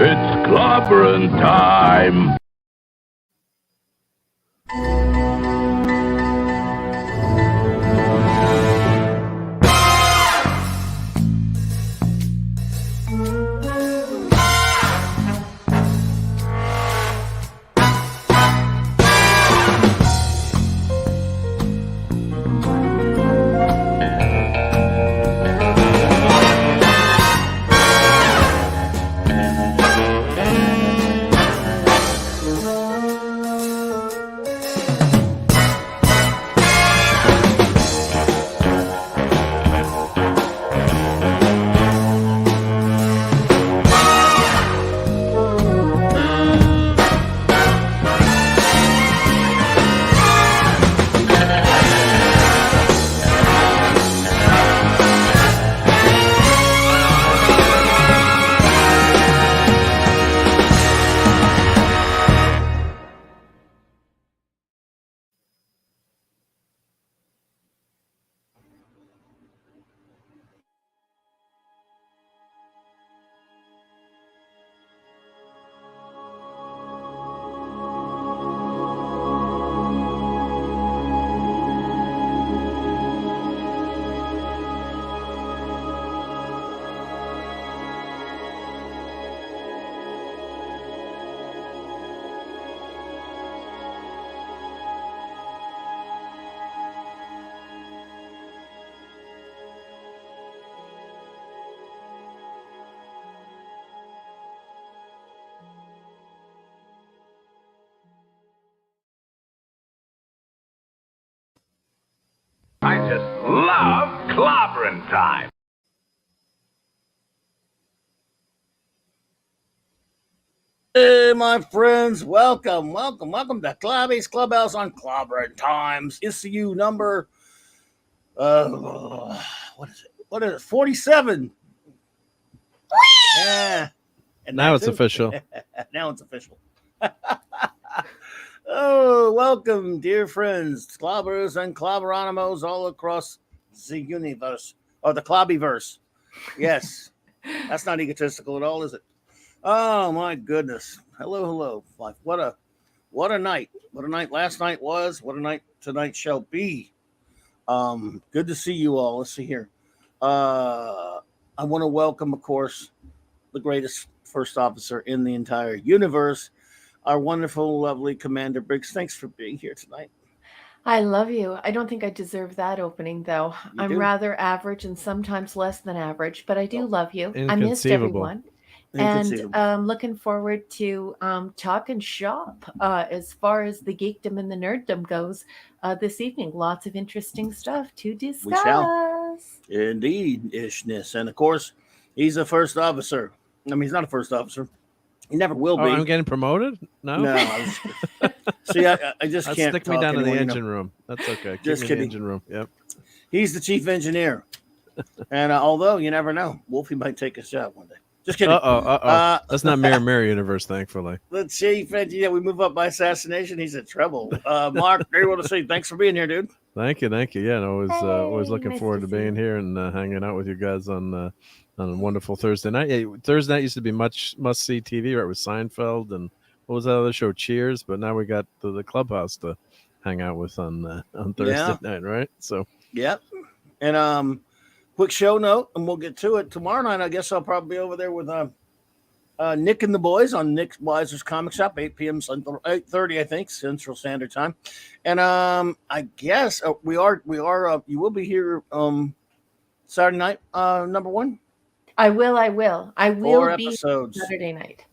It's Clobberin time! I just love Clobberin time! Hey, my friends, welcome to Clobby'S Clubhouse on Clobberin Times. ICU number, what is it, 47. Yeah. And now it's official. Now it's official. Oh, welcome, dear friends, Clobberers and Clobberonimos all across the universe, or the Clobby'Verse. Yes, that's not egotistical at all, is it? Oh my goodness! Hello. What a night! What a night last night was. What a night tonight shall be. Good to see you all. Let's see here. I want to welcome, of course, the greatest first officer in the entire universe, our wonderful, lovely Commander Briggs. Thanks for being here tonight. I love you. I don't think I deserve that opening, though. You I'm do. rather average and sometimes less than average, but I do love you. I missed Inconceivable. everyone. And looking forward to talking shop as far as the geekdom and the nerddom goes this evening. Lots of interesting stuff to discuss. We shall. Indeed, ishness. And of course, he's a first officer. I mean, he's not a first officer. He never will be. I'm getting promoted? No. See, I just can't stick me down to the engine room. That's okay. Just kidding. In the engine room. Yep. He's the chief engineer. And although you never know, Wolfie might take his job one day. Just kidding. That's not Mirror universe, thankfully. The chief engineer, we move up by assassination. He's in trouble. Mark, very well to see you. Thanks for being here, dude. Thank you. Yeah, always looking forward to being here and hanging out with you guys on a wonderful Thursday night. Yeah, Thursday night used to be must see TV, right? With Seinfeld and what was that other show? Cheers. But now we got the Clubhouse to hang out with on Thursday night, right? So yep. And quick show note, and we'll get to it tomorrow night. I guess I'll probably be over there with Nick and the boys on Nick Weiser's Comic Shop, 8 p.m. 8:30, I think, Central Standard Time. And I guess we are. You will be here Saturday night, number one. I will. I will be episodes. Saturday night.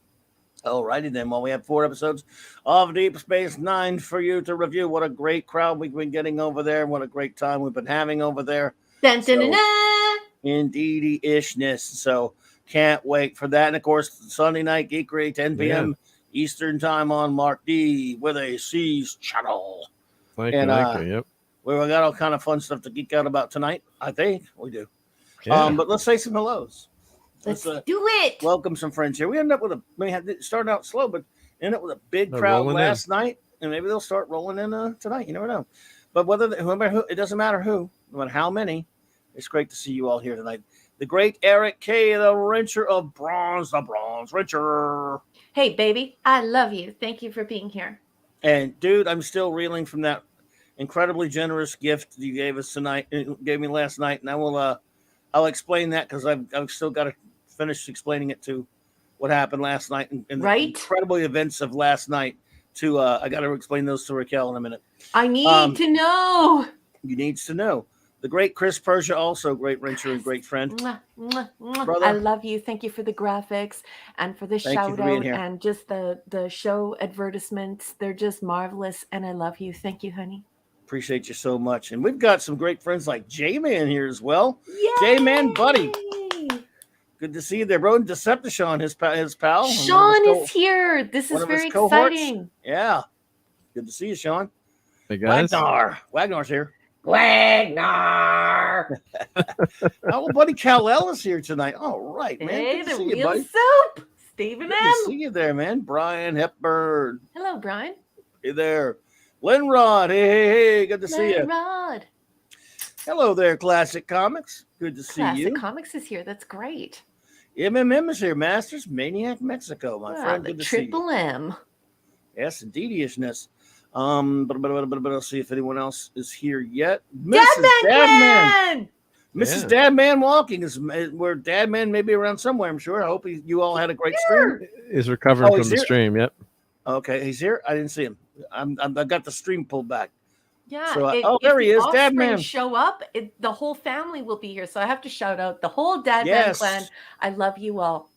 Alrighty then. Well, we have 4 episodes of Deep Space Nine for you to review. What a great crowd we've been getting over there. What a great time we've been having over there. Indeedy-ishness. So can't wait for that. And of course, Sunday night geekery, 10 p.m. Eastern time on Mark D with a C's channel. Thank you. Yep. We got all kind of fun stuff to geek out about tonight. I think we do. Yeah. But let's say some hellos. Let's do it. Welcome some friends here. We ended up with we had started out slow, but ended up with a big crowd last night, and maybe they'll start rolling in tonight. You never know. But who, it doesn't matter who, no matter how many. It's great to see you all here tonight. the great Eric K., the wrencher of bronze, the bronze wrencher. Hey, baby, I love you. Thank you for being here. And dude, I'm still reeling from that incredibly generous gift you gave us tonight, gave me last night, and I'll explain that because I've still got to finish explaining it to what happened last night and the incredible events of last night. I got to explain those to Raquel in a minute. I need to know. You needs to know. The great Chris Persia, also great wrencher and great friend. Mwah, mwah, mwah. Brother, I love you. Thank you for the graphics and for the shout out and just the show advertisements. They're just marvelous, and I love you. Thank you, honey. Appreciate you so much. And we've got some great friends like J-Man here as well. Yay! J-Man, buddy. Good to see you there, bro. And Decepticon, his pal. Sean is here. This is very exciting. Yeah. Good to see you, Sean. Hey, guys. Wagnar's here. Wagner. Our buddy Kal-El is here tonight. All right, man. Hey, good to the see real you, buddy. soap. Stephen Good M. to see you there, man. Brian Hepburn. Hello, Brian. Hey there. Linrod. Hey. Good to see you. Linrod. Hello there, Classic Comics. Good to see you. Classic Comics is here. That's great. MMM is here. Masters Maniac Mexico, my friend. Good to see you. Triple M. Yes, indeedishness. But I'll see if anyone else is here yet. Dadman! Mrs. Dadman walking is where Dadman may be around somewhere. I'm sure. I hope you all had a great stream. He's recovering from the stream. Yep. Okay, he's here. I didn't see him. I got the stream pulled back. Yeah. So, there he is, Dadman. Show up. The whole family will be here. So I have to shout out the whole Dadman clan. I love you all.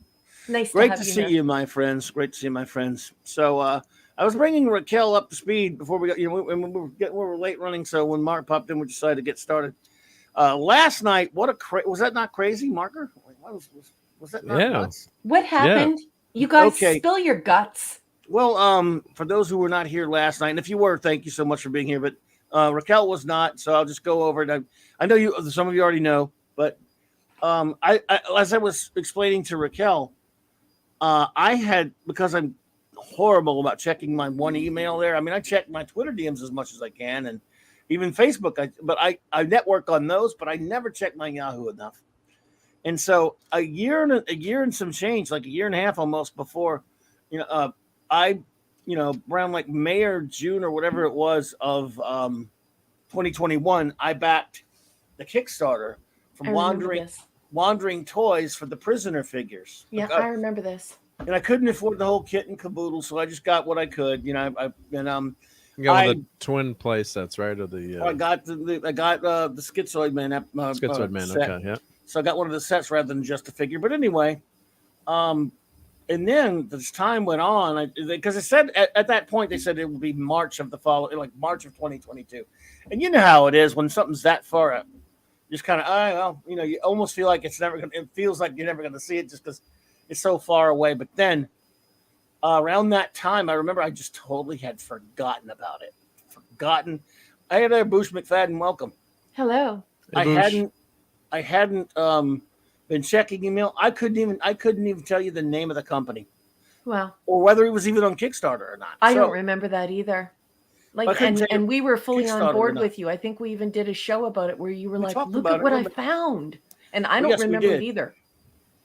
Nice. Great to see you, my friends. Great to see you, my friends. So I was bringing Raquel up to speed before we got, we were late running. So when Mark popped in, we decided to get started. Last night, was that not crazy, Marker? Was that not nuts? What happened? Yeah. You guys spill your guts. Well, for those who were not here last night, and if you were, thank you so much for being here. But Raquel was not, so I'll just go over it. I know some of you already know, but I as I was explaining to Raquel, I had, because I'm horrible about checking my one email there. I mean, I check my Twitter DMs as much as I can, and even Facebook. But I network on those, but I never check my Yahoo enough. And so a year and some change, like a year and a half almost before, around like May or June or whatever it was of 2021, I backed the Kickstarter from Wandering Toys for the Prisoner figures. Yeah, I remember this. And I couldn't afford the whole kit and caboodle, so I just got what I could. You got one of the twin play sets, right? Or the I got the Schizoid Man. Schizoid Man. Set. Okay, yeah. So I got one of the sets rather than just a figure. But anyway, and then as time went on, because it said at that point they said it would be March of 2022, and you know how it is when something's that far up, just kind of you almost feel like it's never gonna. It feels like you're never gonna see it just because it's so far away. But then around that time, I remember I just totally had forgotten about it. Hey there, Boosh McFadden, welcome. Hello. Hey, I hadn't been checking email. I couldn't even tell you the name of the company. Wow. Or whether it was even on Kickstarter or not. I don't remember that either. And we were fully on board with you. I think we even did a show about it where you were like, look at what I found. And I don't remember it either.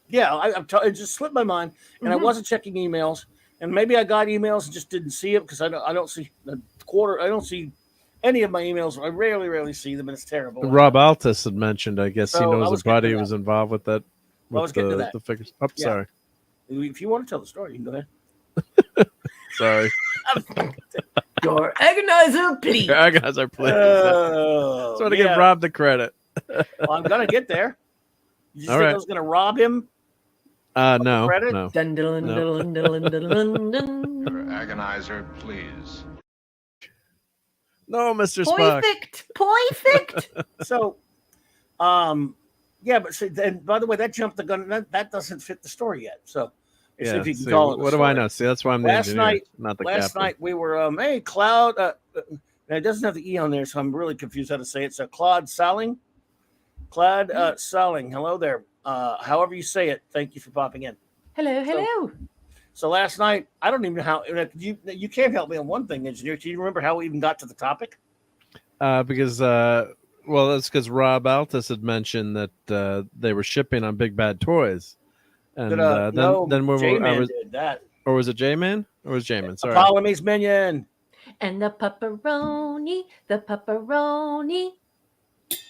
Yeah, it just slipped my mind, and I wasn't checking emails, and maybe I got emails and just didn't see it because I don't see I don't see any of my emails. I rarely see them, and it's terrible. Rob Altus had mentioned, I guess he knows a buddy who was involved with that. I was getting to that. The figures. Oh, yeah. Sorry. If you want to tell the story, you can go ahead. Sorry. Your agonizer, please. Your agonizer, please. Just want to give Rob the credit. Well, I'm gonna get there. You think I was gonna rob him? No. Your agonizer, please. No, Mr. Spock. Perfect. So, but see, then by the way, that jumped the gun. That doesn't fit the story yet. So, if you can call it. What do I know? See, that's why I'm the engineer, not the captain. Last night we were hey Cloud. It doesn't have the E on there, so I'm really confused how to say it. So Claude Saling. Hello there. However you say it, thank you for popping in. Hello. So last night, I don't even know how you can't help me on one thing, engineer. Do you remember how we even got to the topic? Because Well, that's because Rob Altus had mentioned that they were shipping on Big Bad Toys, and no, then when J-Man did that. or was it J-Man? Or was J-Man? Sorry. Apollonie's Minion. And the pepperoni.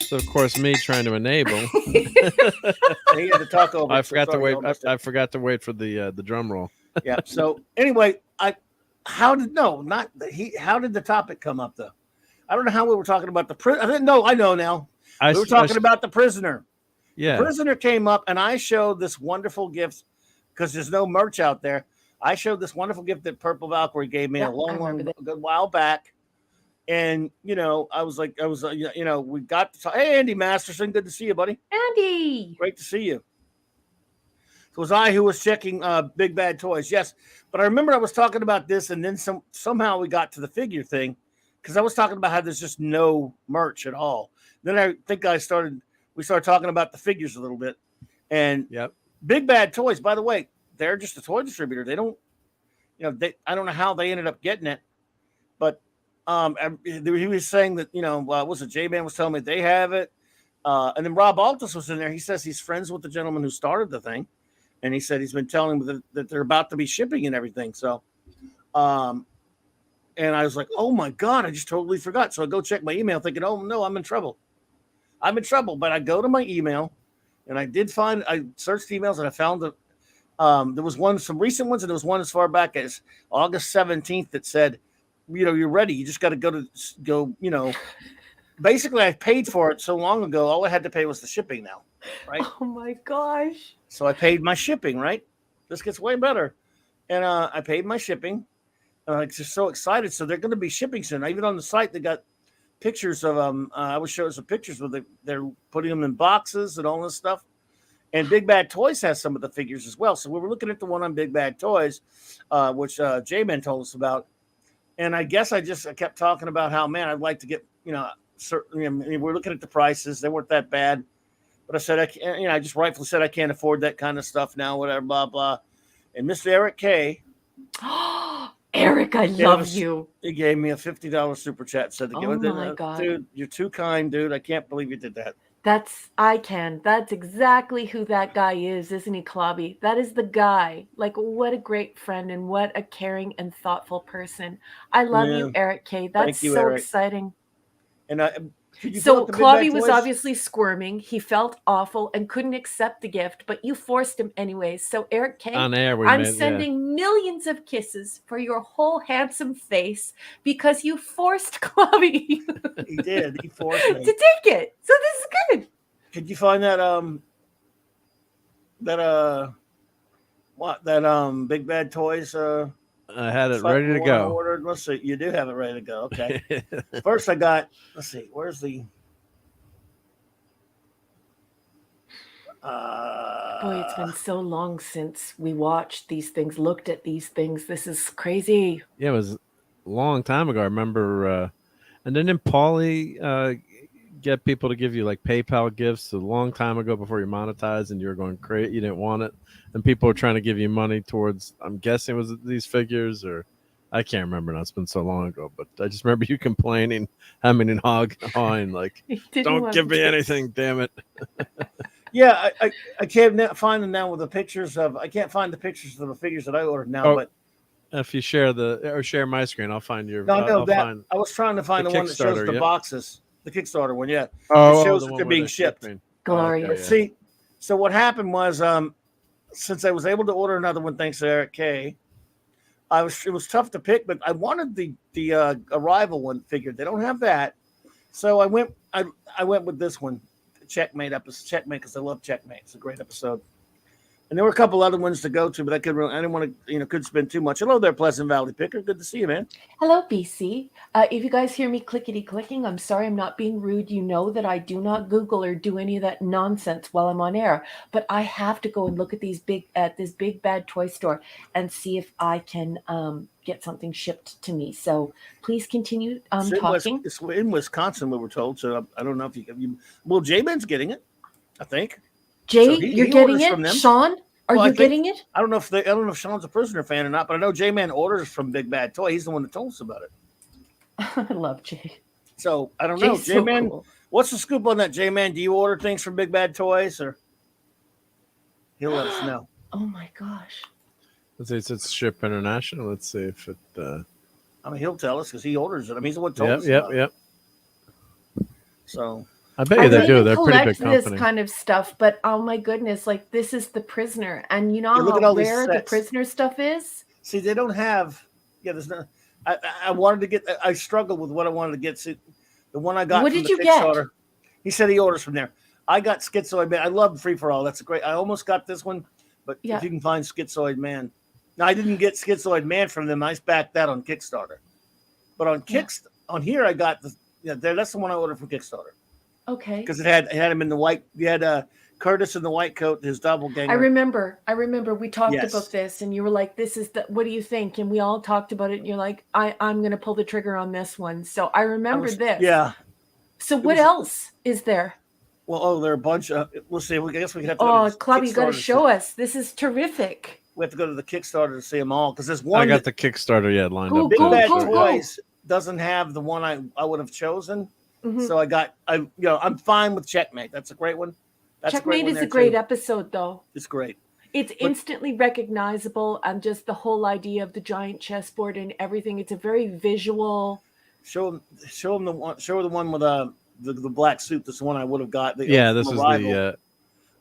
So of course, me trying to enable. He had to talk over. I forgot to wait. I forgot to wait for the drum roll. Yeah. So anyway, how did the topic come up though? I don't know how we were talking about the prison. I didn't know. I know now. We were talking about the prisoner. Yeah. The prisoner came up, and I showed this wonderful gift because there's no merch out there. I showed this wonderful gift that Purple Valkyrie gave me a good while back. And, I was we got to talk. Hey, Andy Masterson, good to see you, buddy. Andy. Great to see you. It was I who was checking Big Bad Toys. Yes. But I remember I was talking about this, and then somehow we got to the figure thing because I was talking about how there's just no merch at all. Then I think we started talking about the figures a little bit. And Big Bad Toys, by the way, they're just a toy distributor. They don't, I don't know how they ended up getting it, but he was saying that, was it J-Man was telling me they have it. And then Rob Altus was in there. He says he's friends with the gentleman who started the thing. And he said he's been telling me that they're about to be shipping and everything. So, and I was like, oh my God, I just totally forgot. So I go check my email thinking, oh no, I'm in trouble. But I go to my email and I searched emails and I found that there was some recent ones, and there was one as far back as August 17th that said, you're ready. You just got to go. Basically I paid for it so long ago. All I had to pay was the shipping now. Right. Oh my gosh. So I paid my shipping, right? This gets way better. And I paid my shipping. I'm just so excited. So they're going to be shipping soon. Even on the site, they got pictures of them. I was showing some pictures where they're putting them in boxes and all this stuff. And Big Bad Toys has some of the figures as well. So we were looking at the one on Big Bad Toys, which J-Man told us about. And I guess I kept talking about how, man, I'd like to get, certainly, we're looking at the prices. They weren't that bad. But I said, I just rightfully said I can't afford that kind of stuff now, whatever, blah, blah. And Mr. Eric K. Eric, I love you. He gave me a $50 super chat. Said, oh my God. Dude, you're too kind, dude. I can't believe you did that. That's exactly who that guy is, isn't he, Clobby? That is the guy. Like, what a great friend and what a caring and thoughtful person. I love you, Eric K. That's so Eric. Exciting. And so Clobby was obviously squirming. He felt awful and couldn't accept the gift, but you forced him anyways. So Eric K, on air, I'm sending millions of kisses for your whole handsome face because you forced Clobby. He did. He forced me to take it. So this is good. Could you find that Big Bad Toys? I had it ready to go. Ordered. Let's see. You do have it ready to go. Okay. First, I got. Let's see. Where's the? Boy, it's been so long since we watched these things, looked at these things. This is crazy. Yeah, it was a long time ago. I remember. And then didn't Paulie get people to give you like PayPal gifts a long time ago before you monetized and you were going crazy? You didn't want it. And people were trying to give you money towards, I'm guessing, was it these figures, or I can't remember now. It's been so long ago, but I just remember you complaining, hemming and hawing, like, don't give me anything, damn it. Yeah, I can't find them now with the pictures of, I can't find the pictures of the figures that I ordered now, but if you share my screen, I'll find your. I was trying to find the one that shows the boxes, the Kickstarter one, yeah. Oh, it shows that they're being shipped. Glorious. Okay, See, so what happened was, since I was able to order another one, thanks to Eric K, it was tough to pick, but I wanted the Arrival one figure. They don't have that, so I went with this one, Checkmate because I love Checkmate. It's a great episode. And there were a couple other ones to go to, but I didn't want to, couldn't spend too much. Hello there, Pleasant Valley Picker. Good to see you, man. Hello, BC. If you guys hear me clickety-clicking, I'm sorry, I'm not being rude. You know that I do not Google or do any of that nonsense while I'm on air. But I have to go and look at this big bad toy store and see if I can get something shipped to me. So please continue talking. It's in Wisconsin, we were told. So I don't know if you well, J-Man's getting it, I think. Jay, so you're getting it? Sean, are you getting it? I don't know if Sean's a Prisoner fan or not, but I know J-Man orders from Big Bad Toy. He's the one that told us about it. I love Jay. So I don't know. J-Man, cool. What's the scoop on that, J-Man? Do you order things from Big Bad Toys, or he'll let us know? Oh my gosh. Let's see, it's Ship International. Let's see if it. I mean, he'll tell us because he orders it. I mean, he's the one who told us Yep. about it. So I bet you they don't do. even They're a pretty big collect this company. kind of stuff, but oh my goodness, like this is The Prisoner, and you know Yeah, look at how all these rare The sets. Prisoner stuff is. see, they don't have. Yeah, there's no. I wanted to get. I struggled with what I wanted to get. See, the one I got What from did the you get? Kickstarter. He said he orders from there. I got Schizoid Man. I love Free for All. That's a great. I almost got this one, but Yeah. if you can find Schizoid Man, now I didn't get Schizoid Man from them. I backed that on Kickstarter, but on on here I got the. Yeah, that's the one I ordered from Kickstarter Okay. because it had him in the white. You had Curtis in the white coat, his doppelganger. I remember we talked Yes. about this, and you were like, "This is the. What do you think?" And we all talked about it. And you're like, "I'm going to pull the trigger on this one." So I remember this. Yeah. So what else is there? Well, there are a bunch of. We'll see. I guess we can have to. Oh, go to Club, you got to Kickstarter show us. This is terrific. We have to go to the Kickstarter to see them all because there's one. I got the Kickstarter lined Go, up. Big too, Bad so- Toys doesn't have the one I would have chosen. Mhm. So I'm fine with Checkmate. That's a great one. That's Checkmate one is there, a great too. episode, though. It's great. It's instantly recognizable, and just the whole idea of the giant chessboard and everything. It's a very visual. Show them the one. Show her the one with the black suit. That's the one I would have got. Yeah, this is Arrival. the.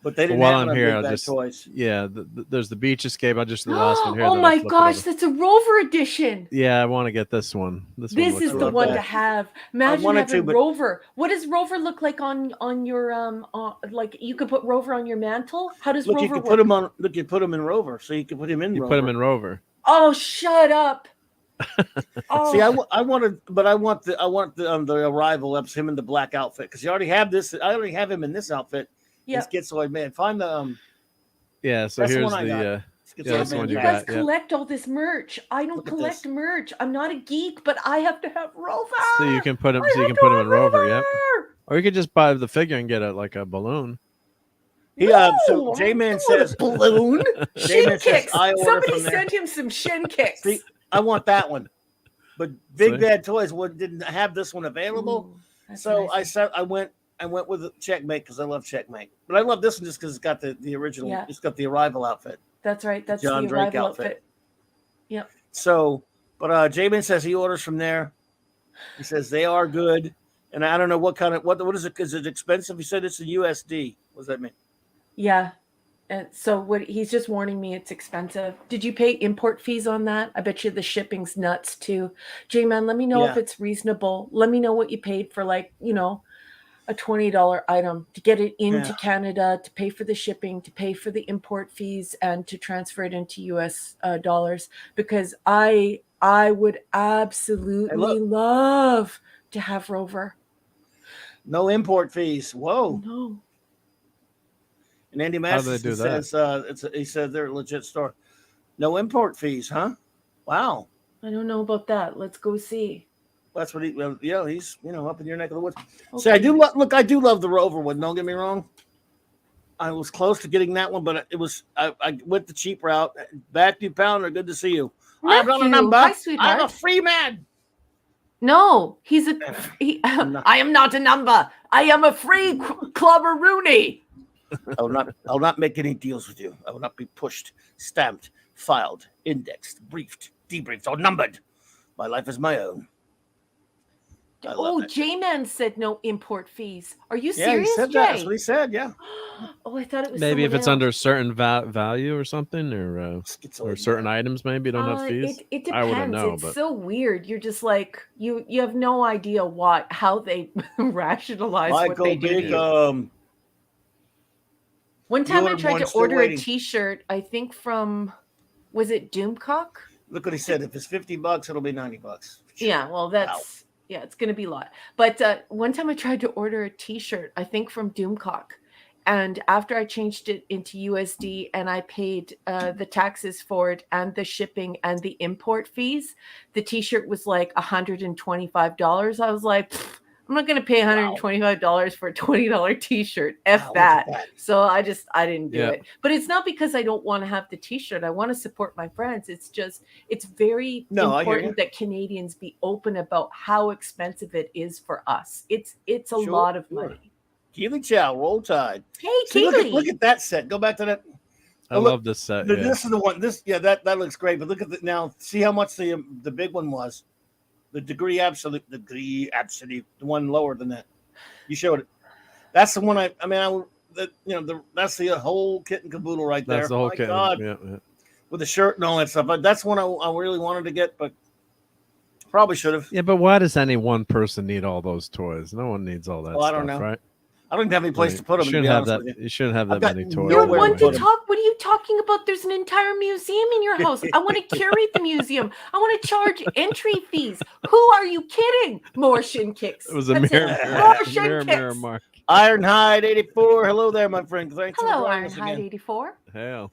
But they didn't While have I'm it on here, Big I'll Bad just Toys. yeah. There's the Beach Escape. I'll just do the last one here. Oh then I'll my flip it gosh, over. that's a Rover edition. Yeah, I want to get this one. This one This looks is the really one cool. to have. Imagine wanted having to, but- Rover. What does Rover look like on your like you could put Rover on your mantle? How does Look, you Rover can work? put him on. Look, you put him in Rover, so you can put him in. You Rover. put him in Rover. Oh, shut up. Oh, See, I wanted, but I want the Arrival. That's him in the black outfit because you already have this. I already have him in this outfit. yeah. He's Schizoid Man. Find the Yeah, so That's the here's one I got. the. Schizoid Yeah, that's the Man one You you jacket. guys got, yeah. collect all this merch. I don't Look at collect this. merch. I'm not a geek, but I have to have Rover. So you can put him. I So you have can to put him have in Rover. Yep. Or you could just buy the figure and get a balloon. He No, so J-Man I don't want a says balloon. Shin J-Man says, kicks. I order Somebody from there. send him some shin kicks. See, I want that one, but Big See? Bad Toys didn't have this one available. Ooh, that's So nice. I went with Checkmate because I love Checkmate, but I love this one just because it's got the original. Yeah. It's got the Arrival outfit. That's right. That's John the Drake Arrival outfit. Yep. So, but J-Man says he orders from there. He says they are good, and I don't know what kind of what is it? Is it expensive? He said it's a USD. What does that mean? Yeah. And so what he's just warning me it's expensive. Did you pay import fees on that? I bet you the shipping's nuts too. J-Man, let me know if Yeah. it's reasonable. Let me know what you paid for a $20 item to get it into Yeah. Canada, to pay for the shipping, to pay for the import fees, and to transfer it into US dollars. Because I would absolutely love to have Rover. No import fees. Whoa. No. And Andy How do they Masterson do that? says he said they're a legit store. No import fees, huh? Wow. I don't know about that. Let's go see. That's what he's up in your neck of the woods. Okay. See, I do love the Rover one. Don't get me wrong. I was close to getting that one, but I went the cheap route. Matthew Pounder, good to see you. I'm not a Matthew, number. hi, sweetheart. I'm a free man. No, he's a. not. I am not a number. I am a free Clobberin. I will not make any deals with you. I will not be pushed, stamped, filed, indexed, briefed, debriefed, or numbered. My life is my own. I love Oh, that. J-Man said no import fees. Are you Yeah, serious, he said Jay? that. That's what he said. Yeah. Oh, I thought it was Maybe if someone it's under a certain value or something, or Schizoid certain man. items maybe don't have fees. It I wouldn't depends. know, It's but so weird. You're just like you have no idea how they rationalize what Michael they do. to Big. you. One time I ordered tried one, to still order waiting. a T-shirt. I think from was it Doomcock? Look what he said. If it's $50, it'll be $90. Yeah, well, that's it's going to be a lot. But one time I tried to order a T-shirt, I think from Doomcock, and after I changed it into USD and I paid the taxes for it and the shipping and the import fees, the T-shirt was like $125. I was like, I'm not going to pay $125 for a $20 T-shirt. Wow, look That. at that. So I didn't do Yeah. it. But it's not because I don't want to have the T-shirt. I want to support my friends. It's just it's very No, I hear you. important that Canadians be open about how expensive it is for us. It's a Sure, lot of sure. money. Keely Chow, Roll Tide. Hey, See, Keely. look at that set. Go back to that. I look, love this set. This is the one. That looks great. But look at now. See how much the big one was. The degree absolute, the one lower than that. You showed it. That's the one. That's the whole kit and caboodle right there. That's the whole My kit. God. Yeah. With the shirt and all that stuff. But that's one I really wanted to get, but probably should have. Yeah, but why does any one person need all those toys? No one needs all that Well, I stuff, don't know. right? I don't even have any place to put them. You shouldn't have that. You shouldn't have that many toys. You're nowhere one to to put 'em. talk. What are you talking about? There's an entire museum in your house. I want to curate the museum. I want to charge entry fees. Who are you kidding? More shin kicks. It was a That's mirror, More shin kicks. mark. Ironhide 84. Hello there, my friend. Thanks for Hello, joining us Ironhide again. 84. Hell.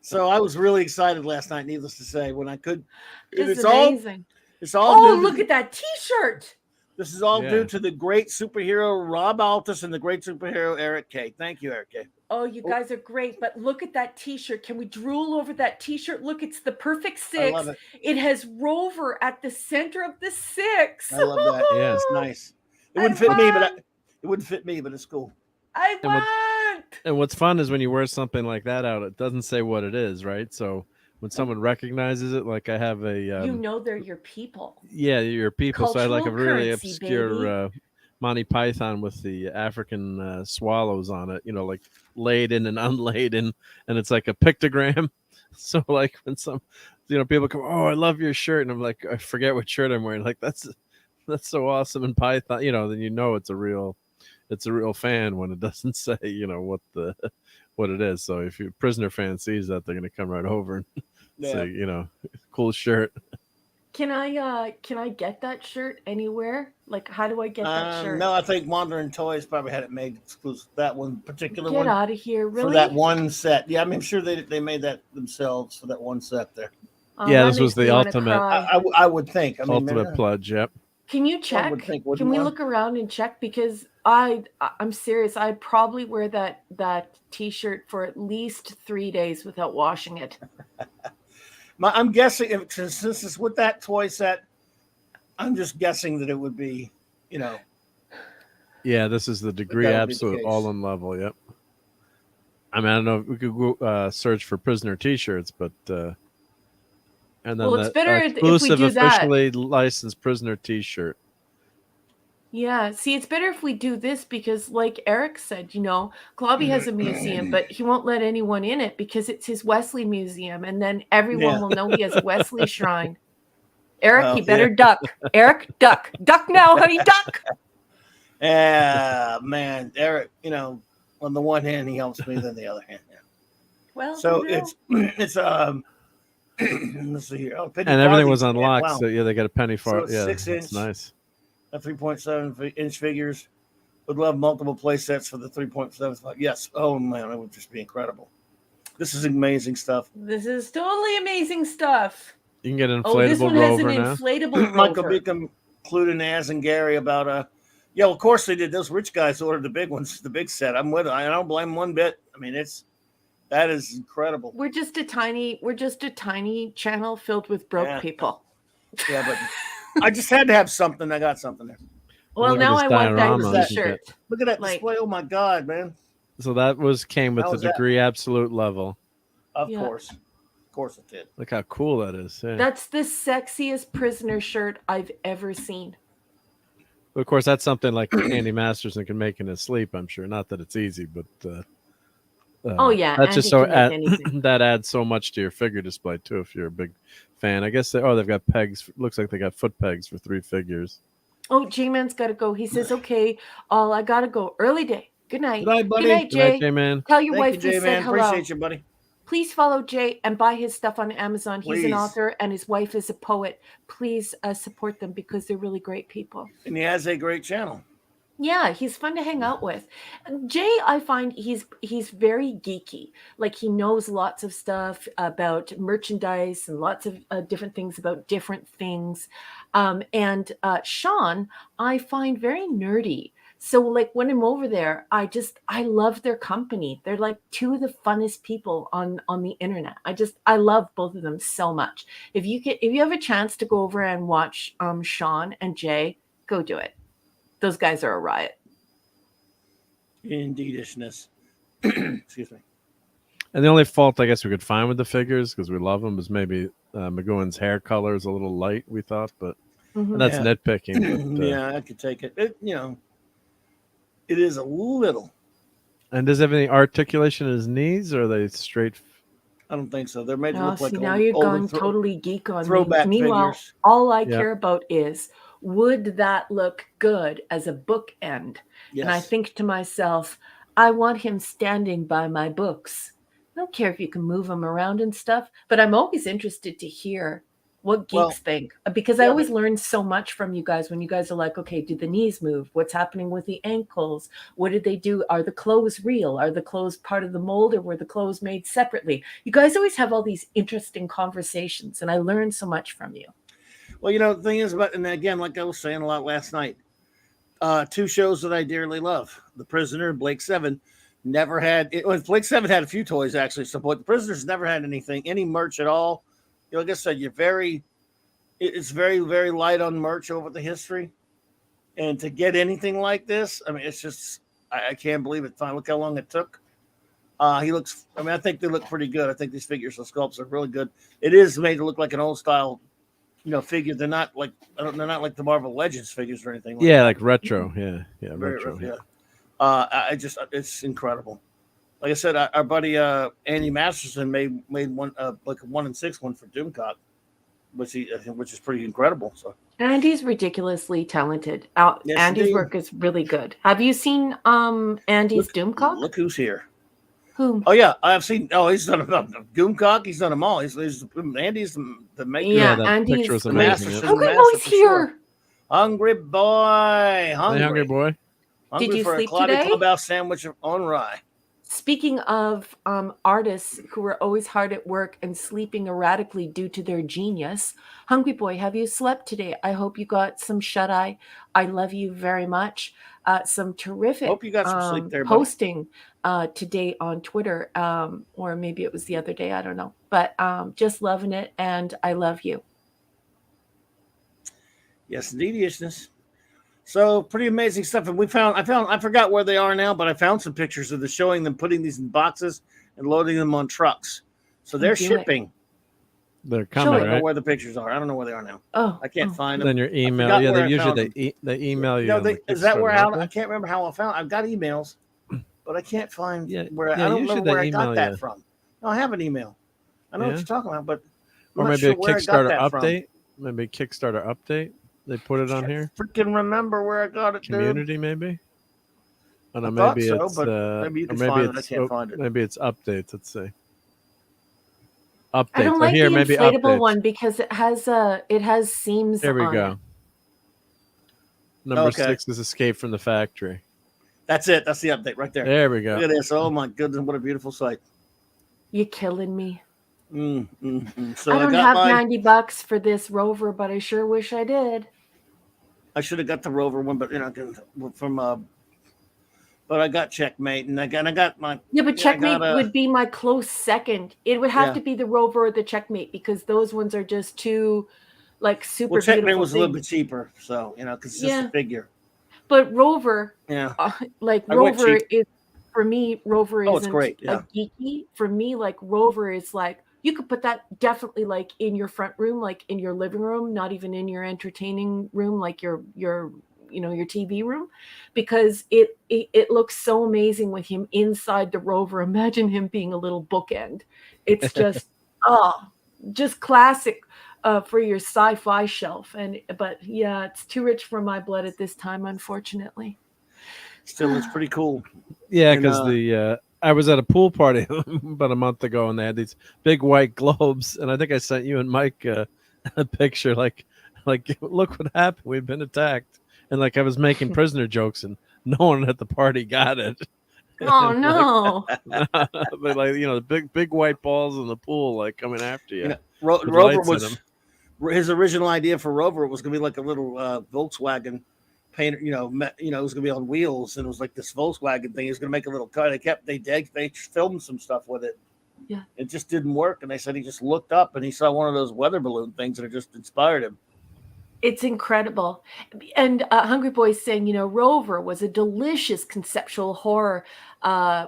So I was really excited last night, needless to say, when I could. This is amazing. It's all. Oh, look at that T-shirt. This is all due to the great superhero Rob Altus and the great superhero Eric K. Thank you, Eric K. Oh, you guys are great, but look at that T-shirt. Can we drool over that T-shirt? Look, it's the perfect six. I love it. It has Rover at the center of the six. I love that. Yeah. It's nice. It wouldn't fit me, but it's cool. I want. And what's fun is when you wear something like that out, it doesn't say what it is, right? So when someone recognizes it, like I have a, you know they're your people. Yeah, your people. So I had like a really Currency, obscure Monty Python with the African swallows on it, like laden and unladen, and it's like a pictogram. So like when some, people come, oh, I love your shirt, and I'm like, I forget what shirt I'm wearing. Like that's so awesome in Python, then it's a real fan when it doesn't say, what it is. So if your prisoner fan sees that, they're gonna come right over and say, cool shirt. Can I get that shirt anywhere? Like, how do I get that shirt? No, I think Wandering Toys probably had it made exclusive. That one particular Get one. Get out of here, really? For that one set. Yeah, I'm sure they made that themselves for that one set there. Yeah, this was the ultimate. I would think. Ultimate pledge. Yep. Can you check? Can we look around and check? Because I'm serious. I'd probably wear that T-shirt for at least 3 days without washing it. I'm guessing since this is with that toy set, I'm just guessing that it would be, Yeah, this is the degree absolute all-in level. Yep. I don't know if we could go search for prisoner T-shirts, but and then it's better if we exclusive do that. Officially licensed prisoner T-shirt. Yeah, see, it's better if we do this because, like Eric said, Clobby has a museum, but he won't let anyone in it because it's his Wesley museum, and then everyone will know he has a Wesley shrine. Eric, you better duck. Eric, duck now, honey, duck. Yeah, man, Eric. On the one hand, he helps me, then the other hand. Yeah. Well, so it's let's see here. And everything was unlocked, so they got a penny for it. So yeah, 6 inch. That's nice. 3.7 inch figures. Would love multiple play sets for the 3.75. Yes. Oh man, that would just be incredible. This is amazing stuff. This is totally amazing stuff. You can get an inflatable this one rover has an now. Inflatable Michael rover. Beacom including Naz and Gary about of course they did. Those rich guys ordered the big ones, the big set. I'm with it. I don't blame them one bit. I mean, that is incredible. We're just a tiny channel filled with broke people. Yeah, but I just had to have something. I got something there. Well, now I want that T-shirt. Look at that display. Oh my God, man. So that came with the degree absolute level. Of course. Of course it did. Look how cool that is. Yeah. That's the sexiest prisoner shirt I've ever seen. Of course, that's something like Andy Masterson can make in his sleep, I'm sure. Not that it's easy, but that's Andy just so that adds so much to your figure display too. If you're a big fan, I guess they've got pegs. Looks like they got foot pegs for 3 figures. Oh, J-Man's got to go. He says, "Okay, I got to go. Early day. Good night. Good night, buddy. Good night, Jay. Good night, J-Man. Tell your wife we said hello. Appreciate you, buddy. Please follow Jay and buy his stuff on Amazon. He's Please. an author and his wife is a poet. Please support them because they're really great people. And he has a great channel. Yeah, he's fun to hang out with. Jay, I find he's very geeky. Like he knows lots of stuff about merchandise and lots of different things about different things. And Sean, I find very nerdy. So like when I'm over there, I love their company. They're like two of the funnest people on the internet. I love both of them so much. If you have a chance to go over and watch Sean and Jay, go do it. Those guys are a riot. Indeedishness. Excuse me. And the only fault I guess we could find with the figures, because we love them, was maybe McGowan's hair color is a little light, we thought, but Mhm. and that's Yeah. nitpicking. But, Yeah, I could take it. It is a little. And does he have any articulation in his knees, or are they straight? I don't think so. They're made to Oh, look like see, now you're older going totally geek on me. throwback Meanwhile, figures. all I Yeah. care about is would that look good as a bookend? And I Yes. think to myself, I want him standing by my books. I don't care if you can move him around and stuff, but I'm always interested to hear what Well, geeks think because I yeah, always learn so much from you guys when you guys are like, okay, do the knees move? What's happening with the ankles? What did they do? Are the clothes real? Are the clothes part of the mold or were the clothes made separately? You guys always have all these interesting conversations and I learn so much from you. Well, the thing is about, and again, like I was saying a lot last night, two shows that I dearly love: The Prisoner and Blake Seven. Never had it. Well, Blake Seven had a few toys actually, so but The Prisoner's never had anything, any merch at all. Like I said, it's very, very light on merch over the history, and to get anything like this, I mean, it's just I can't believe it. Fine, look how long it took. He looks. I mean, I think they look pretty good. I think these figures, the sculpts are really good. It is made to look like an old style, figure. They're not like they're not like the Marvel Legends figures or anything. Yeah, that. like retro. Yeah, Very retro. rough, yeah. I just it's incredible. Like I said, our buddy Andy Masterson made one like a 1/6 one for Doomcock, which is pretty incredible. So Andy's ridiculously talented. yes, Andy's indeed. work is really good. Have you seen Andy's Doomcock? Look who's here. Whom? Oh yeah, I've seen. Oh, he's done Doomcock. He's done them all. Andy's the maker. Yeah, that Andy's picture was the great. amazing. Masterson Yeah. Hungry master Boy's for here. sure. Hungry boy, Hey, hungry boy. hungry Did you for sleep a Clobby today? Clubhouse sandwich on rye. Speaking of artists who are always hard at work and sleeping erratically due to their genius, Hungry Boy, have you slept today? I hope you got some shut eye. I love you very much. Some terrific Hope you got some sleep there, buddy. posting today on Twitter, or maybe it was the other day. I don't know, but just loving it, and I love you. Yes, indeedishness. So pretty amazing stuff. And I forgot where they are now, but I found some pictures of showing them putting these in boxes and loading them on trucks. So they're Do it. shipping. They're I coming, don't know right? where the pictures are. I don't know where they are now. Oh, I can't find them. Then your email. forgot Yeah, where they I usually found they email you. No, on the is that where Kickstarter, I can't remember how I found. I've got emails, but I can't find Yeah, where. yeah, I don't usually remember where they I got email that you. from. No, I have an email. I know what Yeah? you're talking about, but I'm Or not maybe sure a where I got Kickstarter that from. update. Maybe a Kickstarter update. They put it on here. Freaking remember where I got it, dude. Community, maybe. I don't I know, thought maybe so, it's but maybe you or can maybe find it. I it's can't find it. maybe it's updates. Let's see. I Updates. don't So like here, the maybe inflatable updates. one because it has seams Here we on go. it. Number Okay. 6 is Escape from the Factory. That's it. That's the update right there. There we go. Look at this. Oh my goodness, what a beautiful sight. You're killing me. So I don't got have $90 for this Rover, but I sure wish I did. I should have got the Rover one, but from but I got Checkmate, and I got my Yeah, but Checkmate got, would be my close second. It would have Yeah. to be the Rover or the Checkmate because those ones are just too, like, super well, Checkmate beautiful was a little bit things. cheaper, so because it's just Yeah. a figure. But Rover, Yeah. like I went Rover cheap. is for me. Rover Oh, it's isn't great, yeah. a geeky. For me, like Rover is like you could put that definitely like in your front room, like in your living room, not even in your entertaining room, like your your TV room, because it looks so amazing with him inside the Rover. Imagine him being a little bookend. It's just just classic for your sci-fi shelf. But yeah, it's too rich for my blood at this time, unfortunately. Still, it's pretty cool. Yeah, And, because I was at a pool party about a month ago, and they had these big white globes, and I think I sent you and Mike a picture, like look what happened. We've been attacked. and like I was making prisoner jokes, and no one at the party got it. Oh no! But like the big white balls in the pool, like coming after you. With Rover lights in was 'em. his original idea for Rover was going to be like a little Volkswagen painter. It was going to be on wheels, and it was like this Volkswagen thing. He was going to make a little car. They filmed some stuff with it. Yeah. It just didn't work, and they said he just looked up and he saw one of those weather balloon things, and it just inspired him. It's incredible. And Hungry Boy's saying, Rover was a delicious conceptual horror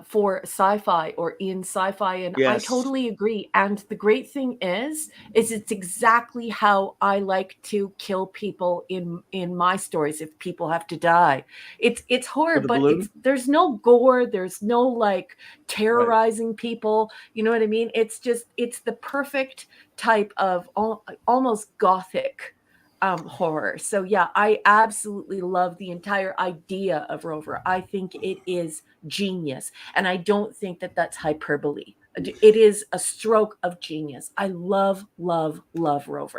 for sci-fi or in sci-fi. And I Yes. totally agree. And the great thing is it's exactly how I like to kill people in my stories if people have to die. It's horror, With the but balloon? there's no gore. There's no like terrorizing people. You know what I mean? It's the perfect type of almost gothic horror. So yeah, I absolutely love the entire idea of Rover. I think it is genius, and I don't think that that's hyperbole. It is a stroke of genius. I love Rover.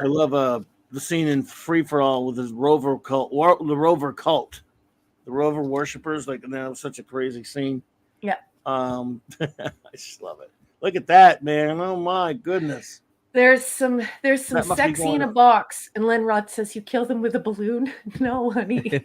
I love the scene in Free for All with his Rover cult, the Rover cult, the Rover worshippers. Like, that was such a crazy scene. Yeah. I just love it. Look at that, man! Oh my goodness. There's some That must be sexy in going a on. box, and Lenrod says you kill them with a balloon. No, honey.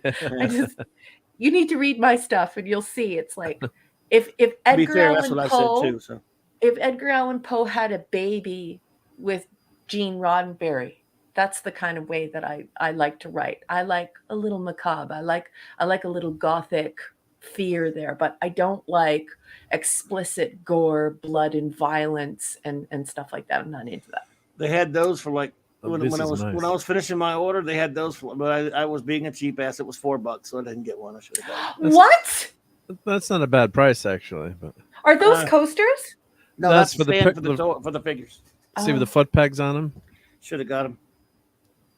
You need to read my stuff, and you'll see. It's like if To be Edgar fair, that's Allan what I Poe, said too. So if Edgar Allan Poe had a baby with Gene Roddenberry, that's the kind of way that I like to write. I like a little macabre. I like a little gothic fear there, but I don't like explicit gore, blood, and violence and stuff like that. I'm not into that. they had those for like when This I is was nice. when I was finishing my order. They had those, but I was being a cheap ass. It was $4, so I didn't get one. I should have got it. What That's not a bad price actually, but are those Uh, coasters? No, That's that's for the the stand pic- for the figures. see with the foot pegs on them. Should have got them.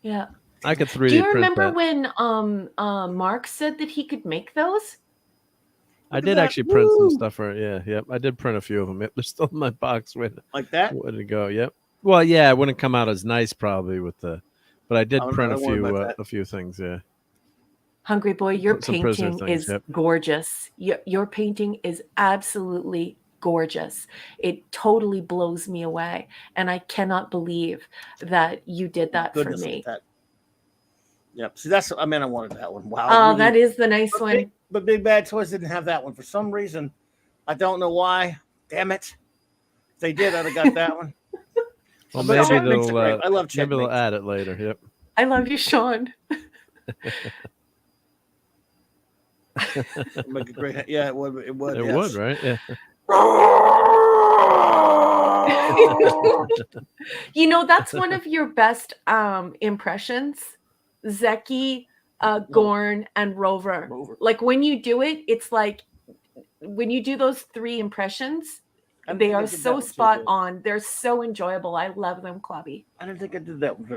Yeah. I could 3D Do you print remember that. when Mark said that he could make those? I Look at did that. actually print some Woo! stuff for it. Yep. I did print a few of them. They're still in my box. Where Like that. to go? Yep. Well, yeah, it wouldn't come out as nice probably with the, but I did Oh, no, print don't worry about that. a few things. Yeah. Hungry Boy, your Some prisoner painting things, is yep. gorgeous. Your painting is absolutely gorgeous. It totally blows me away. And I cannot believe that you did that Goodness, for look me. at that. Yep. See, I wanted that one. Wow. Oh, really. that is the nice one. But Big Bad Toys didn't have that one for some reason. I don't know why. Damn it. If they did, I'd have got that one. Well, But maybe checkmates are they'll great. I love maybe they'll checkmates. add it later. Yep. I love you, Sean. Make a great. Yeah, it would. It would. It yes. would, right? Yeah. That's one of your best impressions, Zeki, Gorn, and Rover. Like when you do it, it's like when you do those 3 impressions, I they think I are did that so one too, spot though. on. They're so enjoyable. I love them, Clobby. I didn't think I did that one. I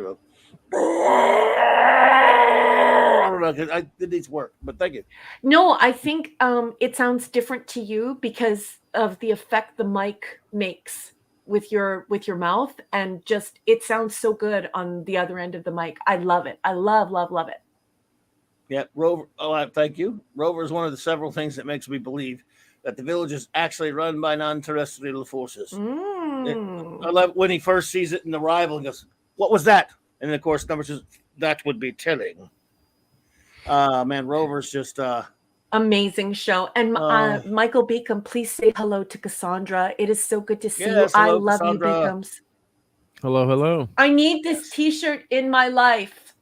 don't know. 'Cause it needs work, but thank you. No, I think it sounds different to you because of the effect the mic makes with your mouth, and just it sounds so good on the other end of the mic. I love it. I love it. Yeah, Rover. Oh, thank you. Rover is one of the several things that makes me believe that the village is actually run by non-terrestrial forces. I love when he first sees it in the rival and goes, "What was that?" And of course, number 2, that would be telling. Man, Rover's just Amazing show. And Michael Beacom, please say hello to Cassandra. It is so good to see Yes, you. I hello, love Cassandra. you, Beacums. Hello. I need this T-shirt in my life.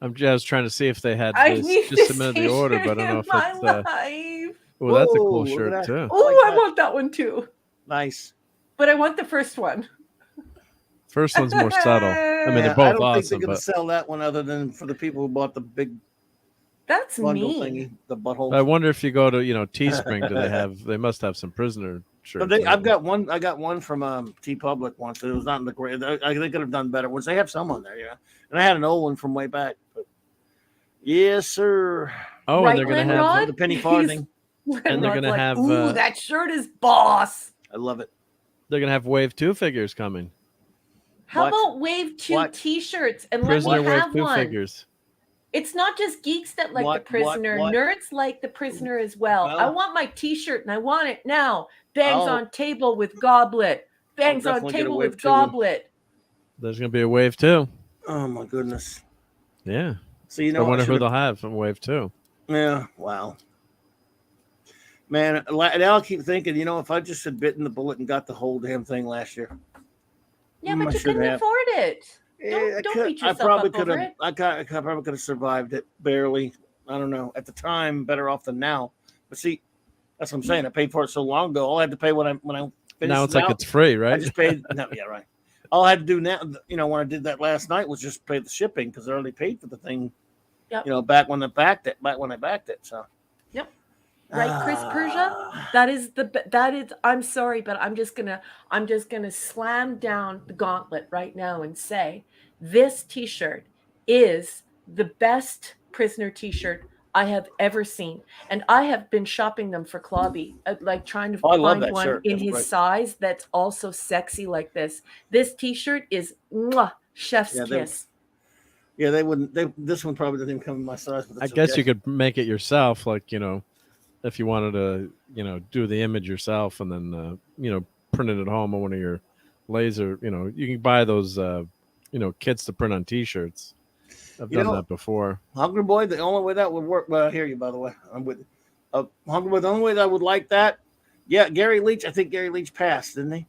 I'm just trying to see if they had I this. need Just this submitted the T-shirt order, but I don't know in if my it's. life. Oh, that's a Whoa, cool look at shirt that. too. Oh, like I that. want that one too. nice. But I want the first one. First one's more subtle. I mean, they're I both don't think awesome, they're going but to sell that one other than for the people who bought the big That's bundle mean. thingy, the butthole. I wonder if you go to Teespring, do they have? They must have some prisoner shirts. But right? I've got one. I got one from T Public once. It was not in the great. They could have done better ones. They have some on there, yeah. And I had an old one from way back. But yes, sir. Oh, Right, and they're gonna have. Linrod? The penny farthing. And they're Linrod's gonna like, have, ooh, that shirt is boss. I love it. They're gonna have Wave 2 figures coming. How What? about Wave 2 What? T-shirts and Prisoner let me Wave have 2 one? figures. It's not just geeks that like What, The Prisoner. what? Nerds like The Prisoner as well. Well- I want my T-shirt, and I want it now. Bangs I'll- on table with goblet. Bangs on definitely get a table wave with too. goblet. There's gonna be a wave 2. Oh my goodness. Yeah. So you I know, wonder who should've- they'll have from wave 2. Yeah. Wow. Man, now I keep thinking, you know, if I just had bitten the bullet and got the whole damn thing last year. Yeah, I but you should couldn't have. afford it. Yeah, Don't beat yourself probably up could over have. it. I probably could have survived it barely. I don't know. At the time, better off than now. But see, that's what I'm saying. I paid for it so long ago. All I had to pay when I finished Now it's it like out, it's free, I right? just paid. No, yeah, right. All I had to do now, you know, when I did that last night was just pay the shipping because I already paid for the thing. Yep. You know, back when I backed it. So. Yep. Right, Chris Persia? That is I'm sorry, but I'm just gonna slam down the gauntlet right now and say this t-shirt is the best Prisoner t-shirt I have ever seen. And I have been shopping them for Clobby, like trying to I love find that one shirt. in That's his great. size that's also sexy like this. This t-shirt is chef's Yeah, kiss. Yeah, they wouldn't. This one probably doesn't even come in my size. But I guess you could make it yourself, like, you know, if you wanted to, you know, do the image yourself and then, you know, print it at home on one of your laser, you know, you can buy those, you know, kits to print on T-shirts. I've done that before. Hungry Boy, the only way that would work. Well, I hear you, by the way. I'm with Hungry Boy. The only way that I would like that, yeah, Gary Leach. I think Gary Leach passed, didn't he?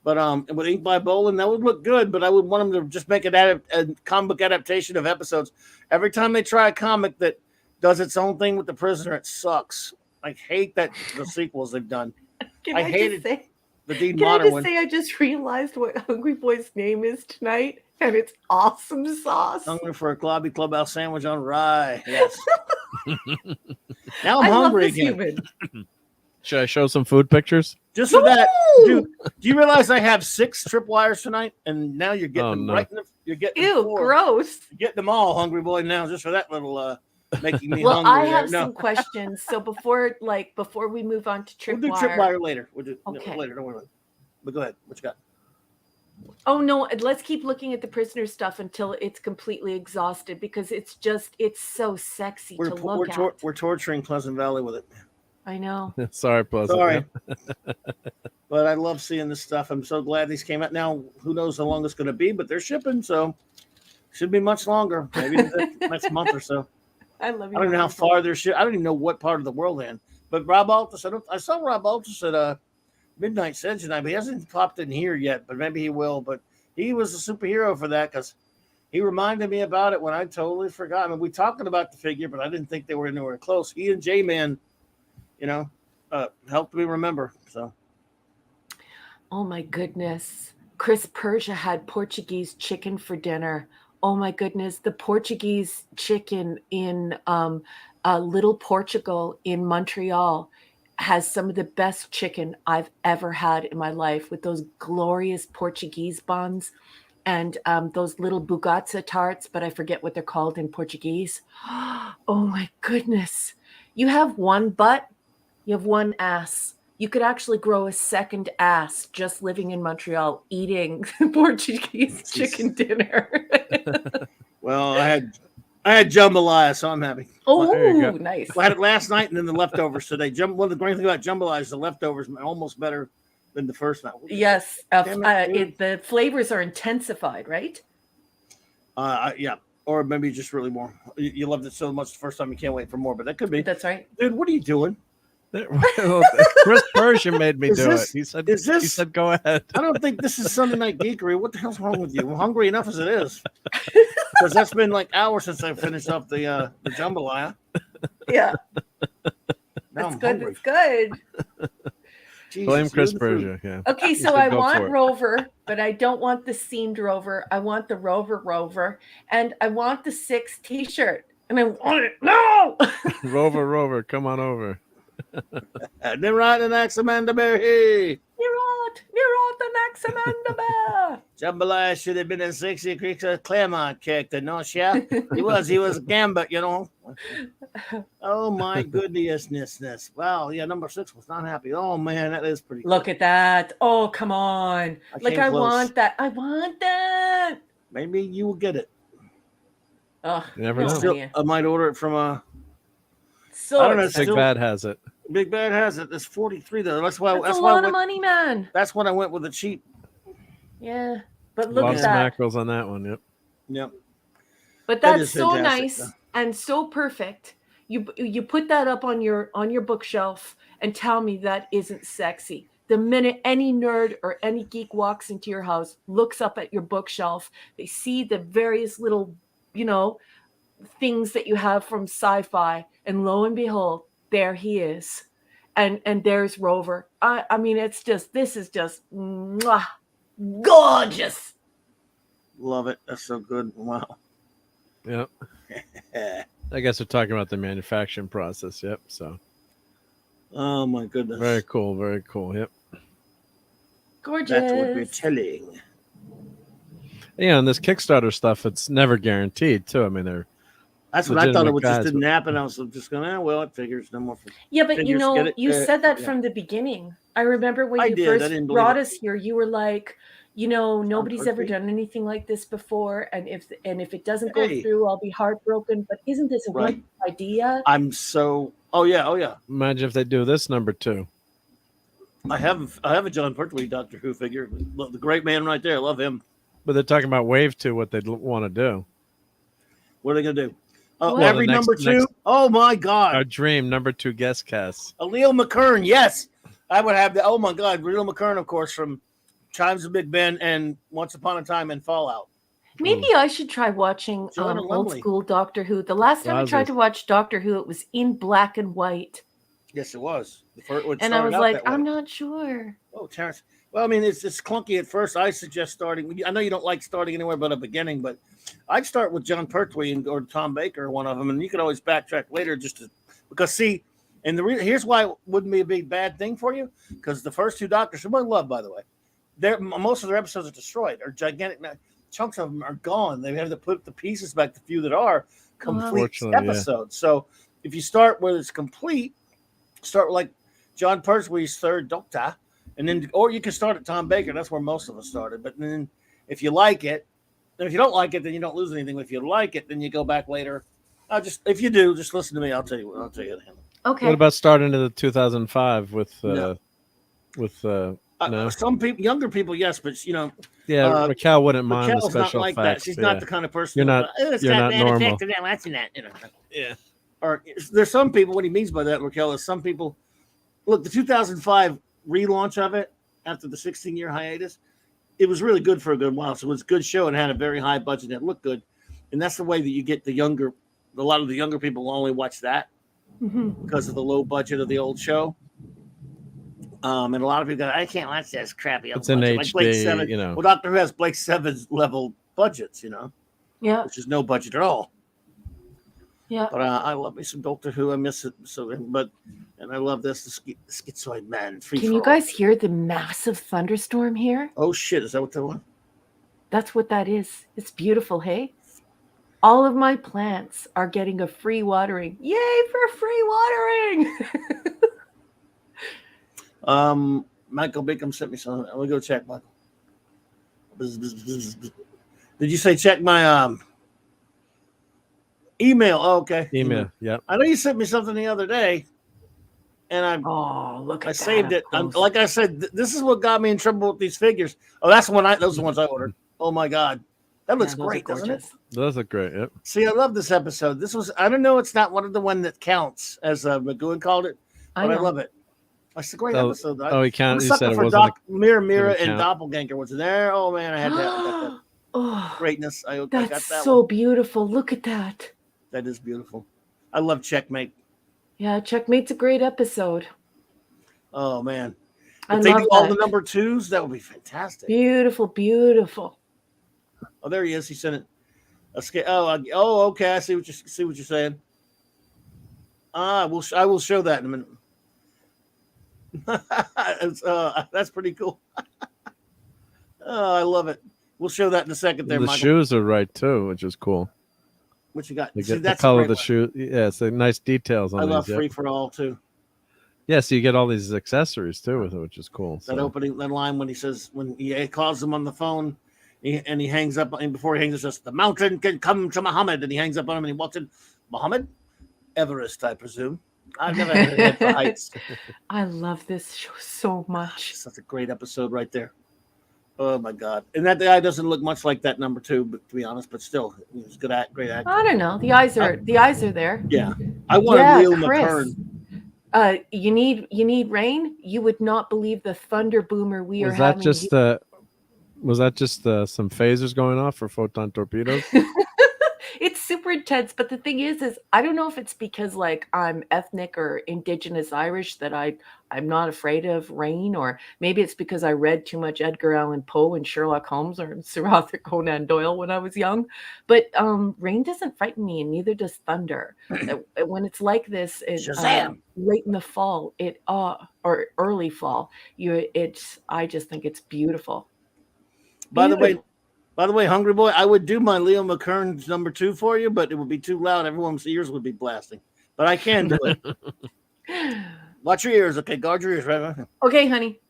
But with Ink by Bolin, that would look good. But I would want them to just make a comic book adaptation of episodes. Every time they try a comic that does its own thing with the Prisoner, it sucks. I hate the sequels they've done. I hated the Dean Modern one. I just realized what Hungry Boy's name is tonight, and it's Awesome Sauce. Hungry for a Clubhouse sandwich on rye. Yes. Now I'm hungry love this again. human. Should I show some food pictures? Just for that, dude. Do you realize I have 6 tripwires tonight, and now you're getting them right in the. You're getting Ew, 4. gross. You're getting them all, Hungry Boy. Now, just for that little making me Well, hungry. I have some questions. So before we move on to tripwire, we'll do tripwire later. We'll do okay. later. Don't worry about it. But go ahead. What you got? Oh no, let's keep looking at the Prisoner stuff until it's completely exhausted because it's so sexy to look at. We're torturing Pleasant Valley with it. I know. Sorry, Pleasant. Sorry. But I love seeing this stuff. I'm so glad these came out. Now, who knows how long it's going to be, but they're shipping, so should be much longer. Maybe the next month or so. I love you. I don't know how far they're shipping. I don't even know what part of the world they're in. But Rob Altus, I saw Rob Altus at Midnight Sins tonight, but he hasn't popped in here yet, but maybe he will. But he was a superhero for that because he reminded me about it when I totally forgot. I mean, we talking about the figure, but I didn't think they were anywhere close. He and J-Man, you know, helped me remember. So. Oh my goodness. Chris Persia had Portuguese chicken for dinner. Oh my goodness. The Portuguese chicken in Little Portugal in Montreal has some of the best chicken I've ever had in my life with those glorious Portuguese buns and those little bugatza tarts, but I forget what they're called in Portuguese. Oh my goodness. You have one butt, you have one ass. You could actually grow a second ass just living in Montreal eating Portuguese chicken dinner. Well, I had jambalaya, so I'm happy. Oh, nice. I had it last night and then the leftovers today. One of the great things about jambalaya is the leftovers are almost better than the first night. Yes, the flavors are intensified, right? Yeah, or maybe just really more. You loved it so much the first time you can't wait for more, but that could be. That's right. Dude, what are you doing? Chris Persia made me do it. He said, go ahead. I don't think this is Sunday Night Geekery. What the hell's wrong with you? I'm hungry enough as it is. Because that's been like hours since I finished up the jambalaya. Yeah. Now it's I'm good. hungry. It's good. Jesus, blame Chris Persia. Yeah. Okay, so I want Rover, but I don't want the seamed Rover. I want the Rover, and I want the 6 T-shirt, and I want it now. Rover, come on over. They're right the next Amanda Bear. Hey. You're out the next Amanda Bear. Jambalaya should have been in 60 Creeks of Claremont character, no chef. He was Gambit, you know. Oh my goodness. Wow, yeah, number 6 was not happy. Oh man, that is pretty Look at that. Oh, come on. I want that. I want that. Maybe you will get it. Oh, You never know. Still, I might order it from So I don't know. Big Still, Bad has it. Big Bad has it. It's 43 though. That's why. That's a why I lot of went, money, man. That's when I went with the cheap. Yeah, but A look lot at of that. mackerels on that one. Yep. Yep. But That that's is so fantastic, nice though. and so perfect. You put that up on your bookshelf and tell me that isn't sexy. The minute any nerd or any geek walks into your house, looks up at your bookshelf, they see the various little, things that you have from sci-fi, and lo and behold, there he is. And there's Rover. I mean, this is just mwah, gorgeous. Love it. That's so good. Wow. Yep. I guess we're talking about the manufacturing process. Yep. So. Oh my goodness. Very cool. Very cool. Yep. Gorgeous. That's what we're telling. Yeah, and this Kickstarter stuff, it's never guaranteed too. I mean, that's what I thought. It legitimate just guys, didn't happen. I was just going, well, it figures no more. Yeah, but figures, get it? you said that Yeah. from the beginning. I remember when I you did. I first didn't believe brought it. us here, you were like, nobody's ever Pertwee? done anything like this before, and if it doesn't go Hey. through, I'll be heartbroken. But isn't this a Right. wonderful idea? I'm so. Oh yeah. Imagine if they do this number 2. I have a John Pertwee Doctor Who figure. The great man right there. I love him. But they're talking about Wave 2, what they'd want to do. What are they gonna do? Well, Every number 2. Oh my God. Our dream number 2 guest cast. Leo McKern. Yes, I would have that. Oh my God, Leo McKern, of course, from Chimes of Big Ben and Once Upon a Time and Fallout. Maybe I should try watching Joanna old Lumley. school Doctor Who. The last time I tried to watch Doctor Who, it was in black and white. Yes, it was. And I was like, I'm not sure. Oh, Terrence. Well, I mean, it's clunky at first. I suggest starting. I know you don't like starting anywhere but a beginning, but I'd start with John Pertwee or Tom Baker, one of them, and you can always backtrack later because see, and here's why it wouldn't be a big bad thing for you, because the first 2 Doctors, who I love, by the way, most of their episodes are destroyed, or gigantic chunks of them are gone. They have to put the pieces back, the few that are complete episodes. Yeah. So if you start where it's complete, start with like John Pertwee's 3rd Doctor. And then, or you can start at Tom Baker. That's where most of us started. But then, if you like it, and if you don't like it, then you don't lose anything. If you like it, then you go back later. If you do, just listen to me. I'll tell you. Okay. What about starting in the 2005 with no. Some people, younger people, yes, but yeah, Raquel wouldn't mind Raquel's the special not like effects. that. She's not the kind of person. You're not normal. Yeah. Or there's some people. What he means by that, Raquel, is some people. Look, the 2005 relaunch of it after the 16-year hiatus, it was really good for a good while. So it was a good show and had a very high budget. It looked good, and that's the way that you get a lot of the younger people will only watch that because of the low budget of the old show. And a lot of people go, I can't watch that. It's crappy. It's an HD, Blake 7, Well, Doctor Who has Blake 7's level budgets, Yeah. which is no budget at all. Yeah. But I love me some Doctor Who. I miss it. And I love this, the Schizoid Man. Can you guys hear the massive thunderstorm here? Oh, shit. Is that what that was? That's what that is. It's beautiful, hey? All of my plants are getting a free watering. Yay for free watering! Michael Bacon sent me something. I'm going to go check, Michael. Did you say check my email? Oh, okay. Email, yep. I know you sent me something the other day. And I saved it. Like I said, this is what got me in trouble with these figures. Oh, those are the ones I ordered. Oh my God, that looks great, doesn't it? Those look great. Yep. See, I love this episode. I don't know, it's not one of the one that counts, as McGowan called it, but I love it. It's a great episode. He counted. He said it wasn't Mira and Doppelganger was in there. Oh man, I had that. Greatness. I got that. That's so beautiful. Look at that. That is beautiful. I love Checkmate. Yeah, Checkmate's a great episode. Oh man, if they do all the number 2s, that would be fantastic. Beautiful, beautiful. Oh, there he is. He sent it. Okay. I see what you're saying. I will show that in a minute. That's pretty cool. Oh, I love it. We'll show that in a second. There, the Michael. Shoes are right too, which is cool. What you got? The color of the shoe. Yeah, it's nice details on. I love Free for All too. Yeah, so you get all these accessories too with it, which is cool. That opening, that line when he calls him on the phone, And he hangs up, and before he hangs, it says, "The mountain can come to Muhammad." And he hangs up on him, and he walks in. Muhammad, Everest, I presume. I've never had a head for heights. I love this show so much. Such a great episode right there. Oh my God! And that guy doesn't look much like that number 2, but to be honest, but still, he's a great actor. I don't know. The eyes are there. Yeah, I wanted Leo Chris. McKern. You need rain. You would not believe the thunder boomer we are having. Was that just some phasers going off for photon torpedoes? It's super intense, but the thing is I don't know if it's because like I'm ethnic or indigenous Irish that I'm not afraid of rain, or maybe it's because I read too much Edgar Allan Poe and Sherlock Holmes or Sir Arthur Conan Doyle when I was young. But rain doesn't frighten me, and neither does thunder. When it's like this, late in the fall, or early fall, I just think it's beautiful. By the way, Hungry Boy, I would do my Leo McKern's number 2 for you, but it would be too loud. Everyone's ears would be blasting. But I can do it. Watch your ears, okay? Guard your ears, right? Okay, honey.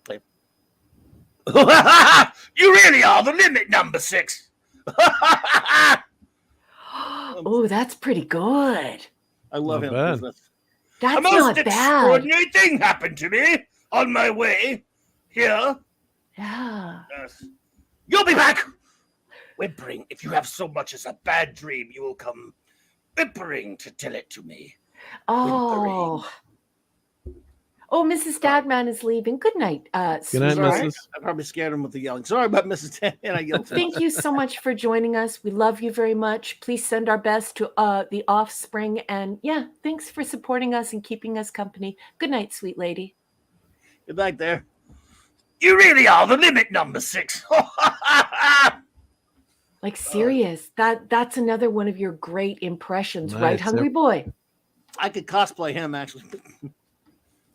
You really are the limit, number 6. Oh, that's pretty good. I love him. Bad. That's a most not bad. extraordinary thing happened to me on my way here. Yeah. Yes. You'll be back! Whimpering, if you have so much as a bad dream, you will come whimpering to tell it to me. Oh. Oh, Mrs. Stagman is leaving. Good night, Good night, Mrs. I probably scared him with the yelling. Sorry about Mrs. Stagman. I yelled. Thank you so much for joining us. We love you very much. Please send our best to the offspring. And yeah, thanks for supporting us and keeping us company. Good night, sweet lady. Good night there. You really are the limit, number 6. Like serious. That's another one of your great impressions, right, Hungry Boy? I could cosplay him, actually.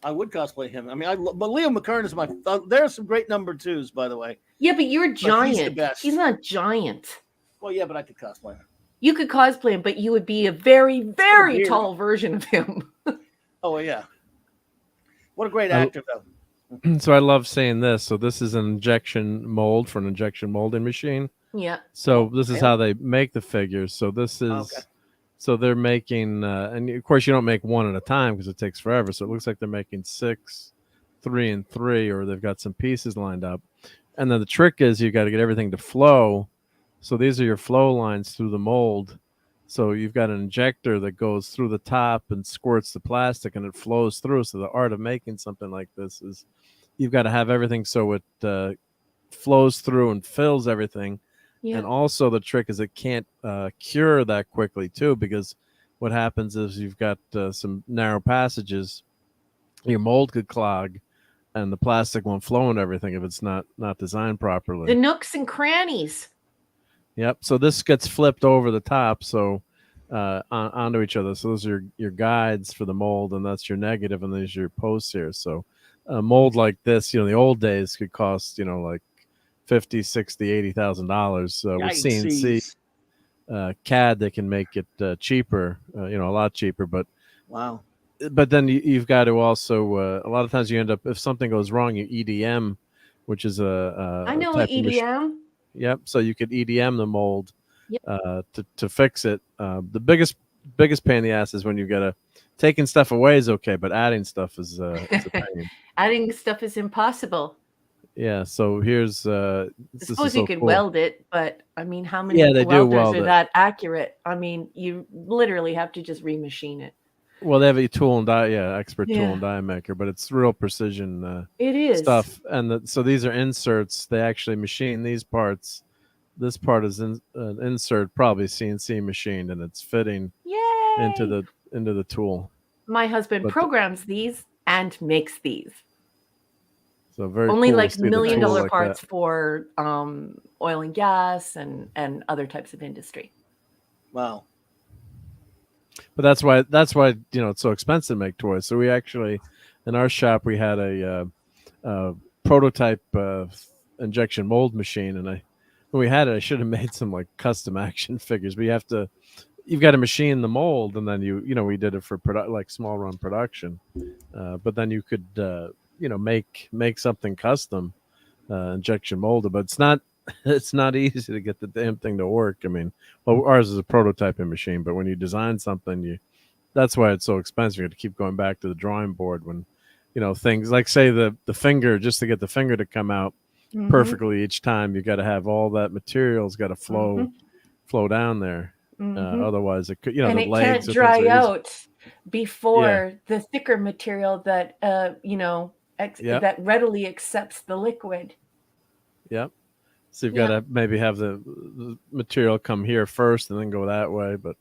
I would cosplay him. I mean, but Leo McKern is my. There's some great number 2s, by the way. Yeah, but you're giant. He's the best. He's not giant. Well, yeah, but I could cosplay him. You could cosplay him, but you would be a very, very tall version of him. Oh yeah. What a great actor, though. So I love saying this. So this is an injection mold for an injection molding machine. Yeah. So this is how they make the figures. So this is, so they're making, and of course you don't make one at a time because it takes forever. So it looks like they're making 6, 3, and 3, or they've got some pieces lined up. And then the trick is you got to get everything to flow. So these are your flow lines through the mold. So you've got an injector that goes through the top and squirts the plastic and it flows through. So the art of making something like this is you've got to have everything so it flows through and fills everything. Yeah. And also the trick is it can't cure that quickly too, because what happens is you've got some narrow passages. Your mold could clog and the plastic won't flow and everything if it's not designed properly. The nooks and crannies. Yep. So this gets flipped over the top, so onto each other. So those are your guides for the mold, and that's your negative, and there's your posts here. So a mold like this, the old days could cost, like $50,000, $60,000, $80,000. With CNC CAD, they can make it cheaper, a lot cheaper. But wow. But then you've got to also a lot of times you end up, if something goes wrong, you EDM, which is I know EDM. Yep. So you could EDM the mold to fix it. The biggest pain in the ass is when you've got to taking stuff away is okay, but adding stuff is a pain. Adding stuff is impossible. Yeah. So here's. I suppose you could weld it, but I mean, how many welders are that accurate? I mean, you literally have to just remachine it. Well, they have a tool and die, expert tool and die maker, but it's real precision. It is stuff, and so these are inserts. They actually machine these parts. This part is an insert, probably CNC machined, and it's fitting into the tool. My husband programs these and makes these. So very only cool like $1 million parts for oil and gas and other types of industry. Wow. But that's why it's so expensive to make toys. So we actually, in our shop, we had a prototype injection mold machine, and when we had it, I should have made some like custom action figures. But you've got to machine the mold, and then we did it for like small run production. But then you could make something custom injection molded. But it's not it's not easy to get the damn thing to work. I mean, well, ours is a prototyping machine, but when you design something, that's why it's so expensive. You have to keep going back to the drawing board when, things like say the finger, just to get the finger to come out perfectly each time, you got to have all that material's got to flow down there. Otherwise, it could, and the it legs can't dry out before Yeah. the thicker material that that readily accepts the liquid. Yep. So you've got to maybe have the material come here first and then go that way. But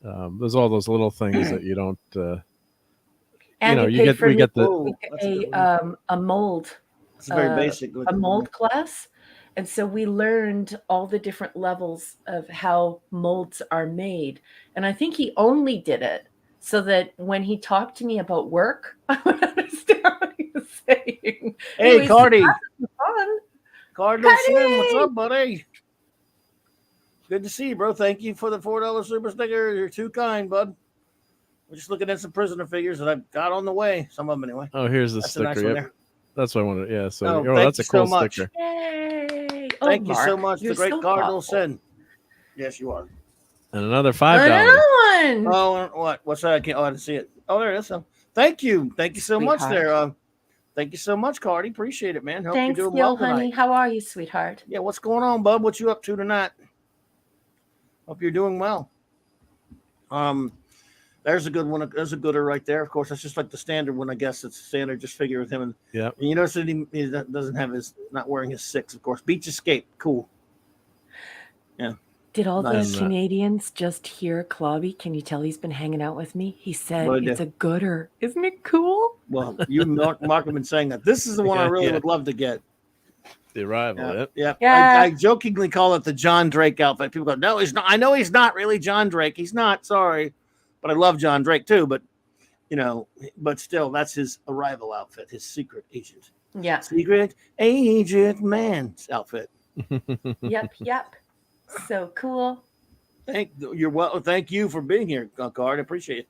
there's all those little things that you don't. And we get a mold. It's very basic. A mold class. And so we learned all the different levels of how molds are made. And I think he only did it so that when he talked to me about work, I would understand what he was saying. Hey, Cardi. Fun. Cardinal Slim, what's up, buddy? Good to see you, bro. Thank you for the $4 super sticker. You're too kind, bud. We're just looking at some prisoner figures that I've got on the way. Some of them, anyway. Oh, here's the sticker. Nice one there. That's what I wanted. Yeah. So, that's a cool sticker. Yay. Thank you so much, the great Cardinal Sin. Yes, you are. And another $5. Another one. Oh, what? What's that? I didn't see it. Oh, there it is. Thank you. Thank you so much there. Thank you so much, Cardi. Appreciate it, man. Hope Thanks, you're doing well tonight. honey. How are you, sweetheart? Yeah, what's going on, bub? What you up to tonight? Hope you're doing well. There's a good one. There's a gooder right there. Of course, that's just like the standard one. I guess it's standard just figure with him. And you notice that he doesn't have not wearing his 6, of course. Beach Escape, cool. Yeah. Did all the Canadians just hear Clobby? Can you tell he's been hanging out with me? He said it's a gooder. Isn't it cool? Well, you Mark have been saying that. This is the one I really would love to get. The Arrival. Yeah. I jokingly call it the John Drake outfit. People go, no, he's not. I know he's not really John Drake. He's not. Sorry. But I love John Drake too. But, but still, that's his Arrival outfit, his secret agent. Yeah. Secret agent man's outfit. Yep. So cool. Thank you for being here, Card. I appreciate it.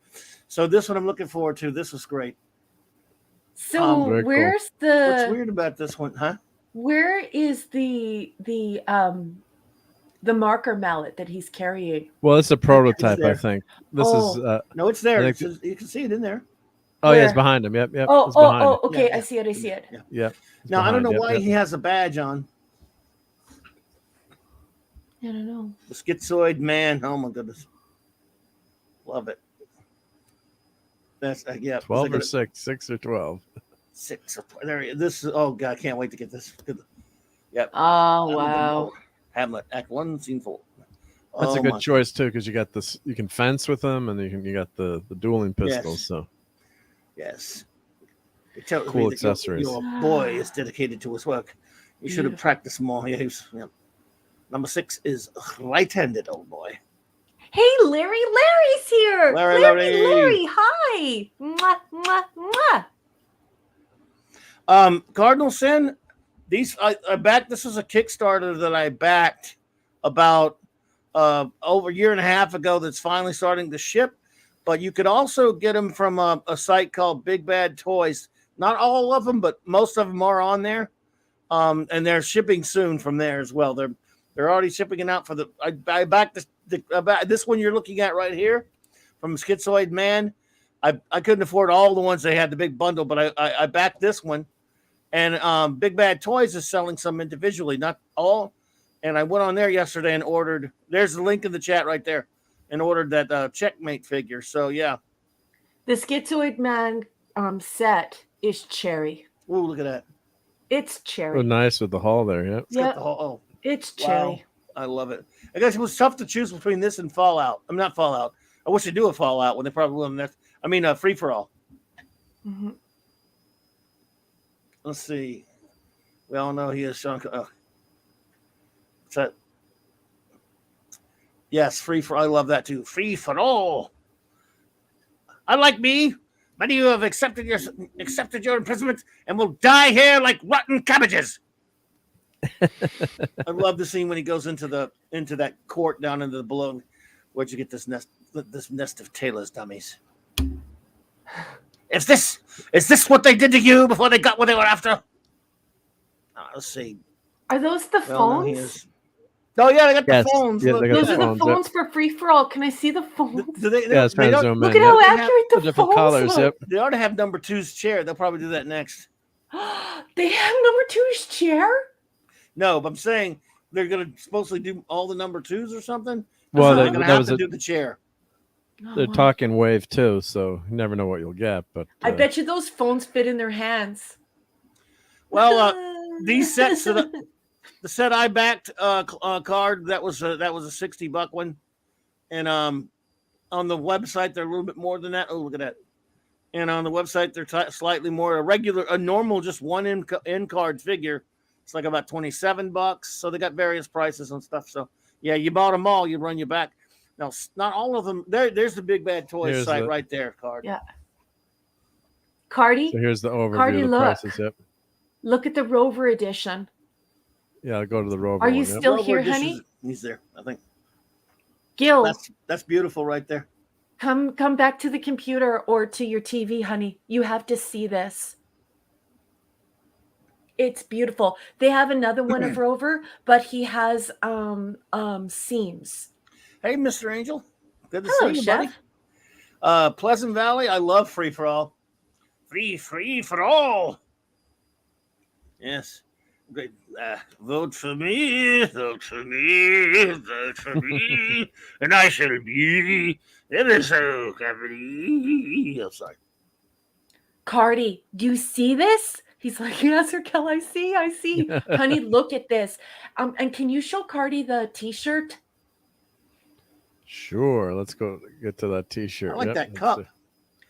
So this one I'm looking forward to. This was great. So where's what's weird about this one, huh? Where is the marker mallet that he's carrying? Well, it's a prototype, I think. This is no, it's there. You can see it in there. Oh, yeah, it's behind him. Yep. Okay. Yeah. I see it. Yeah. Now I don't know why he has a badge on. I don't know. The Schizoid Man. Oh my goodness, love it. That's 12 or 6, 6 or 12. 6. There. This is. Oh God, I can't wait to get this. Yep. Oh wow. Hamlet, Act 1, Scene 4. That's a good choice too, because you got this. You can fence with them, and you got the dueling pistols. So. Yes. Cool accessories. Your boy is dedicated to his work. You should have practiced more. Number 6 is right-handed, old boy. Hey, Larry. Larry's here. Larry. Hi. Mwah, mwah. Cardinal Sin, I backed. This was a Kickstarter that I backed about over a year and a half ago that's finally starting to ship. But you could also get them from a site called Big Bad Toys. Not all of them, but most of them are on there. And they're shipping soon from there as well. They're already shipping it out for I backed this one you're looking at right here from Schizoid Man. I couldn't afford all the ones they had, the big bundle, but I backed this one. And Big Bad Toys is selling some individually, not all. And I went on there yesterday and ordered. There's the link in the chat right there, and ordered that Checkmate figure. So yeah, the Schizoid Man set is cherry. Oh, look at that! It's cherry. Oh, nice with the hall there. Yeah. Yeah. It's cherry. Wow. I love it. I guess it was tough to choose between this and Fallout. I'm not Fallout. I wish they do a Fallout when they probably will. Free for all. Mm-hmm. Let's see. We all know he is Sean. What's that? Yes, free for. I love that too. Free for all. Unlike me, many of you have accepted your imprisonment and will die here like rotten cabbages. I love the scene when he goes into that court down into the below. Where'd you get this nest of Taylor's dummies? Is this what they did to you before they got what they were after? Let's see. Are those the Well, no, he phones? is. Oh yeah, they got Yes. the phones. Yeah, Look, they got Those the are the phones, phones for free for all. Can I see the phones? Do they, Yeah, it's they kind of don't, zoom Look in. at how Yep. accurate The the different phones colors. look. Yep. they ought to have number two's chair. They'll probably do that next. They have number two's chair? No, but I'm saying they're going to supposedly do all the number twos or something. Well, They're going to that have was to a. do the chair. Oh, They're wow. talking wave too, so you never know what you'll get. But I bet you those phones fit in their hands. Well, these sets that the set I backed card that was a $60 one, and on the website they're a little bit more than that. Oh, look at that! And on the website they're slightly more. A normal, just one in card figure, it's like about $27. So they got various prices and stuff. So yeah, you bought them all, you run your back. Now, not all of them. There's the Big Bad Toys site right there, card. Yeah. Cardi. So here's the overview Cardi, of the look. prices. Yep. Look at the Rover edition. Yeah, I'll go to the Rover. Are you one, yep. still Rover here, Editions, honey? He's there, I think. Gil, That's beautiful right there. come back to the computer or to your TV, honey. You have to see this. It's beautiful. They have another one of Rover, but he has seams. Hey, Mr. Angel. Good to Hello, see you, Chef. buddy. Pleasant Valley. I love Free for All. Free for all. Yes. Great. Vote for me, vote for me, vote for me, and I shall be ever so happy. I'm sorry. Cardi, do you see this? He's like, yes, Raquel, I see. Honey, look at this. And can you show Cardi the t-shirt? Sure. Let's go get to that T-shirt. I like Yep, that cup.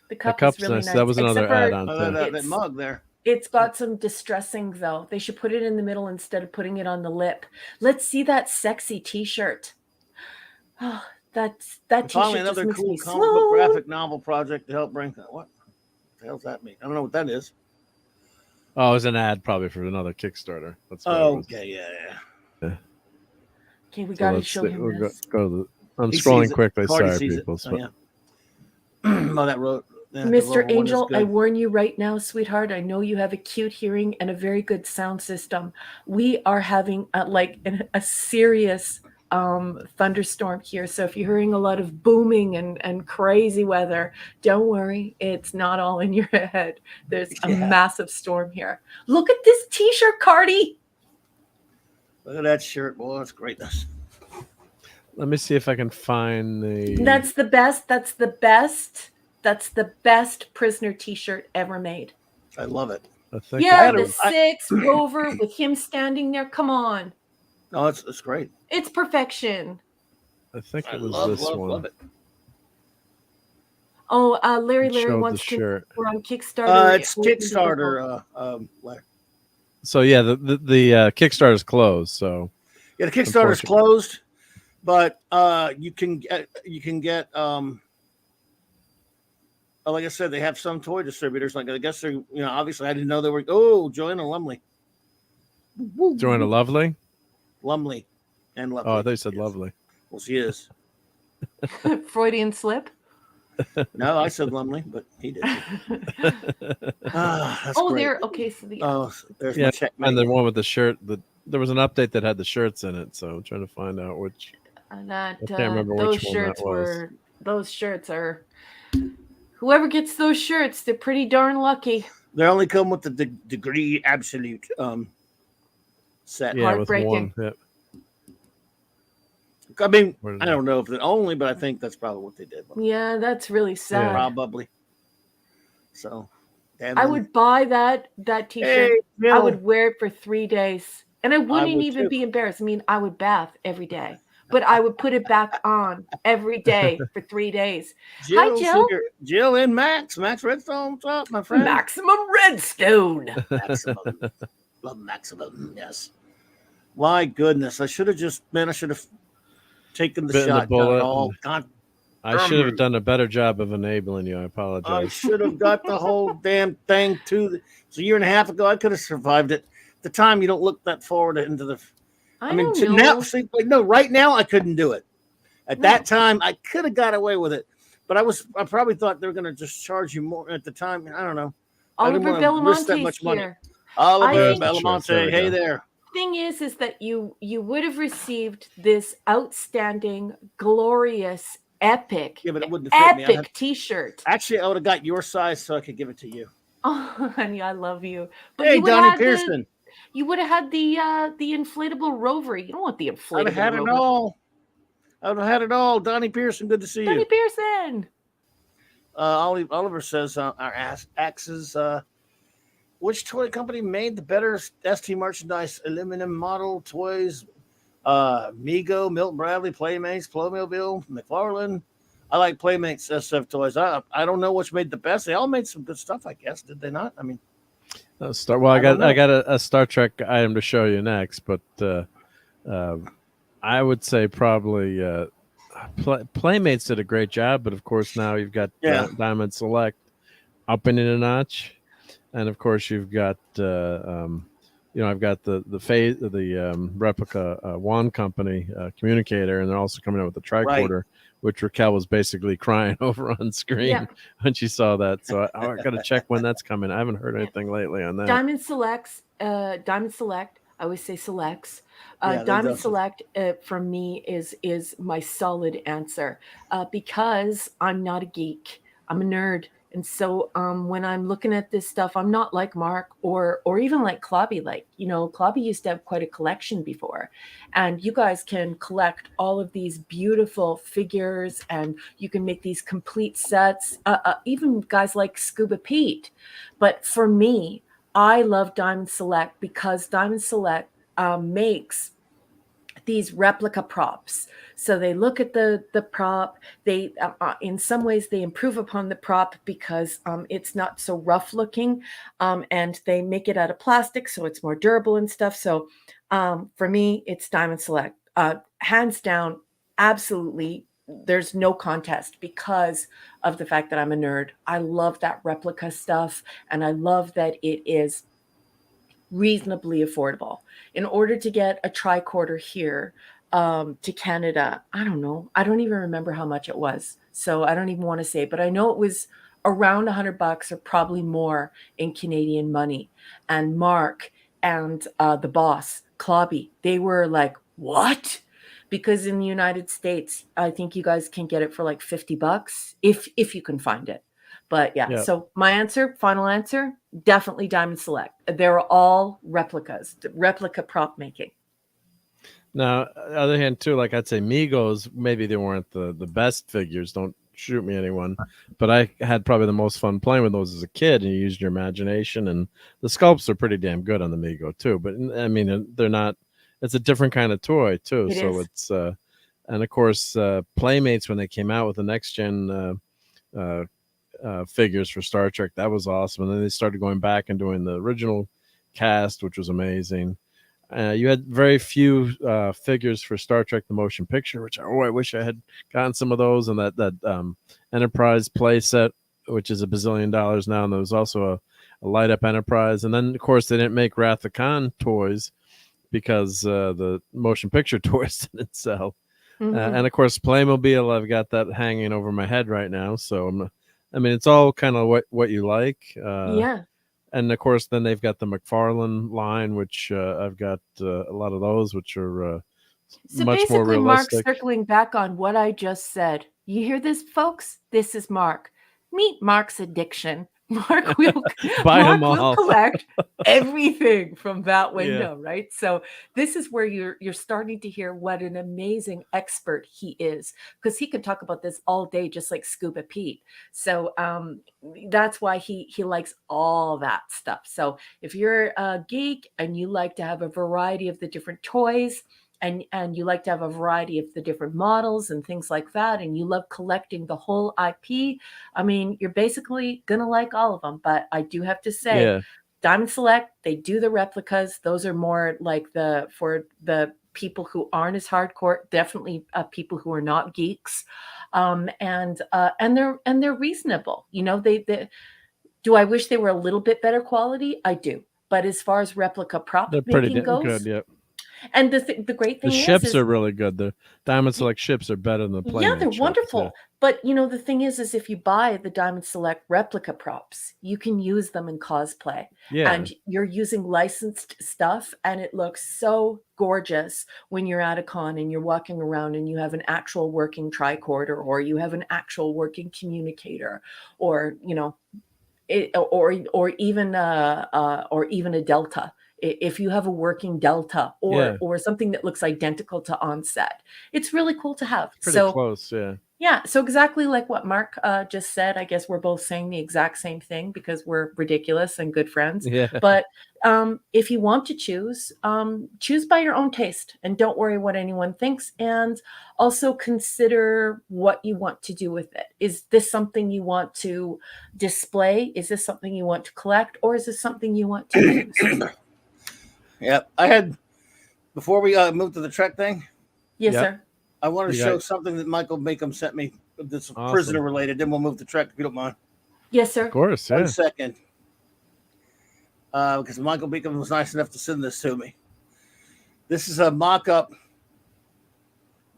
The cup cup's is really nice. nice. That was another Except for add-on too. That mug there. It's got some distressing though. They should put it in the middle instead of putting it on the lip. Let's see that sexy t-shirt. Oh, that t-shirt Finally, just another makes cool me comic book graphic novel project to help bring. What the hell's that mean? I don't know what that is. Oh, it was an ad probably for another Kickstarter. That's what it was. Okay, yeah. Okay, we So gotta let's show see. him We'll this. go to the, I'm He scrolling sees it. quickly. Cardi Sorry, sees it. people. Oh, yeah. Oh, that wrote. Yeah, the Rover Mr. one is Angel, I good. warn you right now, sweetheart. I know you have a cute hearing and a very good sound system. We are having a serious thunderstorm here. So if you're hearing a lot of booming and crazy weather, don't worry. It's not all in your head. There's a massive storm here. Look at this t-shirt, Cardi. Look at that shirt, boy. That's greatness. Let me see if I can find the. That's the best. That's the best prisoner t-shirt ever made. I love it. I think Yeah, it the was- 6 Rover with him standing there. Come on. No, it's great. It's perfection. I think I it was love, this love, one. love it. Oh, Larry It showed wants the to. shirt. We're on Kickstarter. It's Kickstarter. Larry. So yeah, the Kickstarter's closed. So Yeah, the Kickstarter's closed, but you can get like I said, they have some toy distributors. Like I guess they're obviously I didn't know they were. Oh, Joanna Lumley. Joanna Lovely. Lumley and Lovely. Oh, I thought you said Yes. Lovely. Well, she is. Freudian slip. No, I said Lumley, but he did. That's Oh, great. there. Okay, so the There's Yeah, my checkmate. and the one with the shirt. There was an update that had the shirts in it. So I'm trying to find out which. that I can't remember those which one that shirts was. were. Those shirts are. Whoever gets those shirts, they're pretty darn lucky. They only come with the degree absolute set. Yeah, with Heartbreaking. one. Yep. I mean, Where is I don't know if it only, but I think that's probably what they did. Yeah, that's really sad. Probably. So, I would buy that t-shirt. Hey, Bill. I would wear it for 3 days, and I wouldn't would even too. be embarrassed. I mean, I would bath every day, but I would put it back on every day for 3 days. Hi, Jill. Jill and Max Redstone, what's up, my friend? Maximum Redstone. Maximum. Love Maximum, yes. My goodness, I should have taken the Bitten the shot. bullet God, I should have done a better job of enabling you. I I apologize. should have got the whole damn thing it's a year and a half ago. I could have survived it. At the time, you don't look that forward into the. I mean, don't know. now, see, like, no, right now I couldn't do it. At that time, I could have got away with it, but I probably thought they were going to just charge you more at the time. I don't know. I didn't Oliver wanna risk that Belamonte's much money. here. Oliver I think- Belamonte, There we hey go. there. thing is that you would have received this outstanding, glorious, epic, Yeah, but it wouldn't have fit me. T-shirt. Actually, I would have got your size so I could give it to you. Oh, honey, I love you. But Hey, you would Donnie have had Pearson. you would have had the inflatable rover. You don't want the I'd have inflatable had it rover. all. I would have had it all. Donnie Pearson, good to see Donnie you. Pearson. Oliver says our axes. Which toy company made the better ST merchandise aluminum model toys? Mego, Milton Bradley, Playmates, Playmobil, McFarlane. I like Playmates SF toys. I don't know which made the best. They all made some good stuff, I guess. Did they not? I mean, I got a Star Trek item to show you next, but I would say probably Playmates did a great job, but of course now you've got Diamond Select upping it a notch, and of course you've got I've got the replica wand company communicator, and they're also coming out with the tricorder, which Raquel was basically crying over on screen when she saw that. So I got to check when that's coming. I haven't heard anything lately on that. Diamond Select. I always say selects. Diamond Select for me is my solid answer because I'm not a geek. I'm a nerd. And so when I'm looking at this stuff, I'm not like Mark or even like Clobby. Like, Clobby used to have quite a collection before. And you guys can collect all of these beautiful figures and you can make these complete sets, even guys like Scuba Pete. But for me, I love Diamond Select because Diamond Select makes these replica props. So they look at the prop. They in some ways they improve upon the prop because it's not so rough looking, and they make it out of plastic so it's more durable and stuff. So for me, it's Diamond Select, hands down, absolutely. There's no contest because of the fact that I'm a nerd. I love that replica stuff, and I love that it is reasonably affordable. In order to get a tricorder here to Canada, I don't know. I don't even remember how much it was. So I don't even want to say, but I know it was around $100 or probably more in Canadian money. And Mark and the boss, Clobby, they were like, what? Because in the United States, I think you guys can get it for like $50 if you can find it. But yeah, so my final answer, definitely Diamond Select. They're all replicas, replica prop making. Now, on the other hand, too, like I'd say Migos, maybe they weren't the best figures. Don't shoot me, anyone. But I had probably the most fun playing with those as a kid, and you used your imagination. And the sculpts are pretty damn good on the Migo, too. But, I mean, they're not – it's a different kind of toy, too. It's and, of course, Playmates, when they came out with the next-gen figures for Star Trek, that was awesome. And then they started going back and doing the original cast, which was amazing. You had very few figures for Star Trek: The Motion Picture, which I wish I had gotten some of those, and that Enterprise play set, which is $1 bazillion now. And there was also a light up Enterprise, and then of course they didn't make Wrath of Khan toys because the motion picture toys didn't sell. And of course Playmobil, I've got that hanging over my head right now. So it's all kind of what you like. And of course, then they've got the McFarlane line, which I've got a lot of those, which are much more realistic. Mark, circling back on what I just said. You hear this, folks? This is Mark. Meet Mark's addiction. Mark will collect everything from that window, right? So this is where you're starting to hear what an amazing expert he is, because he could talk about this all day, just like Scuba Pete. So that's why he likes all that stuff. So if you're a geek and you like to have a variety of the different toys, and you like to have a variety of the different models and things like that, and you love collecting the whole IP, I mean, you're basically going to like all of them. But I do have to say, Diamond Select, they do the replicas. Those are more like for the people who aren't as hardcore, definitely people who are not geeks. And they're reasonable. They do I wish they were a little bit better quality? I do. But as far as replica prop making goes, good, And the great The thing ships is are really good. The Diamond Select ships are better than the yeah, Playmate they're ships, wonderful. yeah. But the thing is if you buy the Diamond Select replica props, you can use them in cosplay. Yeah. And you're using licensed stuff, and it looks so gorgeous when you're at a con and you're walking around and you have an actual working tricorder, or you have an actual working communicator, or or even a Delta. If you have a working Delta or something that looks identical to Onset, it's really cool to have. Pretty close, yeah. Yeah, so exactly like what Mark just said. I guess we're both saying the exact same thing because we're ridiculous and good friends. Yeah. But if you want to choose by your own taste, and don't worry what anyone thinks. And also consider what you want to do with it. Is this something you want to display? Is this something you want to collect? Or is this something you want to use? Yep. I had, before we moved to the Trek thing. Yes, Yep. sir. I want to show something that Michael Bakem sent me that's Awesome. prisoner related. Then we'll move to Trek if you don't mind. Yes, sir. Of course, yeah. 1 second. Because Michael Bakem was nice enough to send this to me. This is a mock-up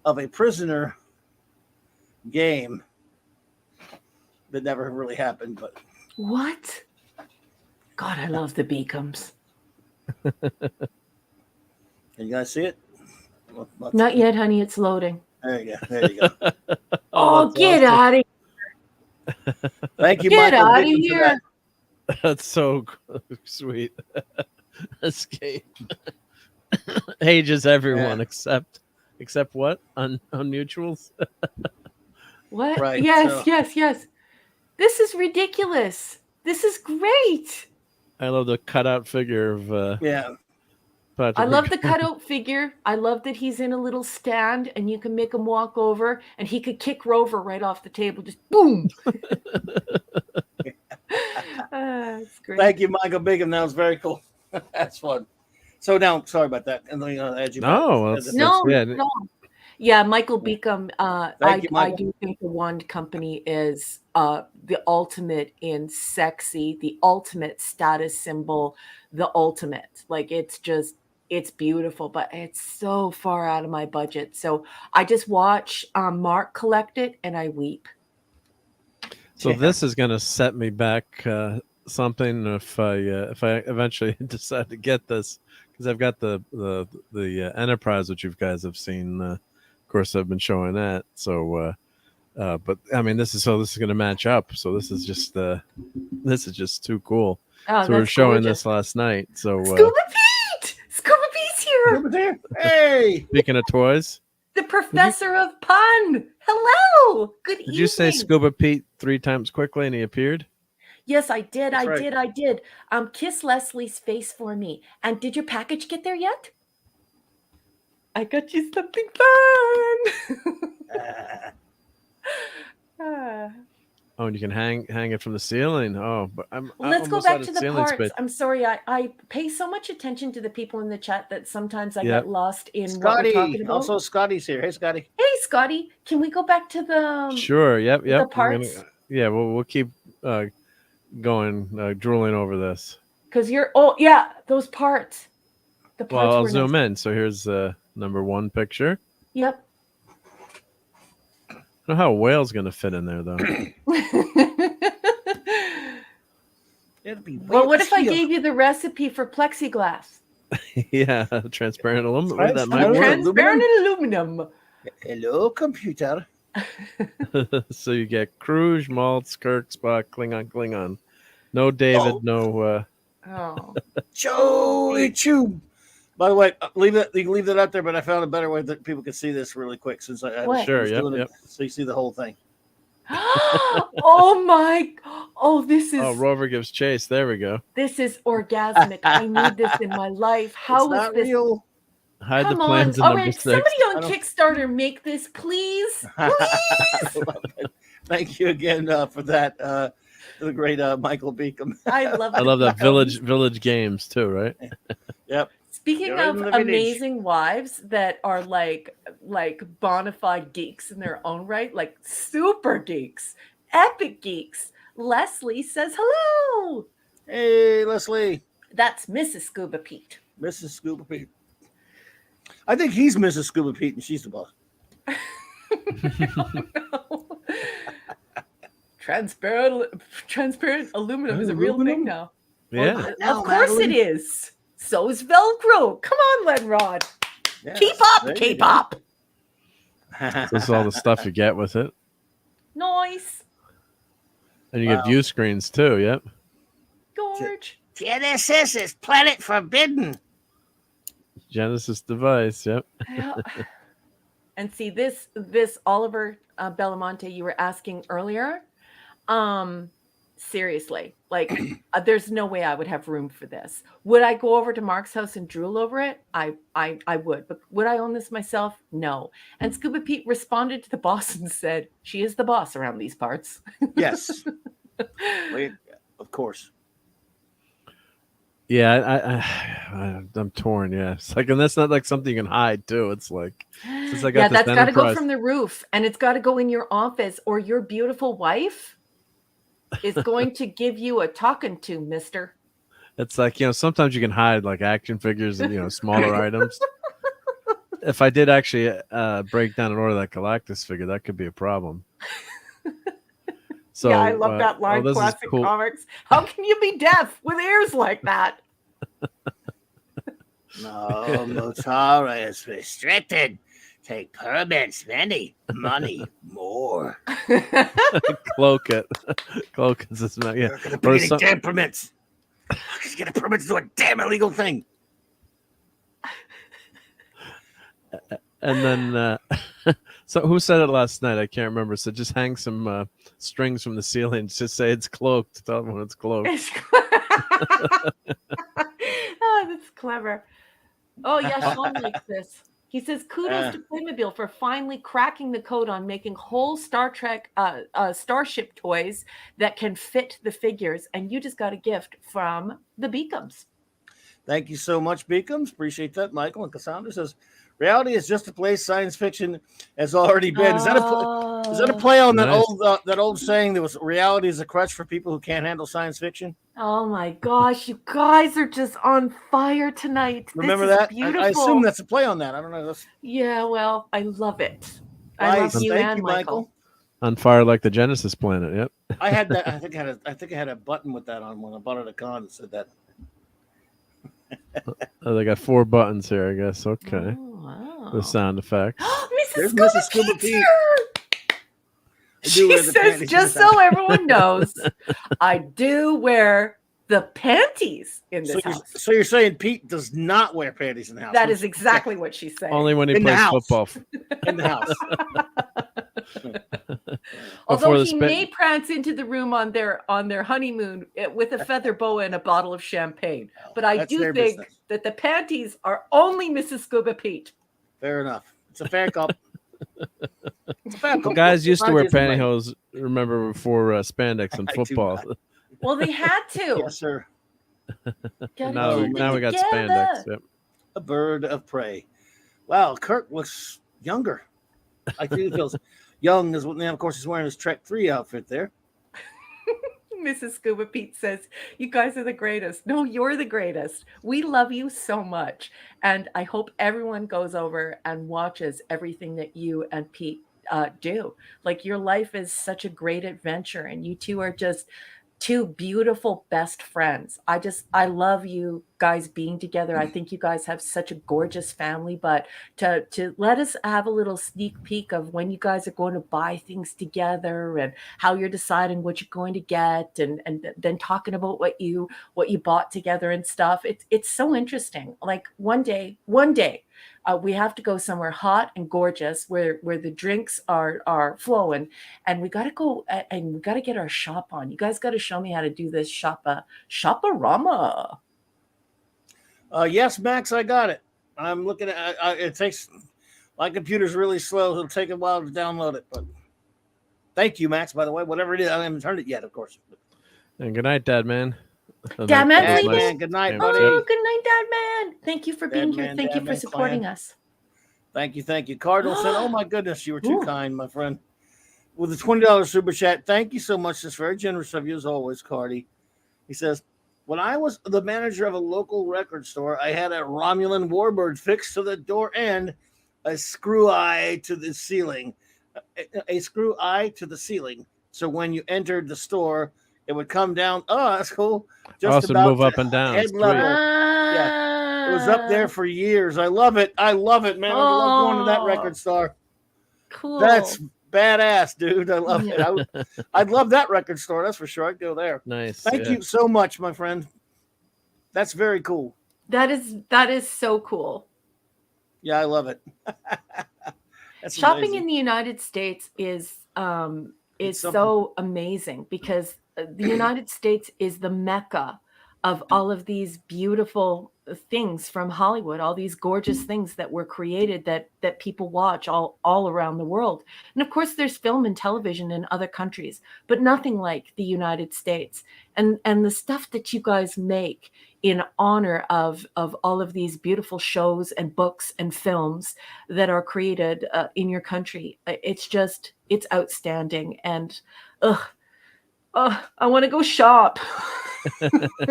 of a prisoner game that never really happened. But what? God, I love the Beacons. Can you guys see it? Not yet, honey. It's loading. There you go. There you go. Oh, get out of here. Thank you, Get Michael out of Bakem, for here. that. That's so sweet. Escape. Ages everyone except what? Unmutuals? What? Right, Yes. This is ridiculous. This is great. I love the cutout figure of yeah. Patrick I love the McGowan. cutout figure. I love that he's in a little stand and you can make him walk over, and he could kick Rover right off the table. Just boom. That's great. Thank you, Michael Bakem. That was very cool. That's fun. So now, sorry about that. And then add you back. Yeah, Michael Bakem. Thank you, I Michael. do think the Wand Company is the ultimate in sexy, the ultimate status symbol, the ultimate. Like, it's beautiful, but it's so far out of my budget. So I just watch Mark collect it and I weep. So this is going to set me back something if I eventually decide to get this, because I've got the Enterprise, which you guys have seen. Of course, I've been showing that. So, but I mean, this is going to match up. So this is just too cool. Oh, so we're showing this last night. So Scuba Pete's here. Scuba there. Hey. Speaking of toys, the Professor of Pun. Hello. Good evening. Did you say Scuba Pete 3 times quickly and he appeared? Yes, I did. That's I right. did. Kiss Leslie's face for me. And did your package get there yet? I got you something fun. Oh, and you can hang it from the ceiling. Oh, but let's go back to the parts. Space. I'm sorry. I pay so much attention to the people in the chat that sometimes I get lost in Scotty. What we're talking about. Also, Scotty's here. Hey, Scotty. Hey, Scotty. Can we go back to the Sure. Yep. The parts? We'll keep going, drooling over this. Because those parts. The parts. Well, I'll zoom in. So here's number 1 picture. Yep. I don't know how a whale's going to fit in there, though. Well, what if I gave you the recipe for plexiglass? Yeah, transparent aluminum. Transparent aluminum. Hello, computer. So you get Kruge, Maltz, Kirk, Spock, Klingon. No David, no... Joey Chew. By the way, you can leave that out there, but I found a better way that people can see this really quick since I was doing it. So you see the whole thing. This is... Oh, Rover gives chase. There we go. This is orgasmic. I need this in my life. How is this? Real. Hide the plans in All number right, 6. somebody on Kickstarter, make this, please. Please. Thank you again for that. The great Michael Bakem. I love that Village Games too, right? Yep. Speaking of amazing wives that are like bona fide geeks in their own right, like super geeks, epic geeks, Leslie says hello. Hey, Leslie. That's Mrs. Scuba Pete. Mrs. Scuba Pete. I think he's Mrs. Scuba Pete and she's the boss. No. Transparent aluminum is a real thing now. Yeah. Well, Now, of course Madeline. it is. So is Velcro. Come on, Lenrod. Yes, Keep there up, you keep go. up. That's all the stuff you get with it. Nice. And you get view screens too, yep. Gorge. Genesis is planet forbidden. Genesis device, yep. Yeah. And see this Oliver Belamonte you were asking earlier. Seriously, like there's no way I would have room for this. Would I go over to Mark's house and drool over it? I would, but would I own this myself? No. And Scuba Pete responded to the boss and said, "She is the boss around these parts." Yes. Wait, of course. Yeah, I'm torn. Yeah, it's like, and that's not like something you can hide too. It's like, since I got this that's got to go enterprise- from the roof, and it's got to go in your office, or your beautiful wife is going to give you a talking to, mister. It's like, sometimes you can hide like action figures and smaller items. If I did actually break down and order that Galactus figure, that could be a problem. So yeah, I love that line. this is Classic cool. Comics. How can you be deaf with ears like that? No, Motara is restricted. Take permits, many, money, more. Cloak it. Cloak it. Yeah. You're going to be getting damn permits. Just get a permit to do a damn illegal thing. And then, so who said it last night? I can't remember. So just hang some strings from the ceiling. Just say it's cloaked. Tell everyone it's cloaked. Oh, that's clever. Oh, yeah, Sean likes this. He says, kudos to Playmobil for finally cracking the code on making whole Star Trek Starship toys that can fit the figures. And you just got a gift from the Beacons. Thank you so much, Beacons. Appreciate that, Michael. And Cassandra says, reality is just a place science fiction has already been. Is that a play on Nice. that old saying that was reality is a crutch for people who can't handle science fiction? Oh my gosh, you guys are just on fire tonight. Remember this that? Is beautiful. I assume that's a play on that. I don't know. Yeah, well, I love it. I Nice. love you Thank and you, Michael. On fire like the Genesis planet. Yep. I had that. I think I had a button with that on when I bought it at a con that said that. Oh, they got 4 buttons here, I guess. Okay. Oh, wow. The sound effects. There's Mrs. Mrs. Scuba Pete's Pete. here. I do She wear the says, panties just in this so everyone knows, I do wear the panties in this house. So you're saying Pete does not wear panties in the house? That is exactly what she's saying. Only when he In the plays house. football. In the house. Although the he may prance into the room on their honeymoon with a feather boa and a bottle of champagne. But I That's do their think business. that the panties are only Mrs. Scuba Pete. Fair enough. It's a fair call. It's a fair call. Guys used to wear Panties are right. pantyhose, remember, before spandex in I do football. not. Well, they had to. Yes, sir. Gotta now keep it we got together. spandex. Yep. A bird of prey. Wow, Kirk looks younger. I think he feels young. As now, of course, he's wearing his Trek 3 outfit there. Mrs. Scuba Pete says, you guys are the greatest. No, you're the greatest. We love you so much. And I hope everyone goes over and watches everything that you and Pete do. Like, your life is such a great adventure, and you two are just two beautiful best friends. I love you guys being together. I think you guys have such a gorgeous family, but to let us have a little sneak peek of when you guys are going to buy things together and how you're deciding what you're going to get, and then talking about what you bought together and stuff. It's so interesting. Like one day we have to go somewhere hot and gorgeous where the drinks are flowing, and we got to go and we got to get our shop on. You guys got to show me how to do this shop-a-rama. Yes, Max, I got it. I'm looking at it. Takes my computer's really slow. It'll take a while to download it, but thank you, Max. By the way, whatever it is, I haven't turned it yet, of course. And good night, Dad Man. Dad Man, Dad leaving? Man, good night, buddy. Oh, good night, Dad Man. Thank you for being Dad here. Man, Thank you Dad for Man supporting clan. us. Thank you. Cardinal said, "Oh my goodness, you were too Ooh. kind, my friend." With a $20 super chat, thank you so much. That's very generous of you as always, Cardi. He says, When I was the manager of a local record store, I had a Romulan warbird fixed to the door and a screw eye to the ceiling. A screw eye to the ceiling. So when you entered the store, it would come down. Oh, that's cool. Just Also about move up and down. head Sweet. level. Yeah. It was up there for years. I love it. I love it, man. I love going to that record store. Cool. That's badass, dude. I love it. I'd love that record store. That's for sure. I'd go there. Nice. Thank you so much, my friend. That's very cool. That is so cool. Yeah, I love it. Shopping amazing. in the United States is so amazing because the United States is the mecca of all of these beautiful things from Hollywood, all these gorgeous things that were created that people watch all around the world. And of course there's film and television in other countries, but nothing like the United States. And the stuff that you guys make in honor of all of these beautiful shows and books and films that are created in your country, it's outstanding. And I want to go shop.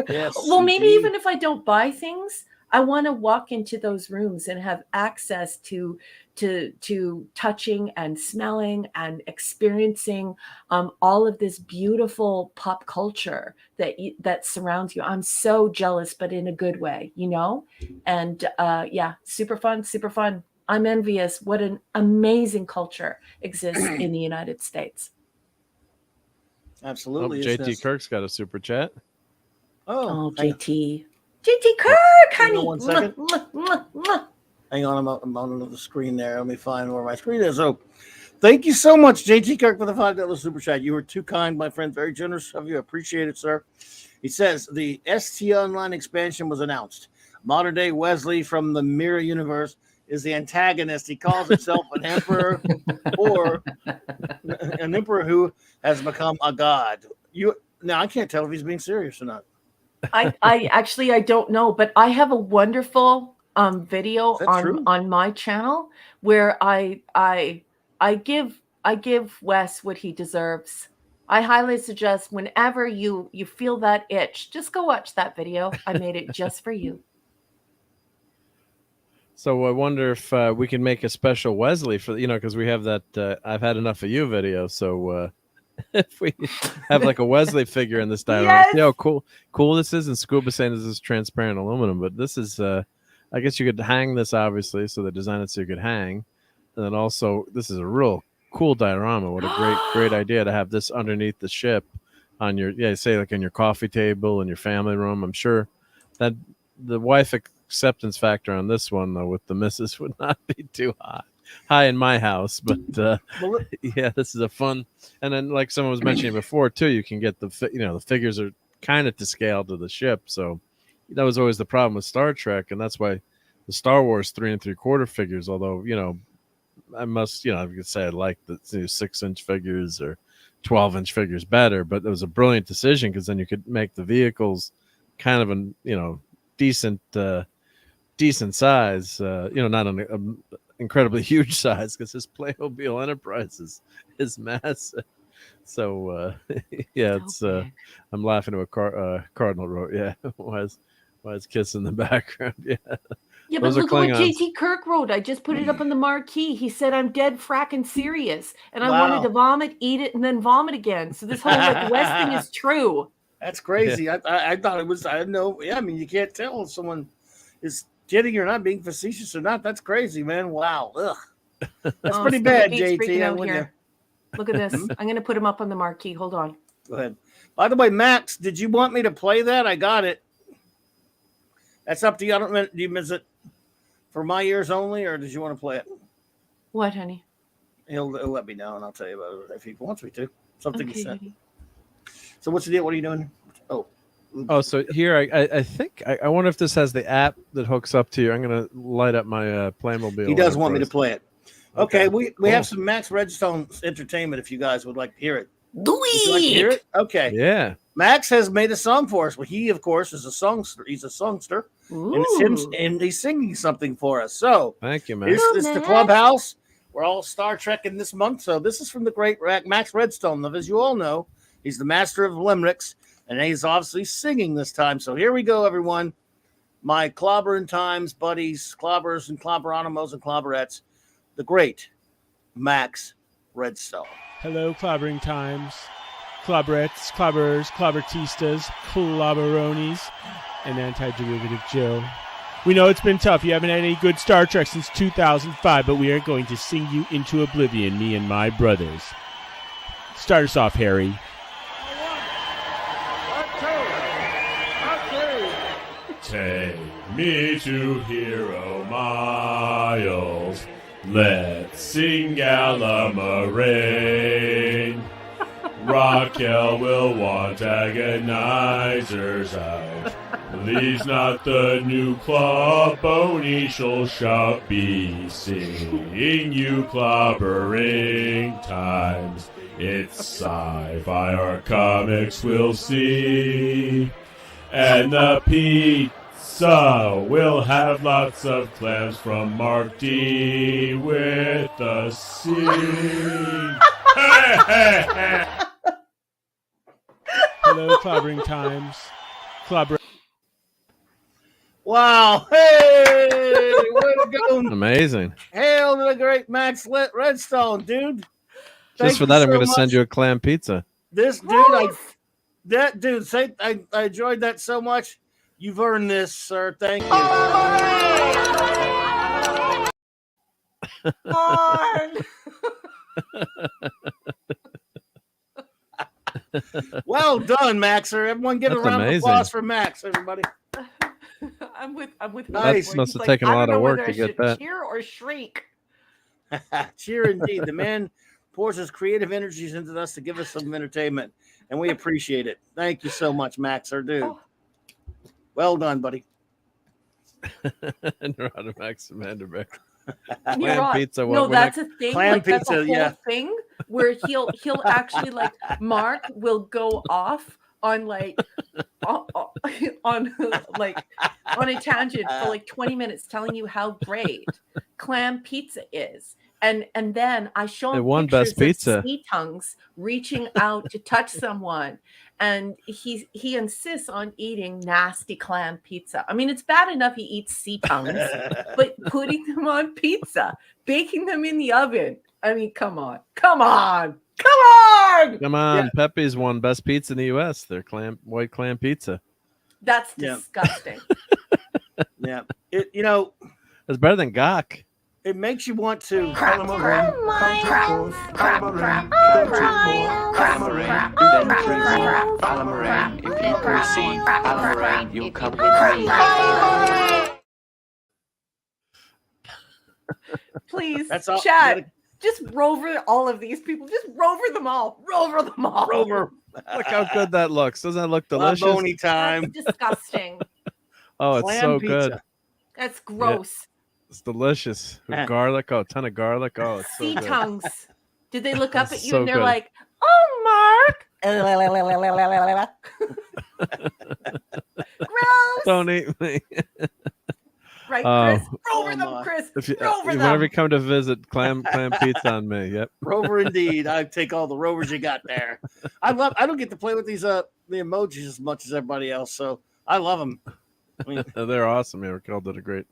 Yes, well, maybe indeed. even if I don't buy things, I want to walk into those rooms and have access to touching and smelling and experiencing all of this beautiful pop culture that surrounds you. I'm so jealous, but in a good way, you know? And yeah, super fun. I'm envious what an amazing culture exists in the United States. Absolutely. JT Kirk's got a super chat. Oh, JT Kirk, honey. 1 second. Hang on, I'm on another screen there. Let me find where my screen is. Oh, thank you so much, JT Kirk, for the $5 super chat. You were too kind, my friend. Very generous of you. Appreciate it, sir. He says the ST Online expansion was announced. Modern day Wesley from the Mirror Universe is the antagonist. He calls himself an emperor or an emperor who has become a god. Now I can't tell if he's being serious or not. I don't know, but I have a wonderful video on my channel where I give Wes what he deserves. I highly suggest whenever you feel that itch, just go watch that video. I made it just for you. So I wonder if we can make a special Wesley for, because we have that I've had enough of you video. So if we have like a Wesley figure in this diorama, yes! see how cool this is. And Scuba saying this is transparent aluminum, but this is, I guess you could hang this obviously. So they designed it so you could hang. And then also this is a real cool diorama. What a great idea to have this underneath the ship on your, say like on your coffee table in your family room. I'm sure that the wife acceptance factor on this one though with the missus would not be too high in my house, but yeah, this is a fun. And then like someone was mentioning before too, you can get the figures are kind of to scale to the ship, so that was always the problem with Star Trek, and that's why the Star Wars 3 3/4 figures, although I must I could say I like the 6-inch figures or 12-inch figures better, but it was a brilliant decision because then you could make the vehicles kind of an decent size, not an incredibly huge size because this Playmobil Enterprise is massive. So yeah, it's I'm laughing to a Cardinal wrote, yeah, why is Kiss in the background? Yeah. Yeah, but look at what JT Kirk wrote. I just put it up on the marquee. He said, "I'm dead fracking serious, and I wanted to vomit, eat it, and then vomit again." So this whole West thing is true. That's crazy. Yeah. I thought it was. I didn't know. Yeah, I mean, you can't tell if someone is kidding or not, being facetious or not. That's crazy, man. Wow. Ugh. That's pretty bad, JT. Look at this. I'm going to put him up on the marquee. Hold on. Go ahead. By the way, Max, did you want me to play that? I got it. That's up to you. Do you miss it for my ears only, or did you want to play it? What, honey? He'll let me know, and I'll tell you about it if he wants me to. Something he said. So what's the deal? What are you doing? Oh, so here I think I wonder if this has the app that hooks up to you. I'm gonna light up my Playmobil. He does want me to play it. Okay, we have some Max Redstone entertainment if you guys would like to hear it. Do we? Would you like to hear it? Okay. Yeah. Max has made a song for us. Well, he of course is a songster. He's a songster, and it's him, and he's singing something for us. So thank you, Max. This is the Clubhouse. We're all Star Trek in this month, so this is from the great Max Redstone. As you all know, he's the master of limericks. And he's obviously singing this time. So here we go, everyone. My Clobberin Times buddies, Clobbers and Clobberanimals and Clobberettes, the great Max Redstone. Hello, Clobbering Times, Clobberettes, Clobbers, Clobbertistas, Clobberonis, and Anti-Derivative Joe. We know it's been tough. You haven't had any good Star Trek since 2005, but we are going to sing you into oblivion, me and my brothers. Start us off, Harry. Take me to Hero Miles. Let's sing Gallamarin. Raquel will want agonizers out. Leaves not the new Cloboni, shall be singing you Clobbering Times. It's sci-fi or comics we'll see. And the pizza will have lots of clams from Mark D with the C. Hello, Clobbering Times. Wow. Hey, way to go. Amazing. Hail to the great Max Redstone, dude. Just for that, I'm going to send you a clam pizza. This dude, I enjoyed that so much. You've earned this, sir. Thank you. Well done, Maxer. Everyone give a round of applause for Max, everybody. I'm with Nice. That must have taken a lot of work to get that. Cheer or shriek. Cheer indeed. The man pours his creative energies into us to give us some entertainment, and we appreciate it. Thank you so much, Max, our dude. Oh. Well done, buddy. Neurotic Max Vanderbeck. Clam pizza. No, that's a thing. Clam like, pizza, that's a whole thing where he'll actually like Mark will go off on like on a tangent for like 20 minutes telling you how great clam pizza is. And then I show him pictures of sea tongues reaching out to touch someone. And he insists on eating nasty clam pizza. I mean, it's bad enough he eats sea tongues, but putting them on pizza, baking them in the oven. I mean, come on. Yeah. Pepe's won best pizza in the U.S. Their white clam pizza. That's disgusting. Yeah. It's better than Gok. It makes you want to. Clobberin, if you perceive Clobberin, you'll come Please, chat. Just rover all of these people. Just rover them all. Rover. Look how good that looks. Doesn't that look delicious? Cloboni time. That's disgusting. Oh, it's Clam so pizza. good. That's gross. Yeah. It's delicious. With garlic. Oh, a ton of garlic. Oh, it's so sea good. tongues. Did they look up at you so and they're good. like, "Oh, Mark." Gross. Don't eat me. Right, Chris? Rover them, Chris. Whenever you come to visit, clam pizza on me. Yep. Rover indeed. I take all the rovers you got there. I don't get to play with these the emojis as much as everybody else, so I love them. I mean, they're awesome. Yeah, Raquel did a great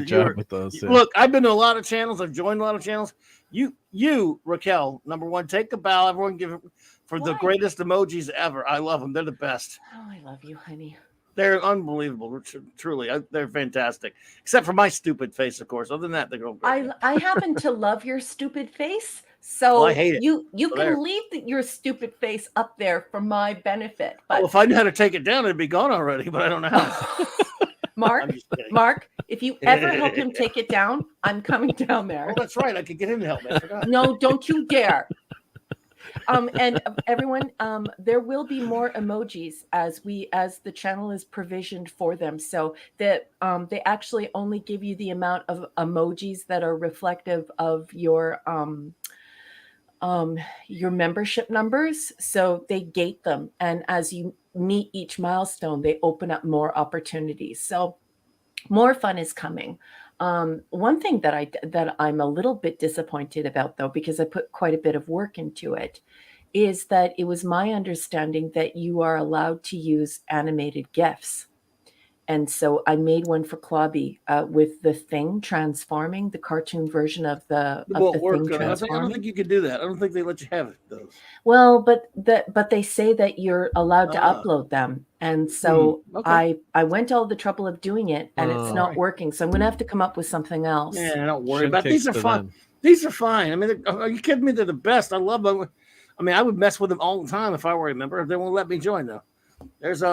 job with those. Yeah. Look, I've been to a lot of channels. I've joined a lot of channels. You, Raquel, number one, take a bow. Everyone give it for the greatest emojis ever. I love them. They're the best. Oh, I love you, honey. They're unbelievable. Truly, they're fantastic. Except for my stupid face, of course. Other than that, they're great. I happen to love your stupid face. So I hate it. You can leave your stupid face up there for my benefit. But if I knew how to take it down, it'd be gone already. But I don't know how. Mark, if you ever help him take it down, I'm coming down there. Oh, that's right. I could get him to help me. I forgot. No, don't you dare. And everyone, there will be more emojis as the channel is provisioned for them. So that they actually only give you the amount of emojis that are reflective of your membership numbers. So they gate them, and as you meet each milestone, they open up more opportunities. So more fun is coming. One thing that I'm a little bit disappointed about, though, because I put quite a bit of work into it, is that it was my understanding that you are allowed to use animated GIFs. And so I made one for Clobby with the Thing transforming, the cartoon version of the It won't Thing work. I transforming. don't think you can do that. I don't think they let you have those. Well, but they say that you're allowed to Ah. upload them, and so Okay. I went to all the trouble of doing it, and it's not Right. working. So I'm going to have to come up with something else. Yeah, don't worry Shin about it. kicks These are to fun. them. These are fine. I mean, are you kidding me? They're the best. I love them. I mean, I would mess with them all the time if I were a member. They won't let me join though. There's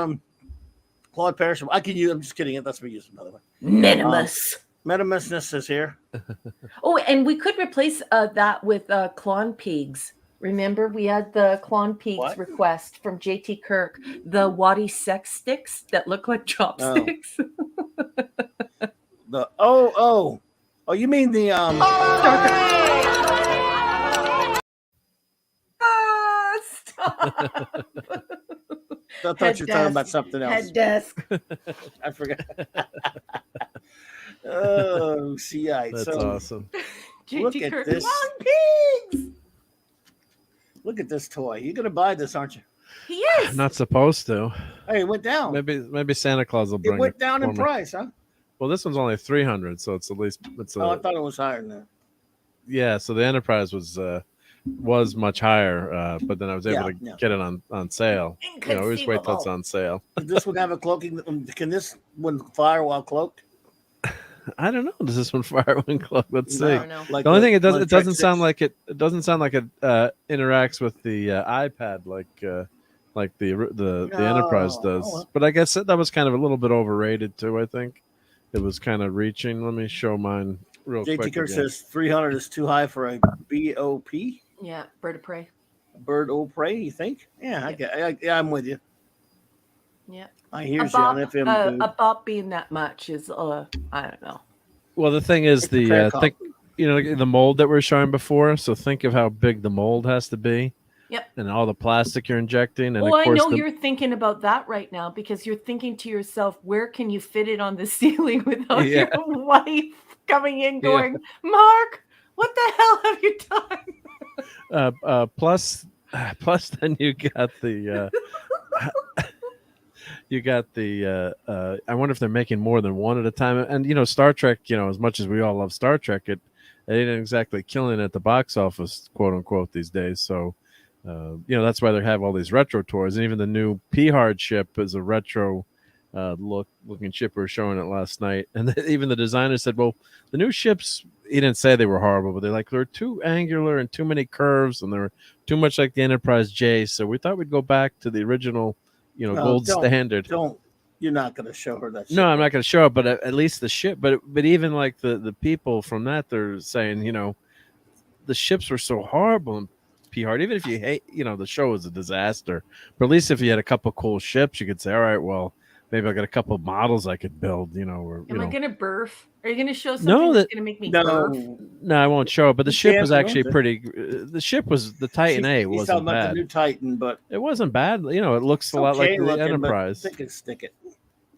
Claude Parrish. I can use. I'm just kidding. That's for use another one. Minimus. Metamusness is here. Oh, and we could replace that with Clon Pigs. Remember, we had the Clon Pigs request from JT Kirk, the Waddy sex sticks that look like chopsticks. Oh, you mean the Stop. I thought you were talking about something else. Head desk. I forgot. Oh, CI. That's awesome. Look JT at Kirk, this. Clon Pigs. Look at this toy. You're gonna buy this, aren't you? He is. Not supposed to. Hey, it went down. Maybe Santa Claus will bring It went down in for me. price, huh? Well, this one's only 300, so it's at least it's I thought it was higher than that. Yeah, so the Enterprise was much higher, but then I was able to get it on sale. You know, always wait till it's on sale. Does this one have a cloaking? Can this one fire while cloaked? I don't know. Does this one fire when cloaked? Let's see. Like the only thing it doesn't sound like it doesn't sound like it interacts with the iPad like the Enterprise does. well. But I guess that was kind of a little bit overrated too. I think it was kind of reaching. Let me show mine real quick. JT Kirk again. says 300 is too high for a BOP. Yeah, bird of prey. Bird o' prey, you think? Yeah, I'm with you. Yeah. I hear you on FM. A bop being that much is I don't know. Well, the thing is think the mold that we were showing before. So think of how big the mold has to be. Yep. And all the plastic you're injecting. And well, of course I know you're thinking about that right now because you're thinking to yourself, where can you fit it on the ceiling without your wife coming in going, Mark, what the hell have you done? Plus then you got the I wonder if they're making more than one at a time. And Star Trek, as much as we all love Star Trek, it ain't exactly killing it at the box office, quote unquote, these days. So that's why they have all these retro toys, and even the new P-Hard ship is a retro looking ship. We were showing it last night, and even the designer said, well, the new ships, he didn't say they were horrible, but they're too angular and too many curves, and they're too much like the Enterprise J. So we thought we'd go back to the original gold standard. You're not going to show her that ship. No, I'm not going to show it, but at least the ship. But even like the people from that, they're saying, the ships were so horrible and P-Hard. Even if you hate, the show was a disaster. But at least if you had a couple cool ships, you could say, all right, well, maybe I got a couple models I could build, Or, Am I going to burf? Are you going to show something that's going to make me burf? No, I won't show it. But the ship was actually pretty. The ship was the Titan A. Wasn't talking bad. About the new Titan, but it wasn't bad. It looks a lot like the Enterprise. They can stick it.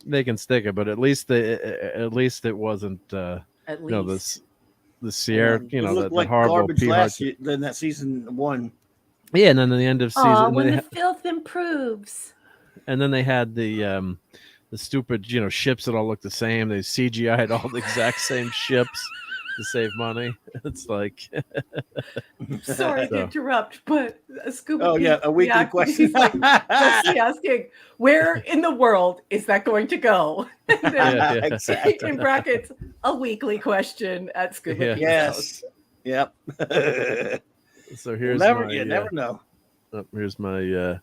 They can stick it, but at least it wasn't. At least. The Sierra, the like horrible last year, then that season 1. Yeah, and then the end of season. When the filth improves. And then they had the stupid, ships that all look the same. They CGI'd all the exact same ships to save money. It's like. Sorry to interrupt, but Scuba. A weekly question. Asking, where in the world is that going to go? Exactly. In brackets, a weekly question at Scuba. Yes. Yep. So here's you never know. Here's my.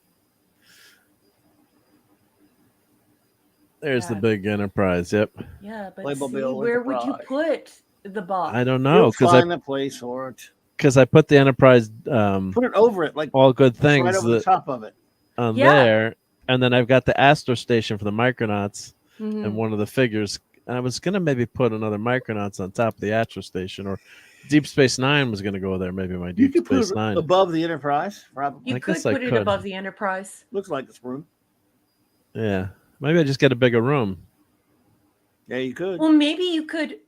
There's the big Enterprise. Yep. Yeah, but Playmobil where would you put the box? I don't know because I find a place for it. Because I put the Enterprise. Put it over it, like all good things. Right over the top of it. On there, and then I've got the Astro Station for the Micronauts, and one of the figures. I was gonna maybe put another Micronauts on top of the Astro Station, or Deep Space Nine was gonna go there. Maybe my Deep Space Nine above the Enterprise. Probably. You could put it above the Enterprise. Looks like this room. Yeah. Maybe I just get a bigger room. Yeah, you could. Well, maybe you could.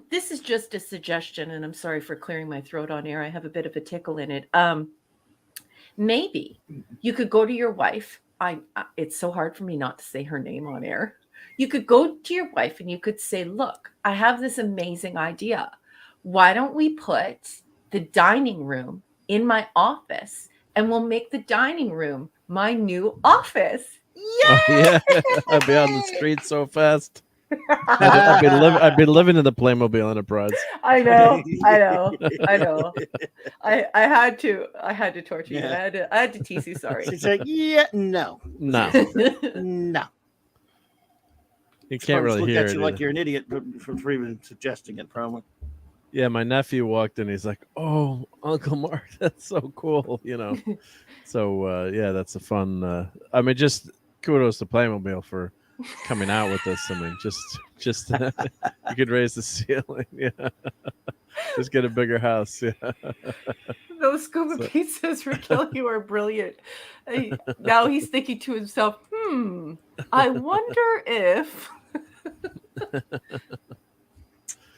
This is just a suggestion, and I'm sorry for clearing my throat on air. I have a bit of a tickle in it. maybe you could go to your wife. It's so hard for me not to say her name on air. You could go to your wife and you could say, look, I have this amazing idea. Why don't we put the dining room in my office and we'll make the dining room my new office? Oh, yeah. I'd be on the street so fast. I'd be living in the Playmobil Enterprise. I know. I had to torture you. Yeah. I had to tease you. Sorry. She's like, yeah, no. No, No. you can't really look hear at it. you like either. you're an idiot for even suggesting it, probably. Yeah, my nephew walked in. He's like, "Oh, Uncle Mark, that's so cool," you know. So yeah, that's a fun. I mean, just kudos to Playmobil for coming out with this. I mean, just you could raise the ceiling. Yeah, just get a bigger house. Yeah. Those scuba pizzas for you are brilliant. Now he's thinking to himself, I wonder if.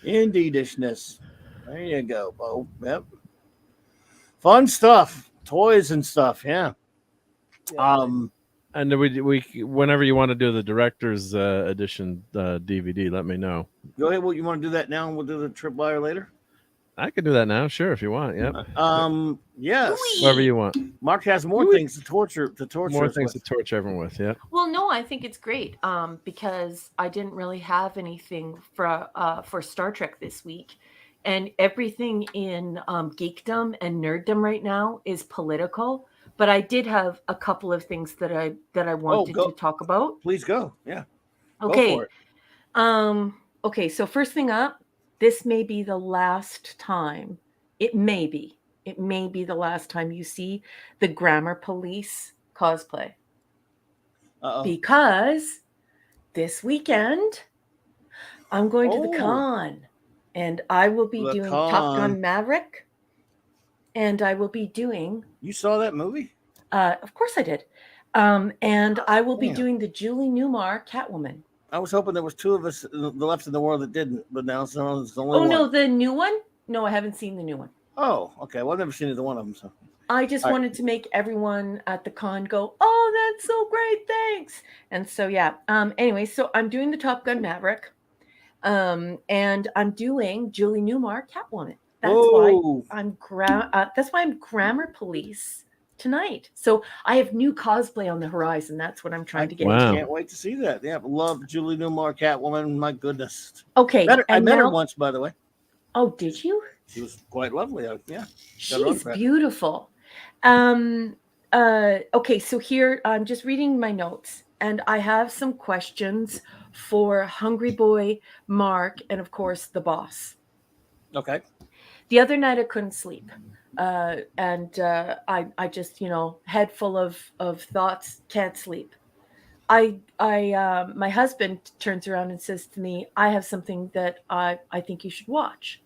Indeedishness. There you go, Bo. Yep. Fun stuff. Toys and stuff, yeah. And we whenever you want to do the director's edition DVD, let me know. Go ahead. Well, you want to do that now and we'll do the trip wire later? I could do that now, sure, if you want. Yep. Yes. Whatever you want. Mark has more things to torture. More us things with. to torture everyone with. Yeah. Well, no, I think it's great because I didn't really have anything for Star Trek this week, and everything in geekdom and nerddom right now is political. But I did have a couple of things that I wanted to talk about. Please go. Yeah. Okay. Go for it. Okay. So first thing up, this may be the last time. It may be the last time you see the Grammar Police cosplay. Uh-oh. Because this weekend I'm going to the con, and I will be doing Top Gun Maverick, and I will be doing. You saw that movie? Of course I did. And I will be doing the Julie Newmar Catwoman. I was hoping there was two of us left in the world that didn't, but now it's only one. No, the new one? No, I haven't seen the new one. Oh, okay. Well, I've never seen either one of them. So I just wanted to make everyone at the con go, "Oh, that's so great, thanks!" And so yeah. Anyway, so I'm doing the Top Gun Maverick, and I'm doing Julie Newmar Catwoman. That's why I'm Grammar Police tonight. So I have new cosplay on the horizon. That's what I'm trying to get into. I can't wait to see that. Yeah, love Julie Newmar Catwoman. My goodness. Okay. I met her once, by the way. Oh, did you? She was quite lovely. Yeah. She's beautiful. Okay, so here I'm just reading my notes, and I have some questions for Hungry Boy, Mark, and of course the boss. Okay. The other night I couldn't sleep. And I just, head full of thoughts, can't sleep. My husband turns around and says to me, I have something that I think you should watch.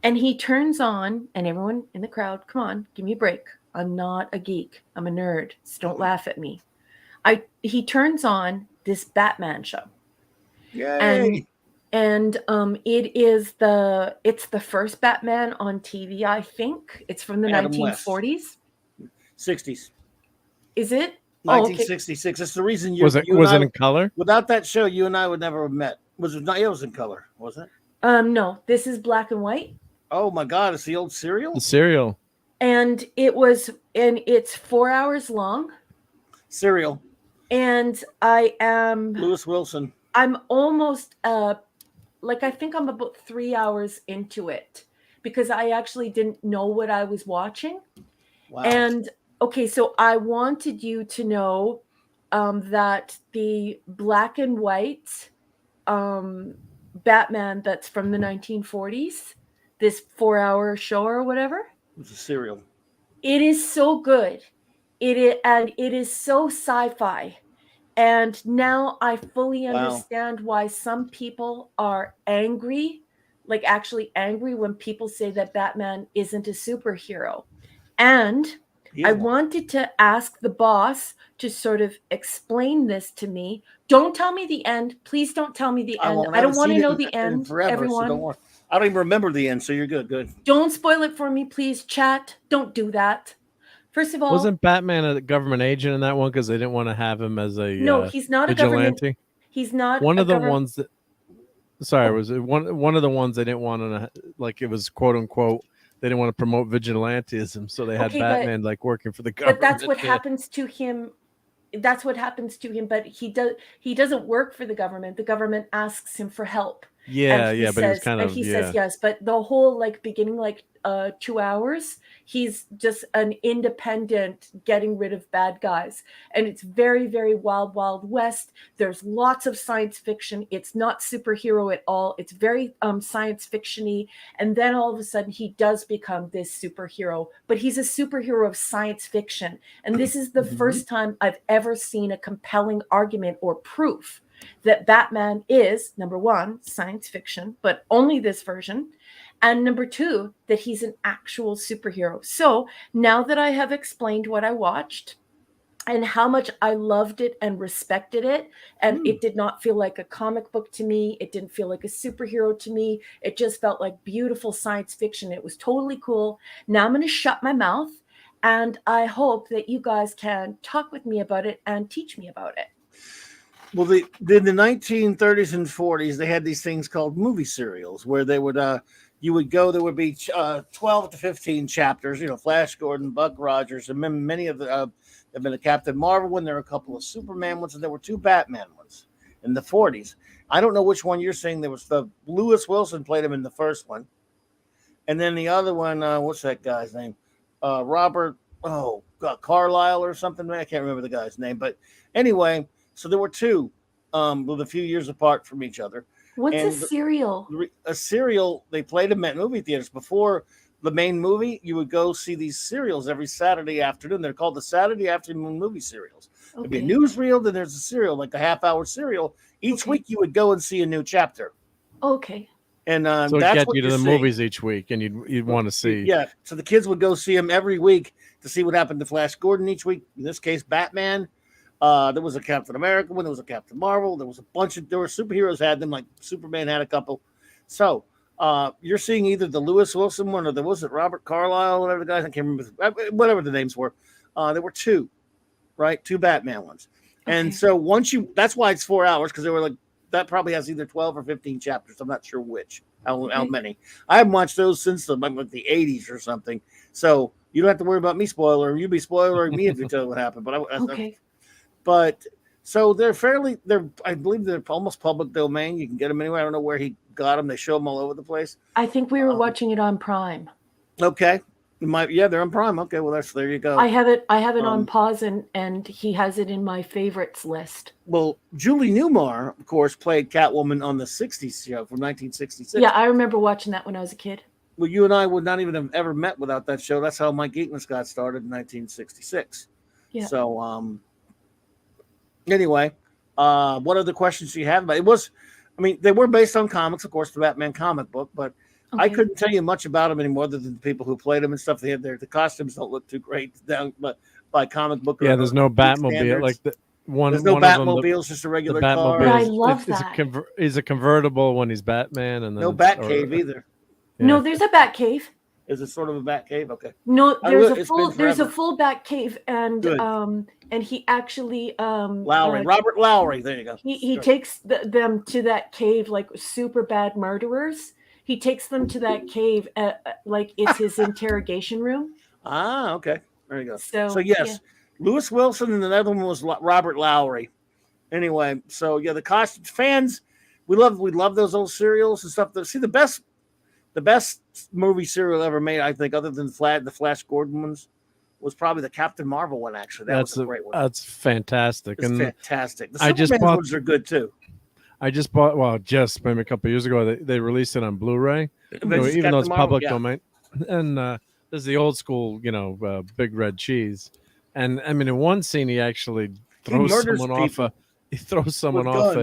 And he turns on, and everyone in the crowd, come on, give me a break. I'm not a geek. I'm a nerd. So don't laugh at me. He turns on this Batman show. Yay. And it's the first Batman on TV, I think. It's from the Adam 1940s. 60s. Is it? 1966. That's the reason was it in color? Without that show, you and I would never have met. It was in color, wasn't it? No, this is black and white. Oh my God, it's the old serial? The serial. And it's 4 hours long. Serial. And I am Lewis Wilson. I'm almost I think I'm about 3 hours into it because I actually didn't know what I was watching. Wow. And okay, so I wanted you to know that the black and white Batman that's from the 1940s, this 4 hour show or whatever. It's a serial. It is so good. It is so sci-fi. And now I fully understand why some people are angry, like actually angry when people say that Batman isn't a superhero. And I wanted to ask the boss to sort of explain this to me. Don't tell me the end. Please don't tell me the end. I don't want to know the end, forever, everyone. So don't worry. I don't even remember the end, so you're good. Good. Don't spoil it for me, please, chat. Don't do that. First of all, Wasn't Batman a government agent in that one because they didn't want to have him as a no, he's not a government. vigilante? He's not One a of the government. ones that. Sorry, was it one of the ones they didn't want to, like, it was quote unquote, they didn't want to promote vigilantism, so they had Okay, Batman like working for the government. But that's what happens to him. That's what happens to him. But he doesn't work for the government. The government asks him for help. Yeah, and he but says, he was kind of he says yes. But the whole beginning 2 hours, he's just an independent getting rid of bad guys, and it's very, very wild, wild west. There's lots of science fiction. It's not superhero at all. It's very science fiction-y, and then all of a sudden he does become this superhero, but he's a superhero of science fiction, and this is the first time I've ever seen a compelling argument or proof that Batman is, number one, science fiction, but only this version. And number two, that he's an actual superhero. So now that I have explained what I watched and how much I loved it and respected it, and it did not feel like a comic book to me, it didn't feel like a superhero to me, it just felt like beautiful science fiction. It was totally cool. Now I'm going to shut my mouth, and I hope that you guys can talk with me about it and teach me about it. Well, in the 1930s and 40s, they had these things called movie serials where they would, you would go, there would be 12 to 15 chapters, Flash Gordon, Buck Rogers, and many of the, there have been a Captain Marvel one, there were a couple of Superman ones, and there were 2 Batman ones in the 40s. I don't know which one you're saying. There was the Lewis Wilson played him in the first one. And then the other one, what's that guy's name? Robert, Carlyle or something. I can't remember the guy's name. But anyway, so there were 2 with a few years apart from each other. What's a serial? A serial, they played them at movie theaters. Before the main movie, you would go see these serials every Saturday afternoon. They're called the Saturday afternoon movie serials. There'd be a newsreel, then there's a serial, like a half-hour serial. Each week you would go and see a new chapter. Okay. And so that's get what you to the seeing. movies each week, and you'd want to see. Yeah, so the kids would go see him every week to see what happened to Flash Gordon each week. In this case, Batman. There was a Captain America one. There was a Captain Marvel. There was a bunch of, there were superheroes had them, like Superman had a couple. So you're seeing either the Lewis Wilson one or there was it Robert Carlyle, whatever the guys, I can't remember, whatever the names were. There were 2, right? 2 Batman ones. Okay. And so that's why it's 4 hours, because they were like, that probably has either 12 or 15 chapters. I'm not sure which, how many. I haven't watched those since the 80s or something. So you don't have to worry about me spoiler. You be spoiling me if you tell me what happened. But okay. But so I believe they're almost public domain. You can get them anywhere. I don't know where he got them. They show them all over the place. I think we were watching it on Prime. Okay. They're on Prime. Okay, well there you go. I have it on pause, and he has it in my favorites list. Well, Julie Newmar, of course, played Catwoman on the 60s show from 1966. Yeah, I remember watching that when I was a kid. Well, you and I would not even have ever met without that show. That's how my geekness got started in 1966. Yeah. So anyway, what other questions do you have? But they were based on comics, of course, the Batman comic book, but I couldn't tell you much about them anymore other than the people who played them and stuff. They had the costumes don't look too great but by comic book. Yeah, there's no Batmobile. Like there's no Batmobile, it's just a regular car. But I love that. He's a convertible when he's Batman, and then no Batcave either. Yeah. No, there's a Batcave. Is it sort of a Batcave? Okay. No, there's a full Batcave, and he actually Robert Lowry. There you go. He takes them to that cave like super bad murderers. He takes them to that cave like it's his interrogation room. Ah, okay. There you go. So yes, yeah. Lewis Wilson, and the other one was Robert Lowry. Anyway, so yeah, the costumes fans, we love those old serials and stuff. See, the best movie serial ever made, I think, other than the Flash Gordon ones, was probably the Captain Marvel one. Actually, was a great one. That's fantastic. It's fantastic. The Superman ones are good too. I just bought, maybe a couple of years ago, they released it on Blu-ray, even though it's public domain. And there's the old school, big red cheese. And I mean, in one scene, he actually throws someone off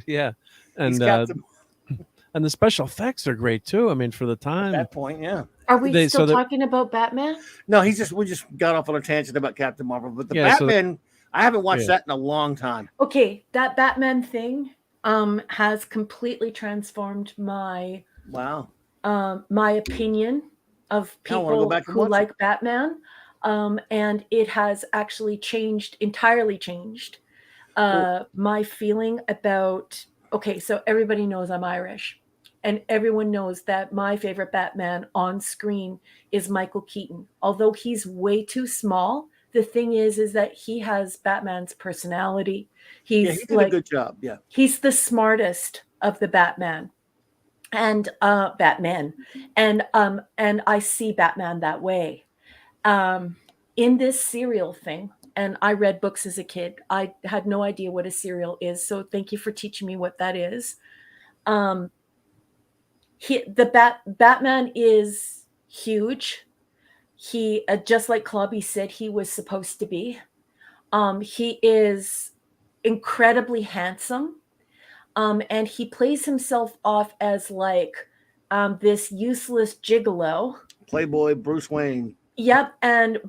yeah. And the special effects are great too. I mean, for the time. At that point, yeah. Are we still talking about Batman? No, we just got off on a tangent about Captain Marvel, but the Batman, I haven't watched that in a long time. Okay, that Batman thing has completely transformed my my opinion of people who like Batman. And it has actually entirely changed my feeling about, okay, so everybody knows I'm Irish, and everyone knows that my favorite Batman on screen is Michael Keaton. Although he's way too small, the thing is that he has Batman's personality. He He's did a good job. Yeah. He's the smartest of the Batman and Batman. And I see Batman that way. In this serial thing, and I read books as a kid. I had no idea what a serial is, so thank you for teaching me what that is. Batman is huge. He, just like Clobby said, he was supposed to be. He is incredibly handsome, and he plays himself off as like this useless gigolo. Playboy Bruce Wayne. Yep,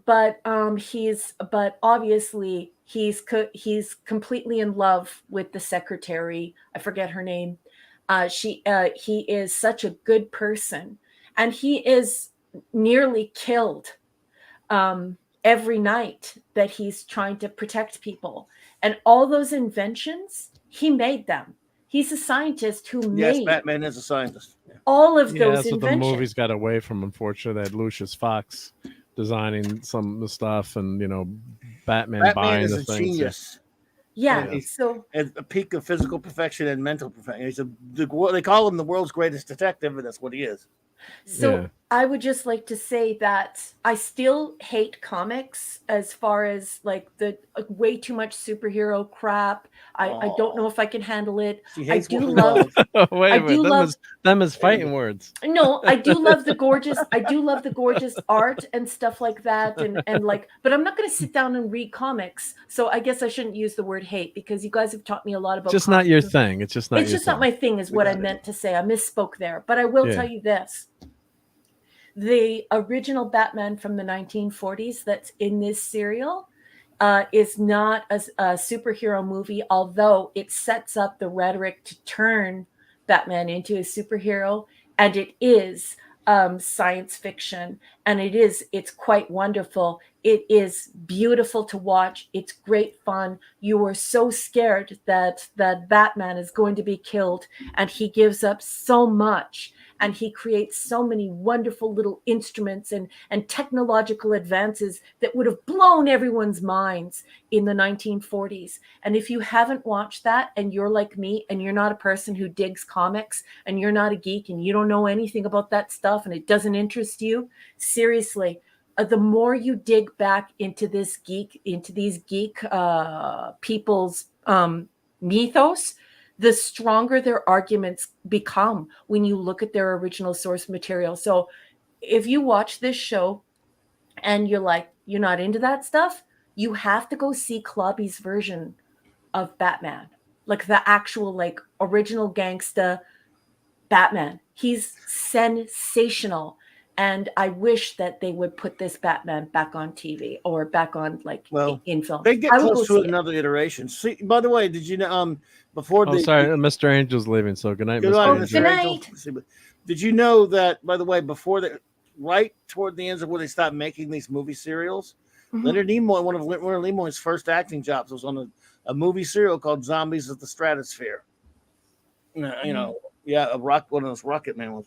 but obviously he's completely in love with the secretary. I forget her name. He is such a good person, and he is nearly killed every night that he's trying to protect people. And all those inventions, he made them. He's a scientist who made Batman is a scientist. Yeah. all of those that's what inventions. the movies got away from. Unfortunately, they had Lucius Fox designing some of the stuff, and Batman buying is the a things. genius. Yeah, so at a peak of physical perfection and mental perfection. They call him the world's greatest detective, and that's what he is. So I would just like to say that I still hate comics as far as like the way too much superhero crap. I don't know if I can handle it. I do love. Wait a minute, them is fighting words. No, I do love the gorgeous. I do love the gorgeous art and stuff like that, and like. But I'm not going to sit down and read comics. So I guess I shouldn't use the word hate because you guys have taught me a lot about. Just not your thing. It's just not. It's just not my thing, is what I meant to say. I misspoke there, but I will tell you this. The original Batman from the 1940s that's in this serial is not a superhero movie, although it sets up the rhetoric to turn Batman into a superhero, and it is science fiction, and it's quite wonderful. It is beautiful to watch. It's great fun. You are so scared that Batman is going to be killed, and he gives up so much. And he creates so many wonderful little instruments and technological advances that would have blown everyone's minds in the 1940s. And if you haven't watched that and you're like me and you're not a person who digs comics and you're not a geek and you don't know anything about that stuff and it doesn't interest you, seriously, the more you dig back into these geek people's mythos, the stronger their arguments become when you look at their original source material. So if you watch this show and you're not into that stuff, you have to go see Clobby's version of Batman, like the actual original gangsta Batman. He's sensational. And I wish that they would put this Batman back on TV or back on in film. They get close to another iteration. See, by the way, did you know before sorry, Mr. Angel's leaving, so good night, Mr. Angel. Good night. Did you know that, by the way, right toward the ends of where they stopped making these movie serials, Leonard Nimoy, one of Leonard Nimoy's first acting jobs was on a movie serial called Zombies of the Stratosphere. One of those Rocket Man ones.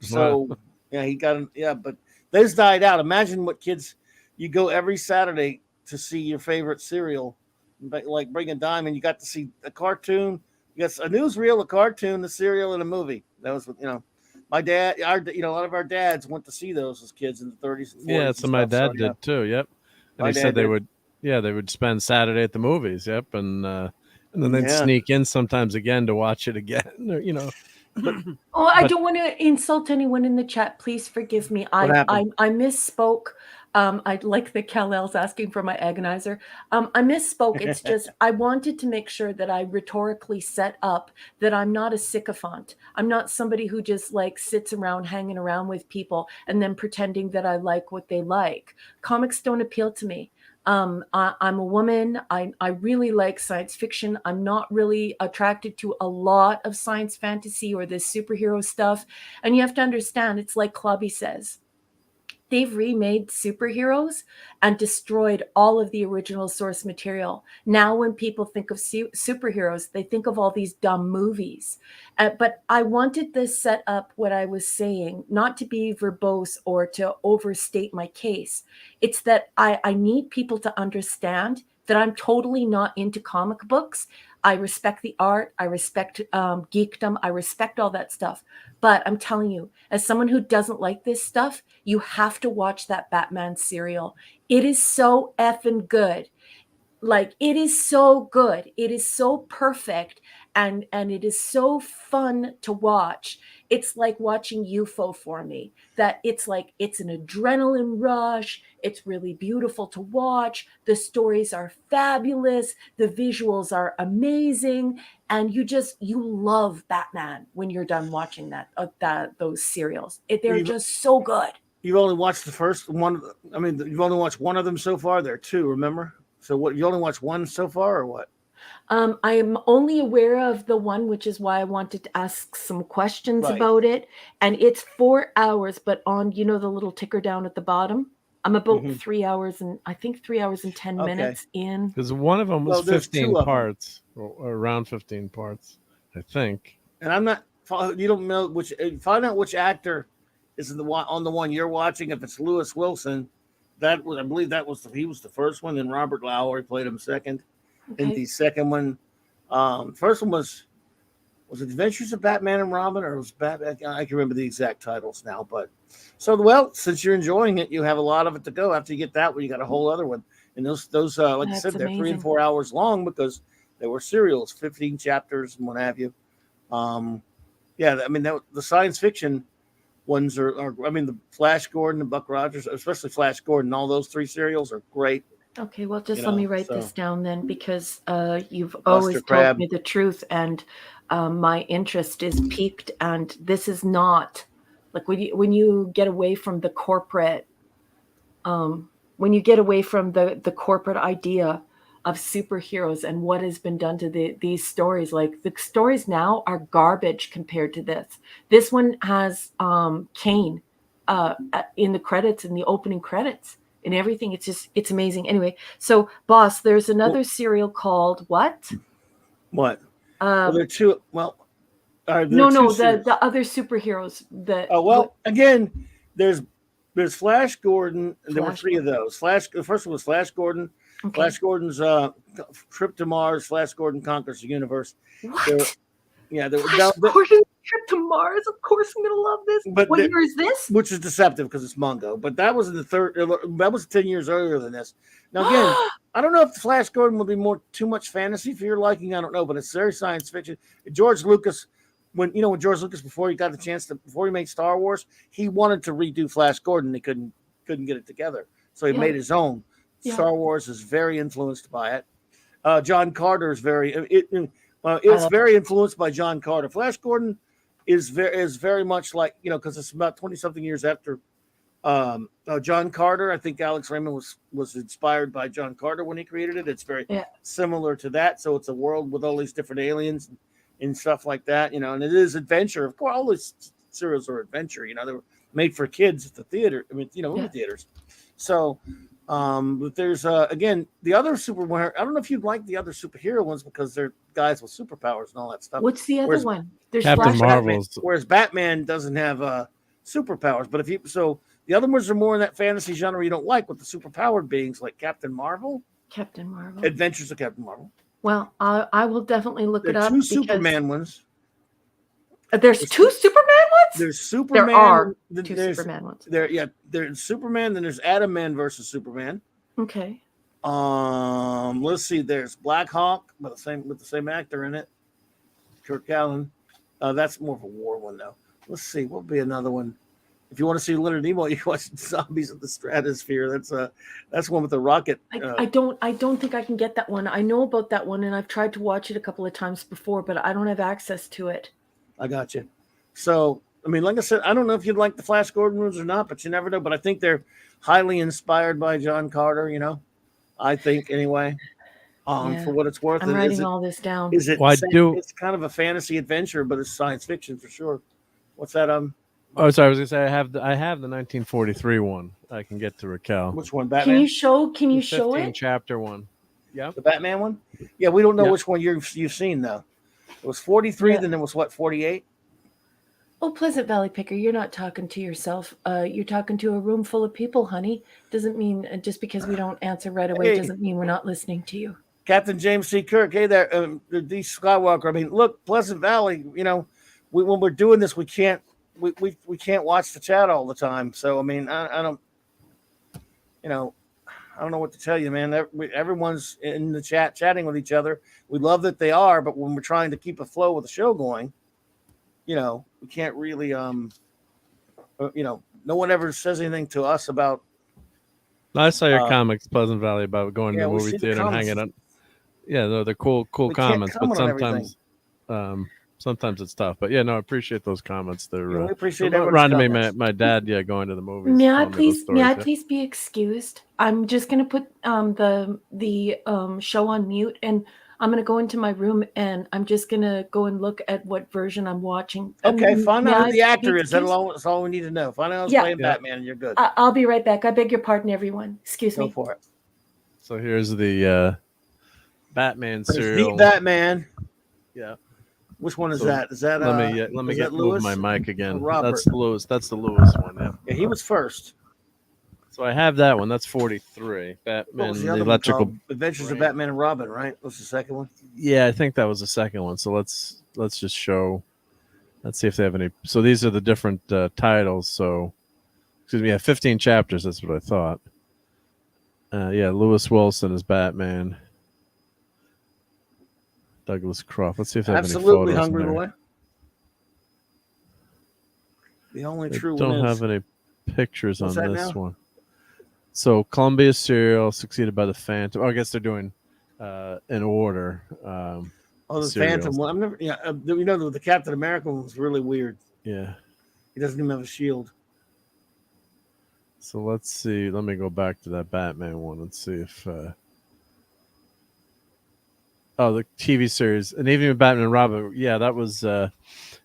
So yeah, he got but those died out. Imagine what kids, you go every Saturday to see your favorite serial, like bring a dime, and you got to see a cartoon. You got a newsreel, a cartoon, a serial, and a movie. That was my dad. A lot of our dads went to see those as kids in the 30s and 40s. Yeah, so my dad did too. Yep, and he said they would spend Saturday at the movies. Yep, and then they'd sneak in sometimes again to watch it again. I don't want to insult anyone in the chat. Please forgive me. I misspoke. I like that Kal-El's asking for my agonizer. I misspoke. It's just I wanted to make sure that I rhetorically set up that I'm not a sycophant. I'm not somebody who just sits around hanging around with people and then pretending that I like what they like. Comics don't appeal to me. I'm a woman. I really like science fiction. I'm not really attracted to a lot of science fantasy or this superhero stuff. And you have to understand, it's like Clobby says, they've remade superheroes and destroyed all of the original source material. Now, when people think of superheroes, they think of all these dumb movies. But I wanted this set up what I was saying, not to be verbose or to overstate my case. It's that I need people to understand that I'm totally not into comic books. I respect the art. I respect geekdom. I respect all that stuff. But I'm telling you, as someone who doesn't like this stuff, you have to watch that Batman serial. It is so effing good. Like, it is so good. It is so perfect, and it is so fun to watch. It's like watching UFO for me. That it's like it's an adrenaline rush. It's really beautiful to watch. The stories are fabulous. The visuals are amazing, and you love Batman when you're done watching those serials. They're just so good. You've only watched the first one. I mean, you've only watched one of them so far. There are two, remember? So what? You only watched one so far, or what? I am only aware of the one, which is why I wanted to ask some questions about it. And it's 4 hours, but on, the little ticker down at the bottom, I'm about 3 hours and 10 minutes in. Because one of them was 15 parts, or around 15 parts, I think. And I'm not. You don't know which. Find out which actor is on the one you're watching. If it's Lewis Wilson, I believe he was the first one. Then Robert Lowry played him second. Okay. In the second one, first one was it Adventures of Batman and Robin, or was Batman? I can remember the exact titles now. But since you're enjoying it, you have a lot of it to go. After you get that one, you got a whole other one. And those like I said, they're 3 and 4 hours long because they were serials, 15 chapters and what have you. Yeah, I mean the science fiction ones are I mean, the Flash Gordon and Buck Rogers, especially Flash Gordon, all those 3 serials are great. Okay, well, just let me write this down then, because you've always told me the truth, and my interest is piqued. And this is not like when you get away from the corporate, when you get away from the corporate idea of superheroes and what has been done to these stories. Like, the stories now are garbage compared to this. This one has Kane in the credits, in the opening credits. And everything, it's amazing. Anyway, so boss, there's another serial called what? What? Well, there are two. Well, the other superheroes. Again, there's Flash Gordon, and there were 3 of those. The first one was Flash Gordon. Okay. Flash Gordon's trip to Mars. Flash Gordon conquers the universe. What? Gordon trip to Mars. Of course, I'm gonna love this. But what year is this? Which is deceptive because it's Mungo. But that was in the third. That was 10 years earlier than this. Now again, I don't know if Flash Gordon will be too much fantasy for your liking. I don't know, but it's very science fiction. George Lucas, when George Lucas, before he got the chance before he made Star Wars, he wanted to redo Flash Gordon. He couldn't get it together, so he made his own. Yeah. Star Wars is very influenced by it. John Carter is it's very influenced by John Carter. Flash Gordon is very much like, because it's about 20-something years after John Carter. I think Alex Raymond was inspired by John Carter when he created it. It's very similar to that. So it's a world with all these different aliens and stuff like that, and it is adventure. Of course, all these serials are adventure. They were made for kids at the theater. I mean, movie theaters. So, but there's again, the other superhero. I don't know if you'd like the other superhero ones because they're guys with superpowers and all that stuff. What's the other one? There's Captain Marvel. Whereas Batman doesn't have superpowers. But the other ones are more in that fantasy genre you don't like, with the superpowered beings like Captain Marvel. Adventures of Captain Marvel. Well, I will definitely look it up. There's 2 Superman ones. There's 2 Superman ones? There's Superman. There are 2 Superman ones. There's Superman, then there's Adam Man versus Superman. Okay. Let's see. There's Black Hawk, with the same actor in it, Kirk Allen. That's more of a war one, though. Let's see. What would be another one? If you want to see Leonard Nimoy, you watch Zombies of the Stratosphere. That's one with the rocket. I don't think I can get that one. I know about that one, and I've tried to watch it a couple of times before, but I don't have access to it. I got you. So, I mean, like I said, I don't know if you'd like the Flash Gordon ones or not, but you never know. But I think they're highly inspired by John Carter, I think anyway, for what it's worth. I'm writing all this down. It's kind of a fantasy adventure, but it's science fiction for sure. What's that? Oh, sorry. I was gonna say I have the 1943 one. I can get to Raquel. Which one? Can Batman? you show? Can you The show 15 it? chapter one. Yep. The Batman one? Yeah, we don't know Yep. which one you've seen though. It was 43. Yeah. Then it was what 48. Oh, Pleasant Valley Picker, you're not talking to yourself. You're talking to a room full of people, honey. Doesn't mean just because we don't answer right away Hey. doesn't mean we're not listening to you. Captain James C. Kirk. Hey there, D. Skywalker. I mean, look, Pleasant Valley. You know, when we're doing this, we can't watch the chat all the time. So I mean, I don't, you know, I don't know what to tell you, man. Everyone's in the chat chatting with each other. We love that they are, but when we're trying to keep a flow with the show going, you know, we can't really, you know, no one ever says anything to us about. I saw your comics, Pleasant Valley, about going to the we see movie the theater and comments. hanging out. Yeah, they're cool We can't comments, but comment on sometimes it's tough. But yeah, no, I appreciate those comments. They're we appreciate it everyone's reminded me comments. my dad, going to the movies. May I telling me those stories, please be excused? I'm just gonna put the show on mute, and I'm gonna go into my room, and I'm just gonna go and look at what version I'm watching. Okay, find May out I who the be actor is. excused? That's all we need to know. Find out who's Yeah. playing Yeah. Batman, and you're good. I'll be right back. I beg your pardon, everyone. Excuse Go me. for it. So here's the Batman There's serial. the Batman. Yeah. Which one is So that? Is that let me is get that Lewis? move my mic again. Robert? That's Lewis. That's the Lewis one. Yeah. Yeah, he was first. So I have that one. That's 43. What Batman, was the the other one electrical. called? Adventures of Brain. Batman and Robin, right? What's the second one? Yeah, I think that was the second one. So let's just show. Let's see if they have any. So these are the different titles. So, excuse me, 15 chapters. That's what I thought. Yeah, Lewis Wilson is Batman. Douglas Croft. Let's see if they have Absolutely any photos Hungry in there. Boy. The only They true one don't is. have any pictures What's on that this now? one. So Columbia's serial succeeded by the Phantom. Oh, I guess they're doing in order. The serials. Phantom one. I've never. Yeah, you know the Captain America one was really weird. Yeah. He doesn't even have a shield. So let's see. Let me go back to that Batman one and see if. The TV series, and even Batman and Robin. Yeah, that was. I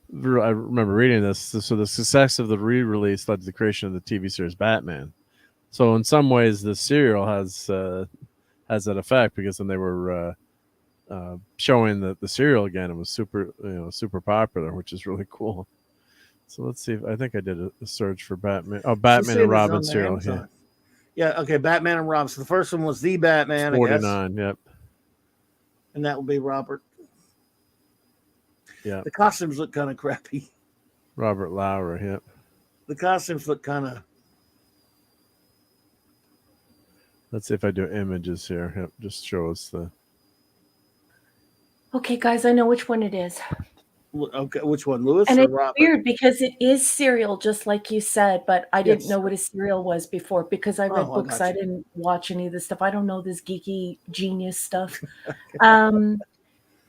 remember reading this. So the success of the re-release led to the creation of the TV series Batman. So in some ways, the serial has that effect, because when they were showing the serial again, it was super popular, which is really cool. So let's see. I think I did a search for Batman. Oh, Batman and Robin serial. Yeah. Okay. Batman and Robin. So the first one was the Batman. 49. Yep. And that would be Robert. Yeah. The costumes look kind of crappy. Robert Lowry. Yep. The costumes look kind of. Let's see if I do images here. Yep. Just show us the. Okay, guys, I know which one it is. Okay, which one, Lewis and or it's Robert? weird because it is cereal, just like you said, but I didn't know what a cereal was before because I read books. I didn't watch any of this stuff. I don't know this geeky genius stuff.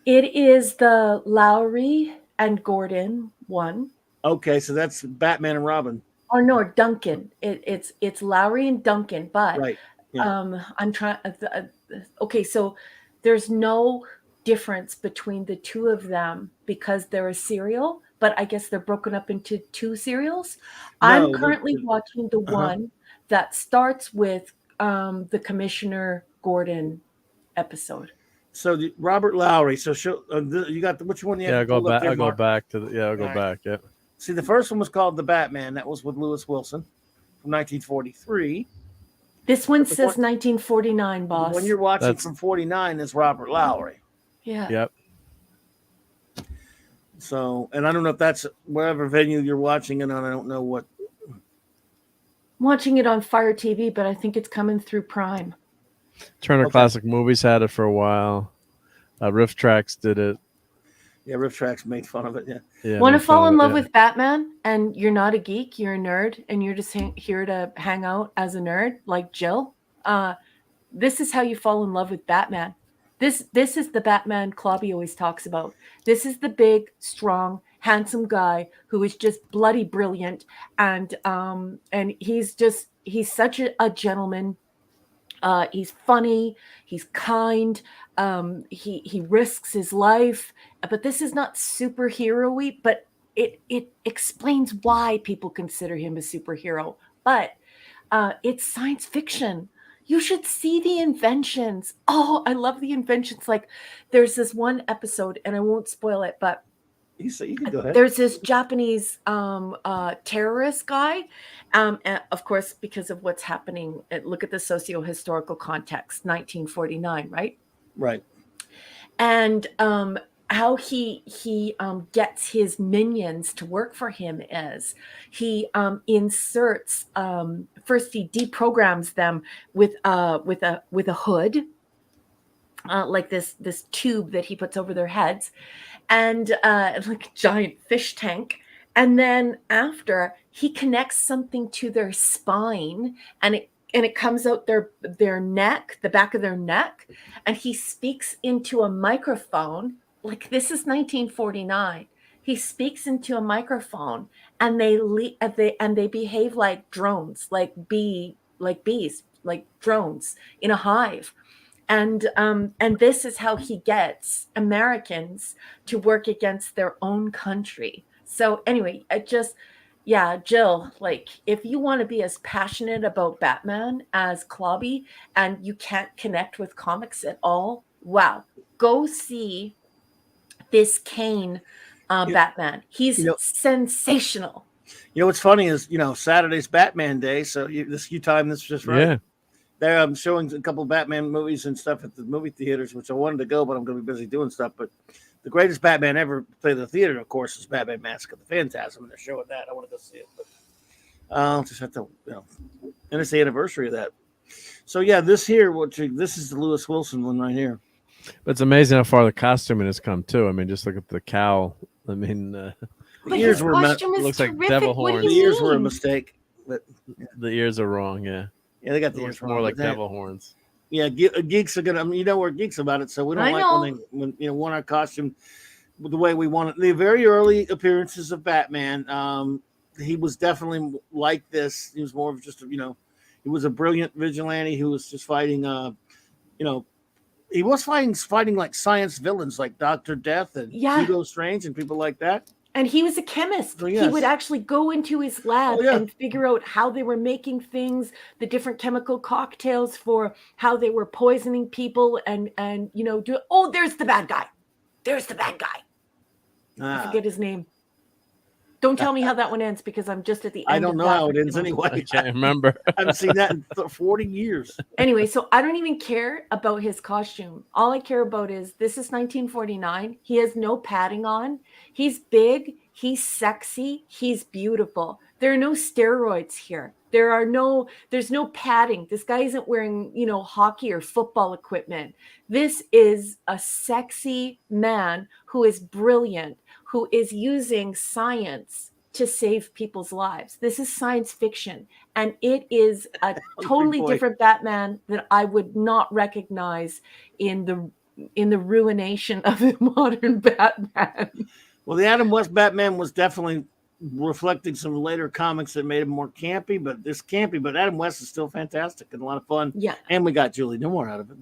It is the Lowry and Gordon one. Okay, so that's Batman and Robin. Or no, Duncan. It's Lowry and Duncan, but right. Yeah. I'm trying. Okay, so there's no difference between the two of them because they're a serial, but I guess they're broken up into two serials. No, I'm currently watching the one that starts with the Commissioner Gordon episode. So Robert Lowry. So you got which one? I'll go back. I'll go back to the. I'll go back. Yeah. See, the first one was called The Batman. That was with Lewis Wilson from 1943. This one says 1949, boss. The one you're watching from 49 is Robert Lowry. Yeah. Yep. So, and I don't know if that's wherever venue you're watching it on. I don't know what. I'm watching it on Fire TV, but I think it's coming through Prime. Turner Classic Movies had it for a while. Riff Tracks did it. Yeah, Riff Tracks made fun of it. Yeah. Want to fall in love with Batman, and you're not a geek, you're a nerd, and you're just here to hang out as a nerd, like Jill. This is how you fall in love with Batman. This is the Batman Clobby always talks about. This is the big, strong, handsome guy who is just bloody brilliant, and he's such a gentleman. He's funny. He's kind. He risks his life. But this is not superhero-y. But it explains why people consider him a superhero, but it's science fiction. You should see the inventions. Oh, I love the inventions. Like there's this one episode, and I won't spoil it, but You can go ahead. there's this Japanese terrorist guy. And of course, because of what's happening, look at the socio-historical context, 1949, right? Right. And how he gets his minions to work for him is he inserts first he deprograms them with a hood, like this tube that he puts over their heads, and like a giant fish tank. And then after, he connects something to their spine, and it comes out their neck, the back of their neck, and he speaks into a microphone. Like this is 1949. He speaks into a microphone, and they behave like drones, like bees, like drones in a hive. And this is how he gets Americans to work against their own country. So anyway, Jill, like if you want to be as passionate about Batman as Clobby and you can't connect with comics at all, wow, go see this Kane Batman. He's sensational. What's funny is Saturday's Batman Day, so you timed this just right. Yeah. They're showing a couple Batman movies and stuff at the movie theaters, which I wanted to go, but I'm going to be busy doing stuff. But the greatest Batman ever played at the theater, of course, is Batman Mask of the Phantasm, and they're showing that. I want to go see it, but just have to, and it's the anniversary of that. So yeah, this is the Lewis Wilson one right here. But it's amazing how far the costuming has come too. I mean, just look at the cowl. I mean, but his costume is looks like terrific. devil What do horns. The you ears were a mean? mistake, but The ears are wrong. Yeah. yeah, they got the It ears looks more wrong, like but they- devil horns. Yeah, geeks are gonna. We're geeks about it, so we don't I like when want our costume the way we want it. The very early appearances of Batman, he was definitely like this. He was more of just he was a brilliant vigilante who was just fighting. He was fighting like science villains like Dr. Death and Hugo Strange and people like that. And he was a chemist. Oh, He yes. would actually go into his lab Oh, yeah. and figure out how they were making things, the different chemical cocktails for how they were poisoning people, and there's the bad guy. There's the bad guy. I forget his name. Don't tell me how that one ends, because I'm just at the end. I don't know how it ends anyway. I can't remember. I haven't seen that in 40 years. Anyway, so I don't even care about his costume. All I care about is this is 1949. He has no padding on. He's big. He's sexy. He's beautiful. There are no steroids here. There's no padding. This guy isn't wearing, hockey or football equipment. This is a sexy man who is brilliant, who is using science to save people's lives. This is science fiction, and it is a totally different Batman that I would not recognize in the ruination of the modern Batman. Well, the Adam West Batman was definitely reflecting some later comics that made him more campy, but Adam West is still fantastic and a lot of fun. Yeah. And we got Julie Newmar out of it.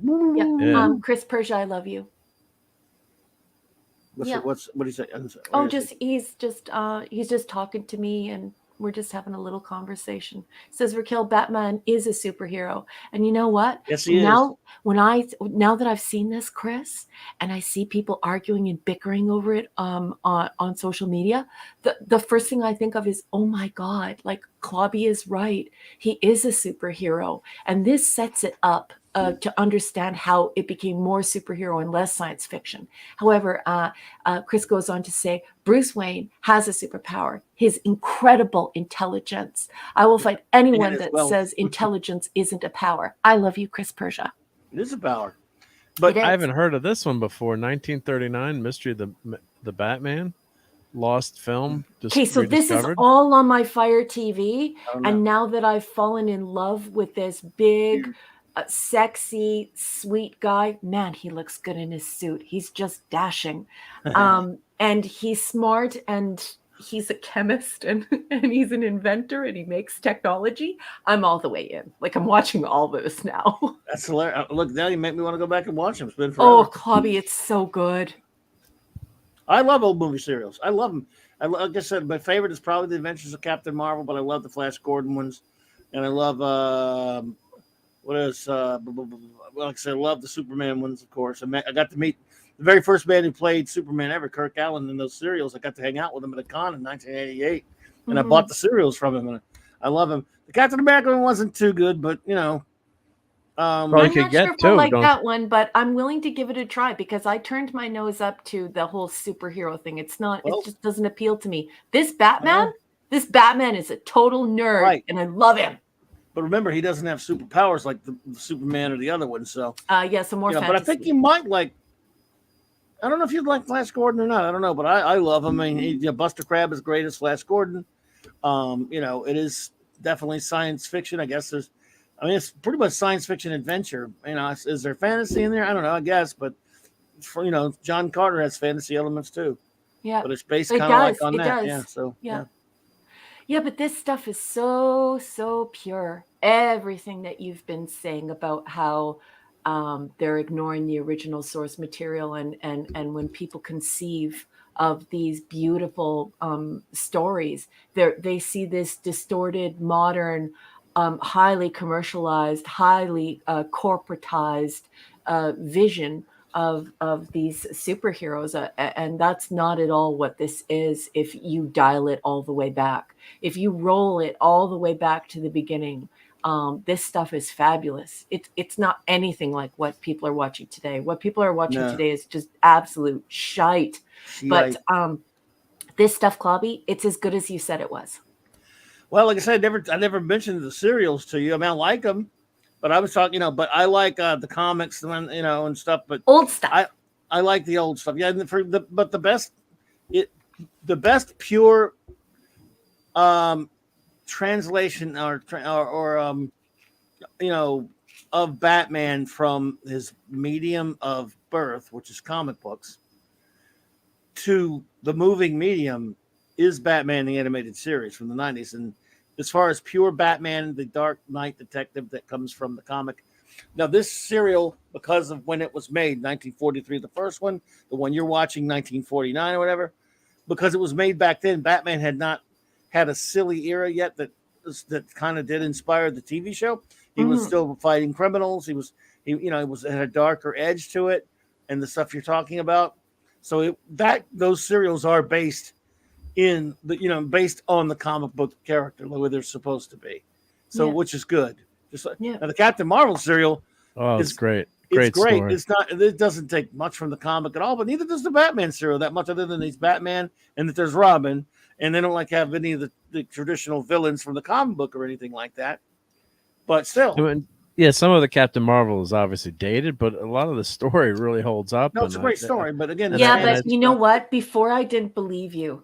Yeah. Chris Persia, I love you. What do you say? Oh, he's just talking to me, and we're just having a little conversation. Says Raquel, Batman is a superhero, and you know what? Yes, he is. Now that I've seen this, Chris, and I see people arguing and bickering over it on social media, the first thing I think of is, oh my God, like Clobby is right. He is a superhero, and this sets it up to understand how it became more superhero and less science fiction. However, Chris goes on to say, Bruce Wayne has a superpower, his incredible intelligence. I will fight anyone that says intelligence isn't a power. I love you, Chris Persia. It is a power. But I haven't heard of this one before. 1939, Mystery of the Batman. Lost film. Okay, so this is all on my Fire TV. And now that I've fallen in love with this big, sexy, sweet guy, man, he looks good in his suit. He's just dashing. And he's smart, and he's a chemist, and he's an inventor, and he makes technology. I'm all the way in. Like, I'm watching all this now. That's hilarious. Look, now you make me want to go back and watch him. It's been forever. Oh, Clobby, it's so good. I love old movie serials. I love them. like I said, my favorite is probably the Adventures of Captain Marvel, but I love the Flash Gordon ones, and I love like I said, I love the Superman ones, of course. I got to meet the very first man who played Superman ever, Kirk Allen, in those serials. I got to hang out with him at a con in 1988, and I bought the serials from him, and I love him. The Captain America one wasn't too good, but you know. I'm not sure if I like that one, but I'm willing to give it a try because I turned my nose up to the whole superhero thing. It just doesn't appeal to me. This Batman is a total nerd, right, and I love him. But remember, he doesn't have superpowers like the Superman or the other one. So some more fantasy. But I think you might like. I don't know if you'd like Flash Gordon or not. I don't know, but I love him. I mean, Buster Crabbe is great as Flash Gordon. It is definitely science fiction. I guess it's pretty much science fiction adventure. Is there fantasy in there? I don't know. I guess, but John Carter has fantasy elements too. Yeah, but it's based kind of like on that. Does. Yeah. So yeah. Yeah, but this stuff is so pure. Everything that you've been saying about how they're ignoring the original source material, and when people conceive of these beautiful stories, they see this distorted, modern, highly commercialized, highly corporatized vision of these superheroes, and that's not at all what this is. If you dial it all the way back, if you roll it all the way back to the beginning, this stuff is fabulous. It's not anything like what people are watching today. What people are watching today is just absolute shite. But this stuff, Clobby, it's as good as you said it was. Well, like I said, I never mentioned the serials to you. I mean, I like them. But I was talking, but I like the comics, and stuff. But old stuff. I like the old stuff. Yeah, but the best pure translation of Batman from his medium of birth, which is comic books, to the moving medium is Batman the Animated Series from the 90s. And as far as pure Batman, the Dark Knight detective that comes from the comic. Now, this serial, because of when it was made, 1943, the first one, the one you're watching, 1949 or whatever, because it was made back then, Batman had not had a silly era yet that kind of did inspire the TV show. He was still fighting criminals. It had a darker edge to it, and the stuff you're talking about. So those serials are based based on the comic book character, the way they're supposed to be. So, which is good. Now the Captain Marvel serial. Oh, it's great. It's great. Story. It doesn't take much from the comic at all, but neither does the Batman serial that much, other than he's Batman and that there's Robin, and they don't have any of the traditional villains from the comic book or anything like that. But still. Yeah, some of the Captain Marvel is obviously dated, but a lot of the story really holds up. No, it's a great story, but again, but you know what? Before I didn't believe you.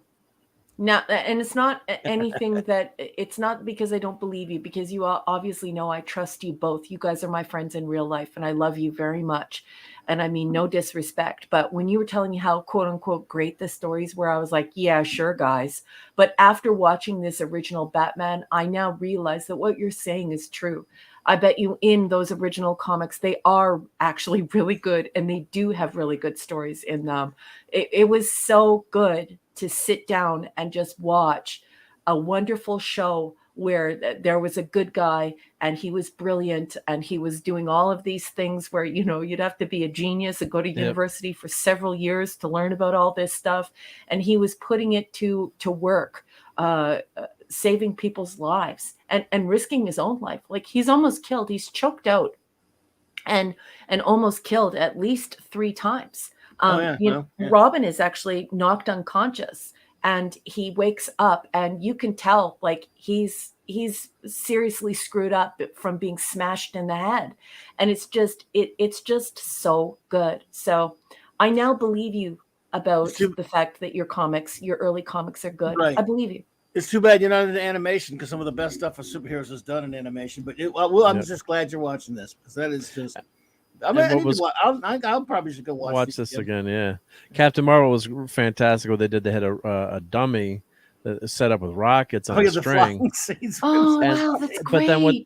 Now, and it's not anything that it's not because I don't believe you, because you obviously know I trust you both. You guys are my friends in real life, and I love you very much. And I mean, no disrespect, but when you were telling me how quote unquote great the stories were, I was like, yeah, sure, guys. But after watching this original Batman, I now realize that what you're saying is true. I bet you in those original comics, they are actually really good, and they do have really good stories in them. It was so good to sit down and just watch a wonderful show where there was a good guy and he was brilliant and he was doing all of these things where, you'd have to be a genius and go to university for several years to learn about all this stuff. And he was putting it to work, saving people's lives and risking his own life. Like, he's almost killed. He's choked out and almost killed at least 3 times. Robin is actually knocked unconscious and he wakes up, and you can tell like he's seriously screwed up from being smashed in the head. And it's just so good. So I now believe you about the fact that your early comics are good. Right. I believe you. It's too bad you're not into animation, because some of the best stuff for superheroes is done in animation. But I'm just glad you're watching this, because that is just. I mean, probably should go watch this again. Yeah, Captain Marvel was fantastic. What they did, they had a dummy set up with rockets on a string. Wow, that's great. But then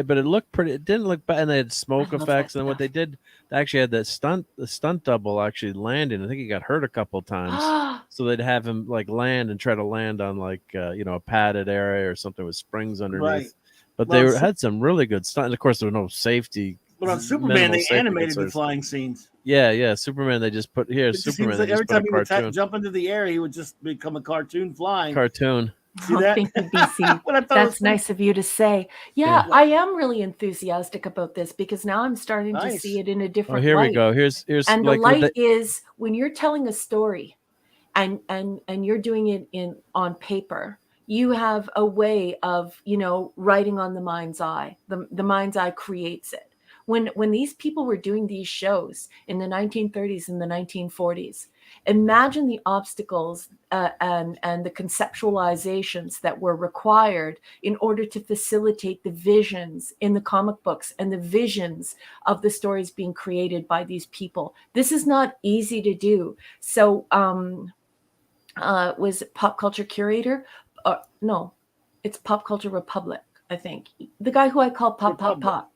but it looked pretty. It didn't look bad, and they had smoke I love effects. that And what they did, they actually had the stunt double actually landing. I think he got hurt a couple times, stuff. so they'd have him like land and try to land on like a padded area or something with springs underneath. Right. But Well, they had some really good stunt. And of course, there was no safety. But on Superman, minimal they safety animated the concerns. flying scenes. Yeah. Superman, they just put here. It just Superman, seems they like just every put a time he would cartoon. jump into the air, he would just become a cartoon flying. Cartoon. See that? Thank you, BC. What I thought That's was nice of you to say. Yeah, Yeah. I am really enthusiastic about this because now I'm starting to Nice. see it in a Oh, different here light. we go. Here's And like the with light is when you're telling a story and you're doing it on paper, you have a way of, writing on the mind's eye. The mind's eye creates it. When these people were doing these shows in the 1930s and the 1940s, imagine the obstacles and the conceptualizations that were required in order to facilitate the visions in the comic books and the visions of the stories being created by these people. This is not easy to do. So was it Pop Culture Curator? No, it's Pop Culture Republic, I think. The guy who I call Pop.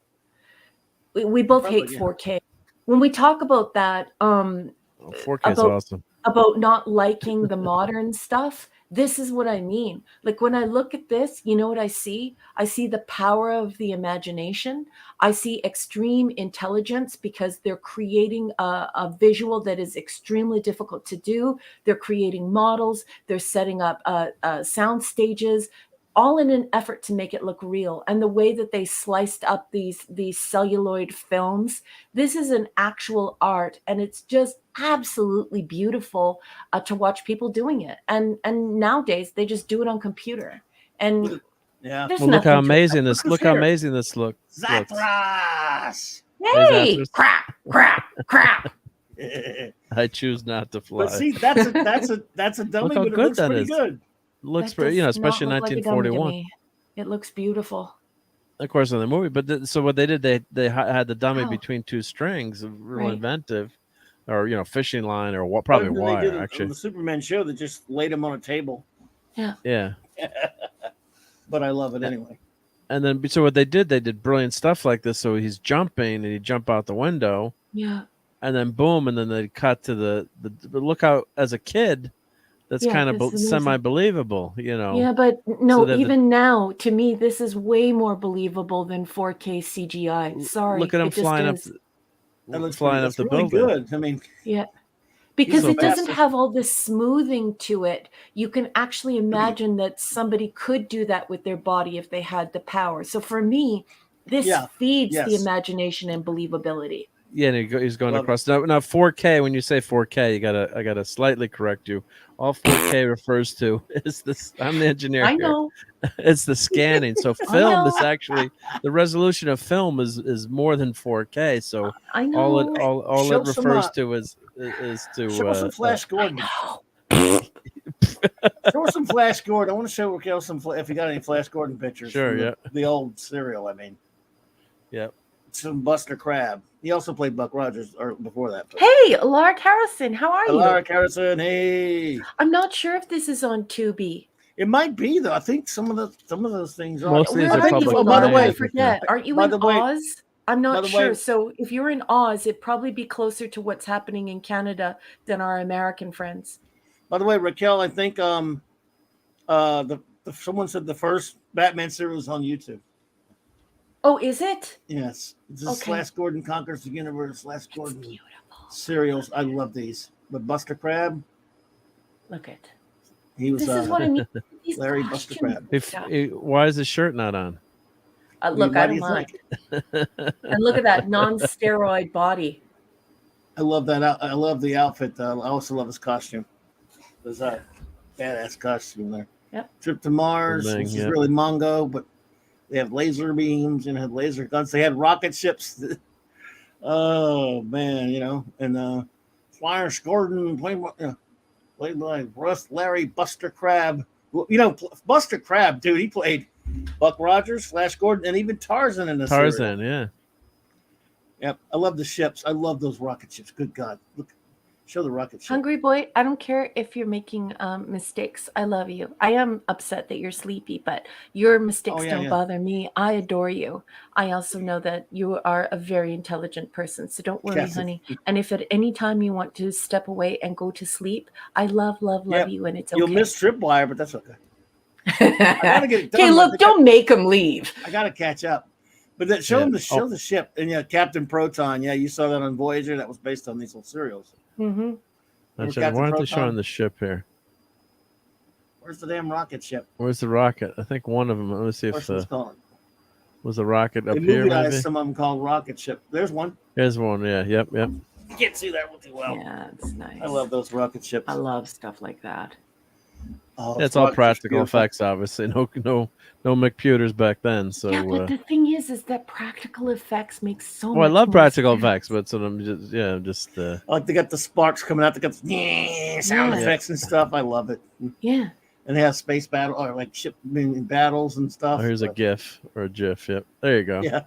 We both hate 4K. When we talk about that, 4K is awesome. About not liking the modern stuff, this is what I mean. Like when I look at this, you know what I see? I see the power of the imagination. I see extreme intelligence because they're creating a visual that is extremely difficult to do. They're creating models. They're setting up sound stages, all in an effort to make it look real. And the way that they sliced up these celluloid films, this is an actual art, and it's just absolutely beautiful to watch people doing it. And nowadays they just do it on computer. And Yeah. there's Well, look how nothing to amazing it. this. Look Look who's how here. amazing this looks. Zatras. Hey, Zathras. crap. I choose not to fly. But see, that's a dummy, Look how but it good looks that pretty is. good. Looks That pretty, does especially in not look like a dummy to 1941. me. It looks beautiful. Of course, in the movie. But so what they did, they had the dummy Wow. between two strings, real Right. inventive, or fishing line, or probably Better than wire. they did on Actually, the Superman show that just laid him on a table. yeah. But I love it anyway. And then, so what they did brilliant stuff like this. So he's jumping, and he jump out the window, Yeah. and then boom, and then they cut to the look out as a kid. That's Yeah, kind this of is amazing. semi-believable, Yeah, but no, So they have even now, to me, this is way more believable than 4K CGI. Sorry. Look at him it just flying up, is. That looks flying up that's the really building. good. I mean, Yeah. Because so it doesn't fast. have all this smoothing to it. You can actually imagine that somebody could do that with their body if they had the power. So for me, this Yeah. feeds the Yes. imagination and believability. Yeah, and he's going Love across. Now 4K. When you say 4K, I gotta slightly correct you. All 4K refers to is this. I'm the engineer I here. know. It's the scanning. So I film know. is actually the resolution of film is more than 4K. So I know. all Show it some, refers to is to show some Flash Gordon. No. Show us some Flash Gordon. I want to show Raquel if you got any Flash Gordon pictures. Sure, from yeah. The old serial, I mean. Yep. Some Buster Crabbe. He also played Buck Rogers or before that. But Hey, Lark Harrison, how are you? Laura Harrison, hey. I'm not sure if this is on Tubi. It might be though. I think some of those things are. Most of these Where are are you, public Oh, by the Lark? way, I forget. Aren't you by in the way- Oz? I'm by not the sure. way- So if you're in Oz, it'd probably be closer to what's happening in Canada than our American friends. By the way, Raquel, I think someone said the first Batman serial was on YouTube. Oh, is it? Yes, this is Okay. Flash Gordon Conquers the Universe. Flash It's Gordon beautiful. serials. I love these. But Buster Crabbe, Look at. he was This is what I mean. These Larry Buster costumes Crabbe. and stuff. Why is his shirt not on? Look, Why I do don't you mind. think? And look at that non-steroid body. I love that. I love the outfit. I also love his costume. There's a badass costume there. Yep. Trip to Mars, Thing, which is yeah. really Mongo, but they have laser beams and have laser guns. They had rocket ships. Oh man, and Flash Gordon played by Larry Buster Crabbe. Well, Buster Crabbe, dude, he played Buck Rogers, Flash Gordon, and even Tarzan in the serial. Tarzan, yeah. Yep, I love the ships. I love those rocket ships. Good God, look, Show the rocket ship. Hungry boy, I don't care if you're making mistakes. I love you. I am upset that you're sleepy, but your mistakes don't bother me. I adore you. I also know that you are a very intelligent person, so don't worry, honey. And if at any time you want to step away and go to sleep, I love you, and it's okay. You'll miss Tripwire, but that's okay. I gotta get it done. Okay, look, don't make him leave. I gotta catch up. But that show him the ship, and Captain Proton. Yeah, you saw that on Voyager. That was based on these little serials. Mm-hmm. Why aren't they showing the ship here? Where's the damn rocket ship? Where's the rocket? I think one of them. Let me see if was the rocket up they here. Maybe some of them called rocket ship. There's one. There's one. Yeah. Yep. You can't see that too well. Yeah, it's nice. I love those rocket ships. I love stuff like that. Oh, it's all practical effects, obviously. No computers back then. So yeah, but the thing is that practical effects make so much. Well, I love practical sense. effects, but so I'm just. Like they got the sparks coming out. They got sound effects and stuff. I love it. Yeah. And they have space battle or like ship battles and stuff. Oh, here's a GIF or a GIF. Yep, there you go. Yeah,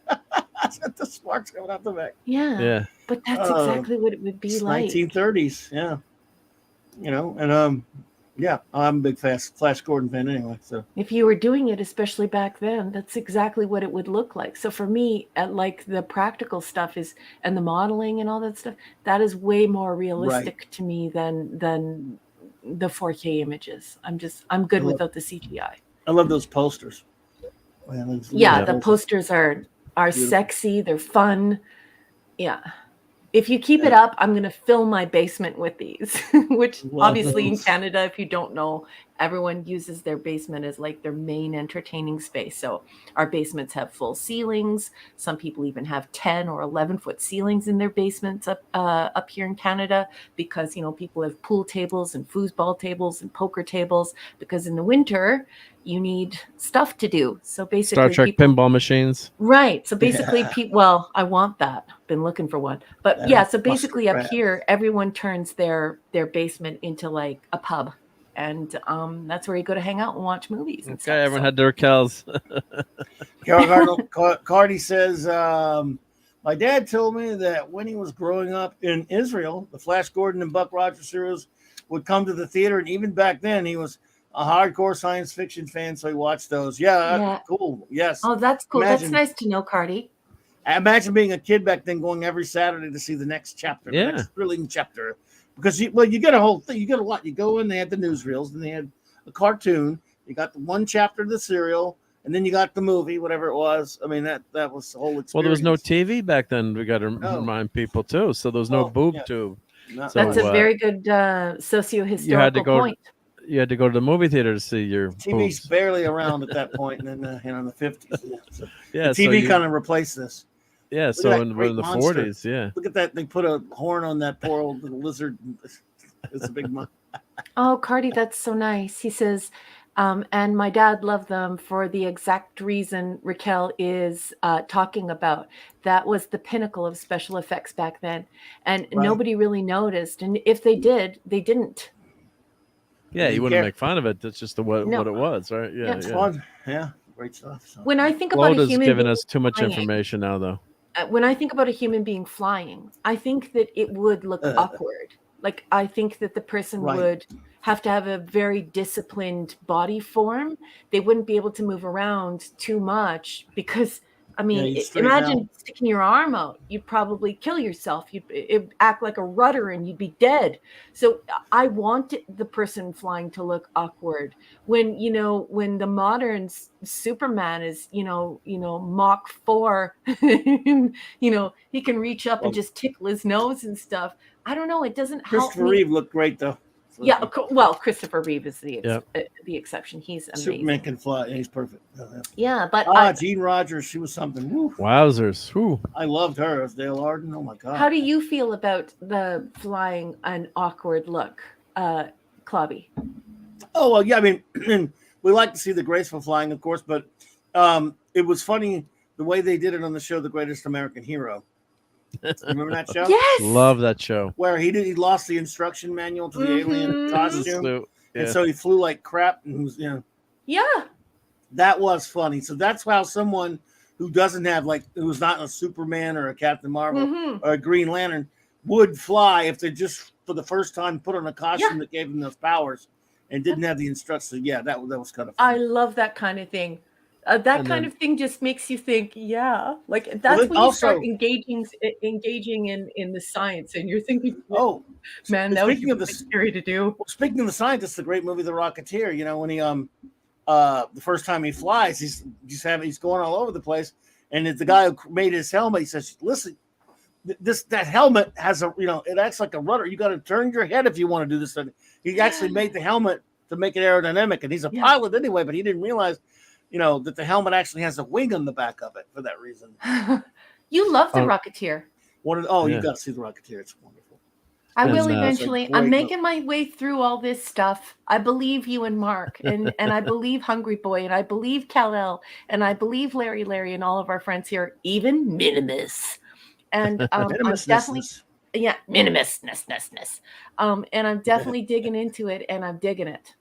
the sparks coming out the back. Yeah. But that's exactly what it would be like. 1930s. Yeah. And yeah, I'm a big Flash Gordon fan anyway. So if you were doing it, especially back then, that's exactly what it would look like. So for me, like the practical stuff and the modeling and all that stuff, that is way more realistic to me than the 4K images. I'm good without the CGI. I love those posters. The posters are sexy. They're fun. Yeah. If you keep it up, I'm going to fill my basement with these, which obviously in Canada, if you don't know, everyone uses their basement as like their main entertaining space. So our basements have full ceilings. Some people even have 10 or 11-foot ceilings in their basements up here in Canada because, people have pool tables and foosball tables and poker tables because in the winter, you need stuff to do. So basically Star Trek pinball machines. Right. So basically I want that. Been looking for one. But so basically up here, everyone turns their basement into like a pub. And that's where you go to hang out and watch movies and stuff. Everyone had their Kells. Cardi says, my dad told me that when he was growing up in Israel, the Flash Gordon and Buck Rogers series would come to the theater. And even back then, he was a hardcore science fiction fan, so he watched those. Yeah. Cool. Yes. Oh, that's cool. That's nice to know, Cardi. Imagine being a kid back then, going every Saturday to see the next chapter, the next thrilling chapter. Because you get a whole thing. You get a lot. You go in, they had the newsreels, and they had a cartoon. You got the one chapter of the serial, and then you got the movie, whatever it was. I mean, that was the whole experience. Well, there was no TV back then. We got to remind people too. So there was no boob tube. No. So, that's a very good socio-historical point. You had to go to the movie theater to see your TV's boobs. Barely around at that point, and then in the 50s. So the TV kind of replaced this. Yeah, so in the 40s, Look at that. They put a horn on that poor old lizard. It's a big monster. Oh, Cardi, that's so nice. He says, and my dad loved them for the exact reason Raquel is talking about. That was the pinnacle of special effects back then. And nobody really noticed. And if they did, they didn't. Yeah, you wouldn't make fun of it. That's just what it was, right? Yeah, it's fun. Yeah, great stuff. So. When I think about a human giving us too much information now, though. When I think about a human being flying, I think that it would look awkward. Like, I think that the person would have to have a very disciplined body form. They wouldn't be able to move around too much because, I mean, imagine sticking your arm out. You'd probably kill yourself. It'd act like a rudder and you'd be dead. So I want the person flying to look awkward. When the modern Superman is, Mach 4, he can reach up and just tickle his nose and stuff. I don't know. It doesn't help. Christopher Reeve looked great, though. Yeah, well, Christopher Reeve is the exception. He's amazing. Superman can fly. He's perfect. Yeah, but Gene Rogers, she was something. Woo. Wowzers! Woo. I loved her as Dale Arden. Oh my God. How do you feel about the flying an awkward look, Clobby? Oh well, yeah. I mean, we like to see the graceful flying, of course, but it was funny the way they did it on the show, The Greatest American Hero. Remember that show? Yes. Love that show. Where he lost the instruction manual to the alien costume, and so he flew like crap. And was, Yeah. That was funny. So that's how someone who doesn't have who's not a Superman or a Captain Marvel or a Green Lantern would fly if they're just for the first time put on a costume that gave him those powers and didn't have the instructions. Yeah, that was kind of fun. I love that kind of thing. That And kind then- of thing just makes you think, yeah, like that's when you also- start engaging in the science, and you're thinking, Oh, man, that would be speaking of really this, scary to do. speaking of the scientist, the great movie The Rocketeer. You know, when he the first time he flies, he's going all over the place, and the guy who made his helmet, he says, "Listen, that helmet has a it acts like a rudder. You got to turn your head if you want to do this." He actually made the helmet to make it aerodynamic, and he's a pilot anyway, but he didn't realize, that the helmet actually has a wing on the back of it for that reason. You love The Rocketeer. You got to see The Rocketeer. It's wonderful. I And, will it's a eventually. great I'm movie. making my way through all this stuff. I believe you and Mark, and I believe Hungry Boy, and I believe Kal-El, and I believe Larry, and all of our friends here, even Minimus. And I'm definitely, Minimus-ness. And I'm definitely digging into it, and I'm digging it.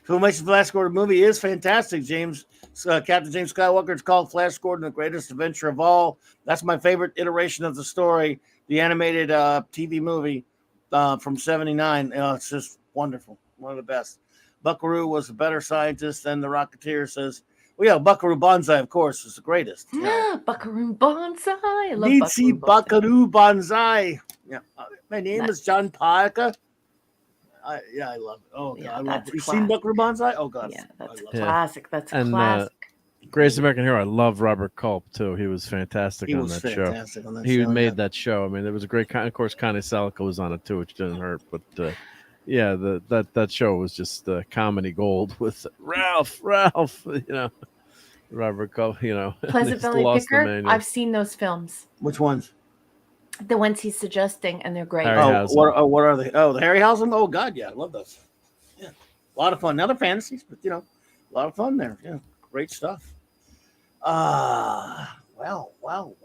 Filmation Flash Gordon movie is fantastic. Captain James Skywalker. It's called Flash Gordon: The Greatest Adventure of All. That's my favorite iteration of the story. The animated TV movie from '79. It's just wonderful. One of the best. Buckaroo was a better scientist than the Rocketeer says. Well, yeah, Buckaroo Banzai, of course, is the greatest. Buckaroo Banzai. I love Need see Buckaroo Banzai. Yeah, my name is John Parker. I love it. Oh God, Yeah, I love that's it. You seen Buckaroo Banzai? Oh God, Yeah, that's I love classic. That's a And, classic. Greatest American Hero. I love Robert Culp too. He was fantastic He on was that show. fantastic on that He show, made yeah. that show. I mean, there was a great. Of course, Connie Salica was on it too, which didn't hurt. But that show was just comedy gold with Ralph. Robert Culp. Pleasant he's Valley lost the Picker. manual. I've seen those films. Which ones? The ones he's suggesting, and they're great. What are they? Oh, the Harryhausen. Oh God, yeah, I love those. Yeah, a lot of fun. Now they're fantasies, but a lot of fun there. Yeah, great stuff. Well. Well,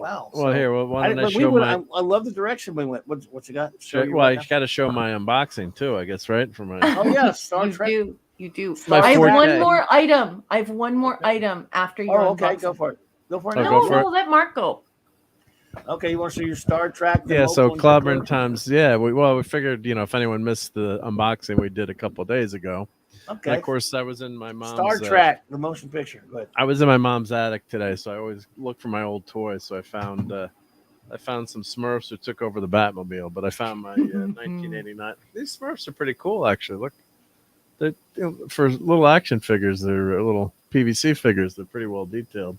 here, why don't I show my? I love the direction we went. What you got? Well, you got to show my unboxing too, I guess, right? For my. Oh yeah, Star Trek. You do. My I have 4K. one more item. After your Oh, okay, unboxing. go for it. Go for it. Oh, now. go for it. No, let Mark go. Okay, you want to show your Star Trek? Yeah, so Clobberin times. Yeah, we figured, if anyone missed the unboxing we did a couple of days ago. Okay. And of course, I was in my mom's Star Trek, the motion picture. Go ahead. I was in my mom's attic today, so I always look for my old toys. So I found some Smurfs who took over the Batmobile, but I found my 1989. These Smurfs are pretty cool, actually. Look, they're for little action figures. They're little PVC figures. They're pretty well detailed.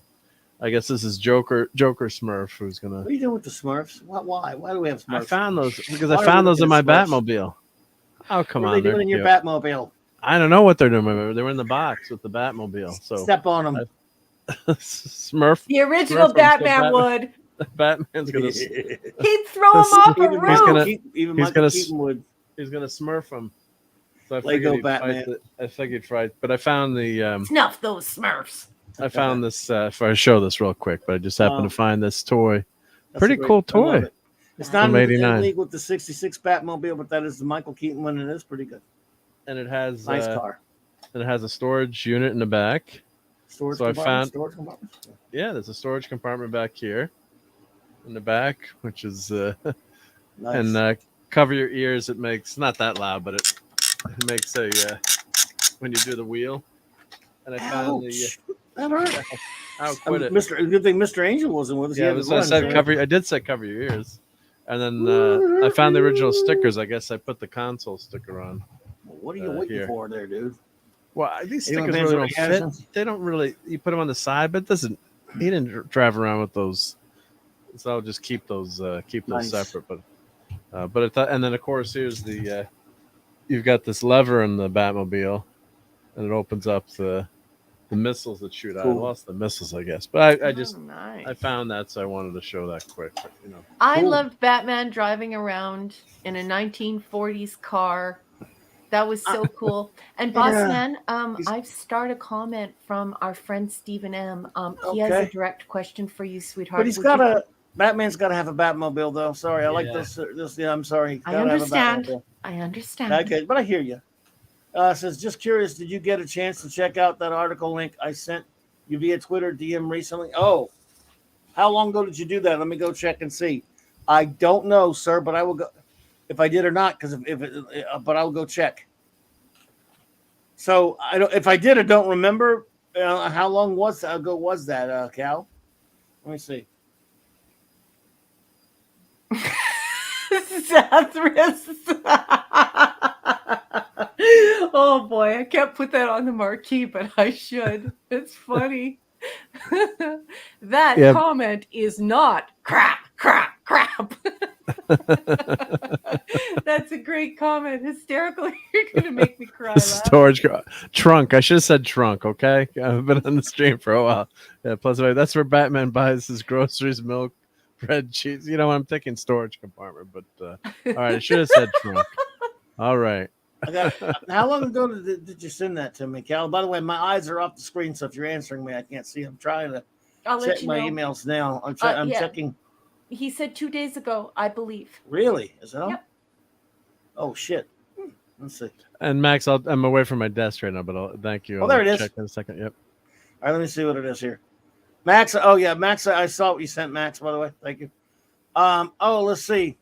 I guess this is Joker Smurf who's gonna. What are you doing with the Smurfs? Why? Why do we have Smurfs? I found those because I found those in my Batmobile. Oh, come on! What are they doing in your Batmobile? I don't know what they're doing. They were in the box with the Batmobile. So step on them. Smurf. The original Batman would. Batman's gonna. He'd throw him off a roof. He's gonna Smurf him. So I Lego Batman. I figured fight, but I found the. Snuff those Smurfs. I found this. If I show this real quick, but I just happened to find this toy. Pretty cool toy. It's not From in 89. league with the '66 Batmobile, but that is the Michael Keaton one, and it is pretty good. And it has nice car. And it has a storage unit in the back. Storage compartment. Yeah, there's a storage compartment back here, in the back, which is nice. And cover your ears. It makes not that loud, but it makes a when you do the wheel. And I found that hurt. Quit it. Good thing Mr. Angel wasn't with us. Yeah, I said cover. I did say cover your ears, and then I found the original stickers. I guess I put the console sticker on. What are you waiting for there, dude? Well, these stickers really don't fit. They don't really. You put them on the side, but it doesn't. He didn't drive around with those, so I'll just keep those separate. But and then of course here's the. You've got this lever in the Batmobile, and it opens up the missiles that shoot out. I lost the missiles, I guess, but I just nice. I found that, so I wanted to show that quick. But, I loved Batman driving around in a 1940s car. That was so cool. And Bossman, I've started a comment from our friend Stephen M. He has a direct question for you, sweetheart. But he's Batman's got to have a Batmobile, though. Sorry, I like this. Yeah, I'm sorry. I understand. Okay, but I hear you. Says, just curious, did you get a chance to check out that article link I sent you via Twitter DM recently? Oh, how long ago did you do that? Let me go check and see. I don't know, sir, but I will go. if I did or not, because but I'll go check. So I don't. If I did, I don't remember. How long ago was that, Cal? Let me see. Zathras. Oh boy, I can't put that on the marquee, but I should. It's funny. That Yeah. comment is not crap. That's a great comment. Hysterical. You're gonna make me cry. Storage trunk. I should have said trunk. Okay, I've been on the stream for a while. Yeah. Plus, that's where Batman buys his groceries, milk, bread, cheese. You know, I'm thinking storage compartment, but all right, I should have said trunk. All right. How long ago did you send that to me, Cal? By the way, my eyes are off the screen, so if you're answering me, I can't see. I'm trying to check my emails now. I'm checking. He said 2 days ago, I believe. Really? Is that all? Yep. Oh shit. Let's see. And Max, I'm away from my desk right now, but thank you. Oh, there it is. Check in a second. Yep. All right, let me see what it is here. Max. Oh yeah, Max. I saw what you sent, Max. By the way, thank you. Oh, let's see.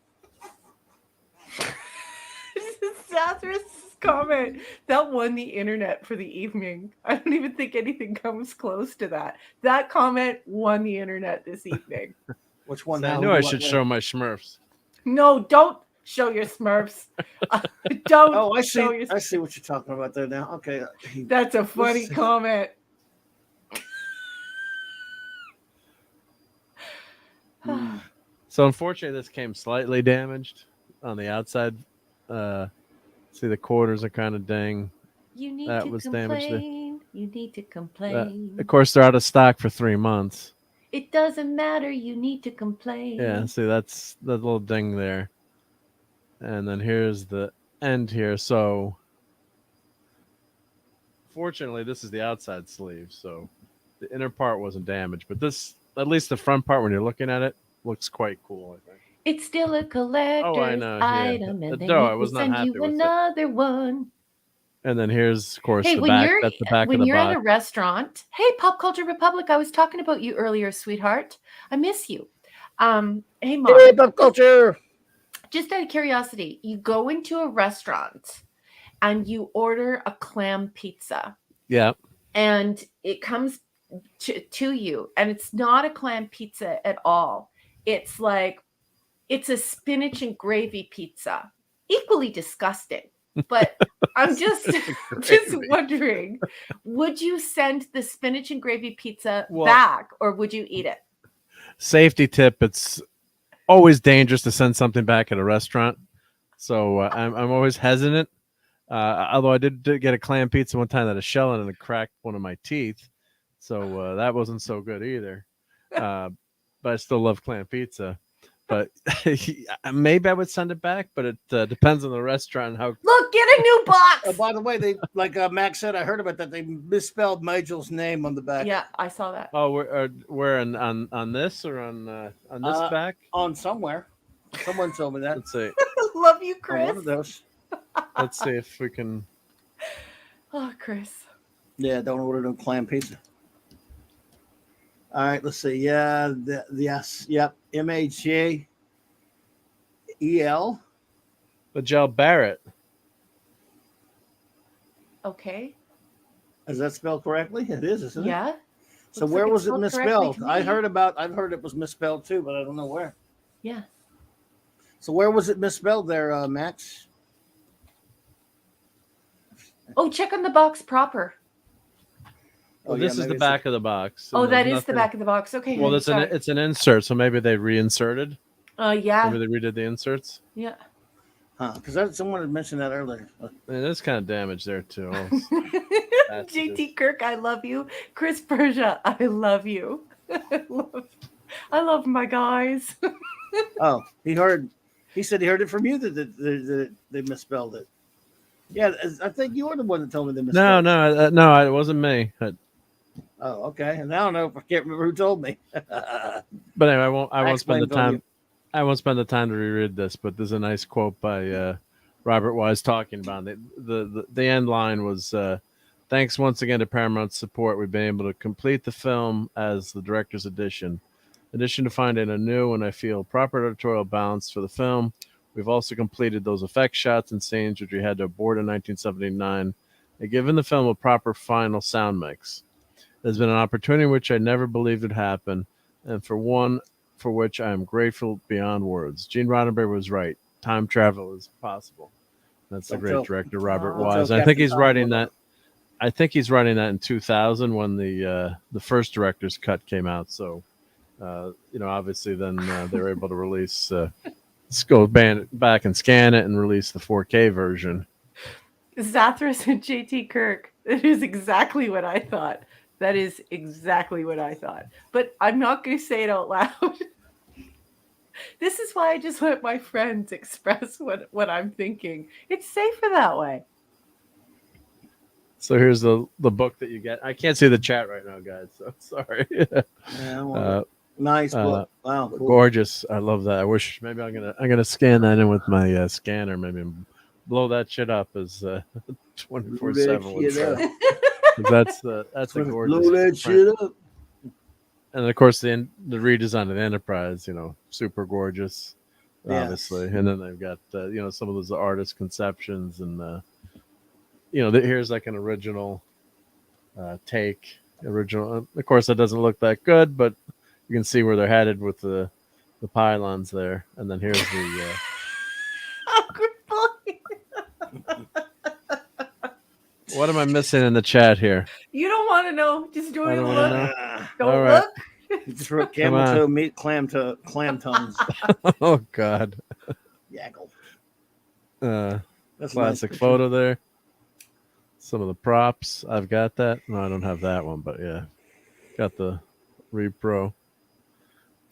Zathras' comment that won the internet for the evening. I don't even think anything comes close to that. That comment won the internet this evening. Which one? I knew I should show my Smurfs. No, don't show your Smurfs. Don't. Oh, I see. Show your... I see what you're talking about there now. Okay. That's a funny comment. So unfortunately, this came slightly damaged on the outside. See, the quarters are kind of dang. You need that to was complain. Damaged. You need to complain. Of course, they're out of stock for 3 months. It doesn't matter. You need to complain. Yeah, see, that's the little ding there. And then here's the end here. So, fortunately, this is the outside sleeve. So, the inner part wasn't damaged. But this, at least the front part, when you're looking at it, looks quite cool, I think. It's still a collector's item, and then I he was will not send happy you with another one. And then here's, of course, Hey, the when back. you're That's the back when of the you're box. at a restaurant, hey, Pop Culture Republic, I was talking about you earlier, sweetheart. I miss you. Hey, Mom. Hey, Pop Culture. Just out of curiosity, you go into a restaurant and you order a clam pizza. Yeah. And it comes to you, and it's not a clam pizza at all. It's like, it's a spinach and gravy pizza. Equally disgusting. But I'm just wondering, would you send the spinach and gravy pizza back, or would you eat it? Safety tip, it's always dangerous to send something back at a restaurant. So I'm always hesitant. Although I did get a clam pizza one time that a shell in it cracked one of my teeth. So that wasn't so good either. But I still love clam pizza. But maybe I would send it back, but it depends on the restaurant and how. Look, get a new box. By the way, they like Max said, I heard about that. They misspelled Nigel's name on the back. Yeah, I saw that. Oh, where on this or on this back? On somewhere. Someone told me that. Let's see. Love you, Chris. One of those. Let's see if we can. Oh, Chris. Yeah, don't order no clam pizza. All right, let's see. Yeah, yes, yep. MHAEL. Majel Barrett. Okay. Is that spelled correctly? It is, isn't it? Yeah. So Looks where like was it misspelled? I've heard it was misspelled too, but I don't know where. Yeah. So where was it misspelled there, Max? Oh, check on the box proper. Well, this is the back of the box. Oh, that is the back of the box. Okay. Well, it's an insert, so maybe they reinserted. Yeah. Maybe they redid the inserts. Yeah. Huh? Because someone had mentioned that earlier. There's kind of damage there too. JT Kirk, I love you. Chris Persia, I love you. I love my guys. Oh, he said he heard it from you that they misspelled it. Yeah, I think you were the one that told me they misspelled it. No, it wasn't me. Oh, okay. And I don't know if I can't remember who told me. But anyway, I won't spend the time. I won't spend the time to reread this. But there's a nice quote by Robert Wise talking about it. The end line was, "Thanks once again to Paramount's support, we've been able to complete the film as the director's edition. In addition to finding a new and I feel proper editorial balance for the film, We've also completed those effect shots and scenes which we had to abort in 1979 and given the film a proper final sound mix. There's been an opportunity which I never believed would happen, and for one for which I am grateful beyond words. Gene Roddenberry was right. Time travel is possible. That's the great director Robert Wise. I think he's writing that. I think he's writing that in 2000 when the first director's cut came out. So, obviously then they were able to release, go back and scan it and release the 4K version. Zathras and JT Kirk. That is exactly what I thought. That is exactly what I thought. But I'm not going to say it out loud. This is why I just let my friends express what I'm thinking. It's safer that way. So here's the book that you get. I can't see the chat right now, guys. So sorry. Nice book. Wow, cool. Gorgeous. I love that. I wish maybe I'm gonna scan that in with my scanner. Maybe blow that shit up as 24/7. That's a gorgeous. Blow that shit up. And of course the redesign of the Enterprise, super gorgeous, obviously. And then they've got some of those artist conceptions, and here's like an original take. Of course, that doesn't look that good, but you can see where they're headed with the pylons there. And then here's the. What am I missing in the chat here? You don't want to know. Just don't even look. Don't right. look. Just wrote camel toe meat, clam tongues. Oh God. Yaggle. That's classic photo there. Some of the props. I've got that. No, I don't have that one, but yeah. Got the Repro.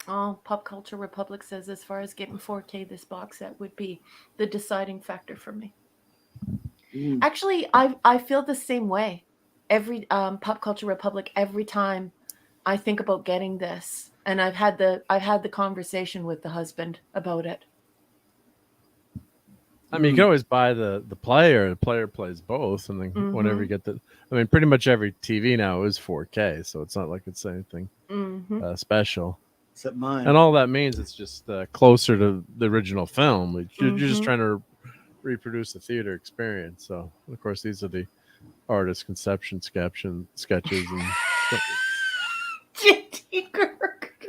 Oh, Pop Culture Republic says as far as getting 4K, this box set would be the deciding factor for me. Actually, I feel the same way. Every Pop Culture Republic, every time I think about getting this, and I've had the conversation with the husband about it. I mean, you can always buy the player. The player plays both, and then whenever you get pretty much every TV now is 4K, so it's not like it's anything special. Except mine. And all that means it's just closer to the original film. You're just trying to reproduce the theater experience. So, of course, these are the artist conception sketches and JT Kirk.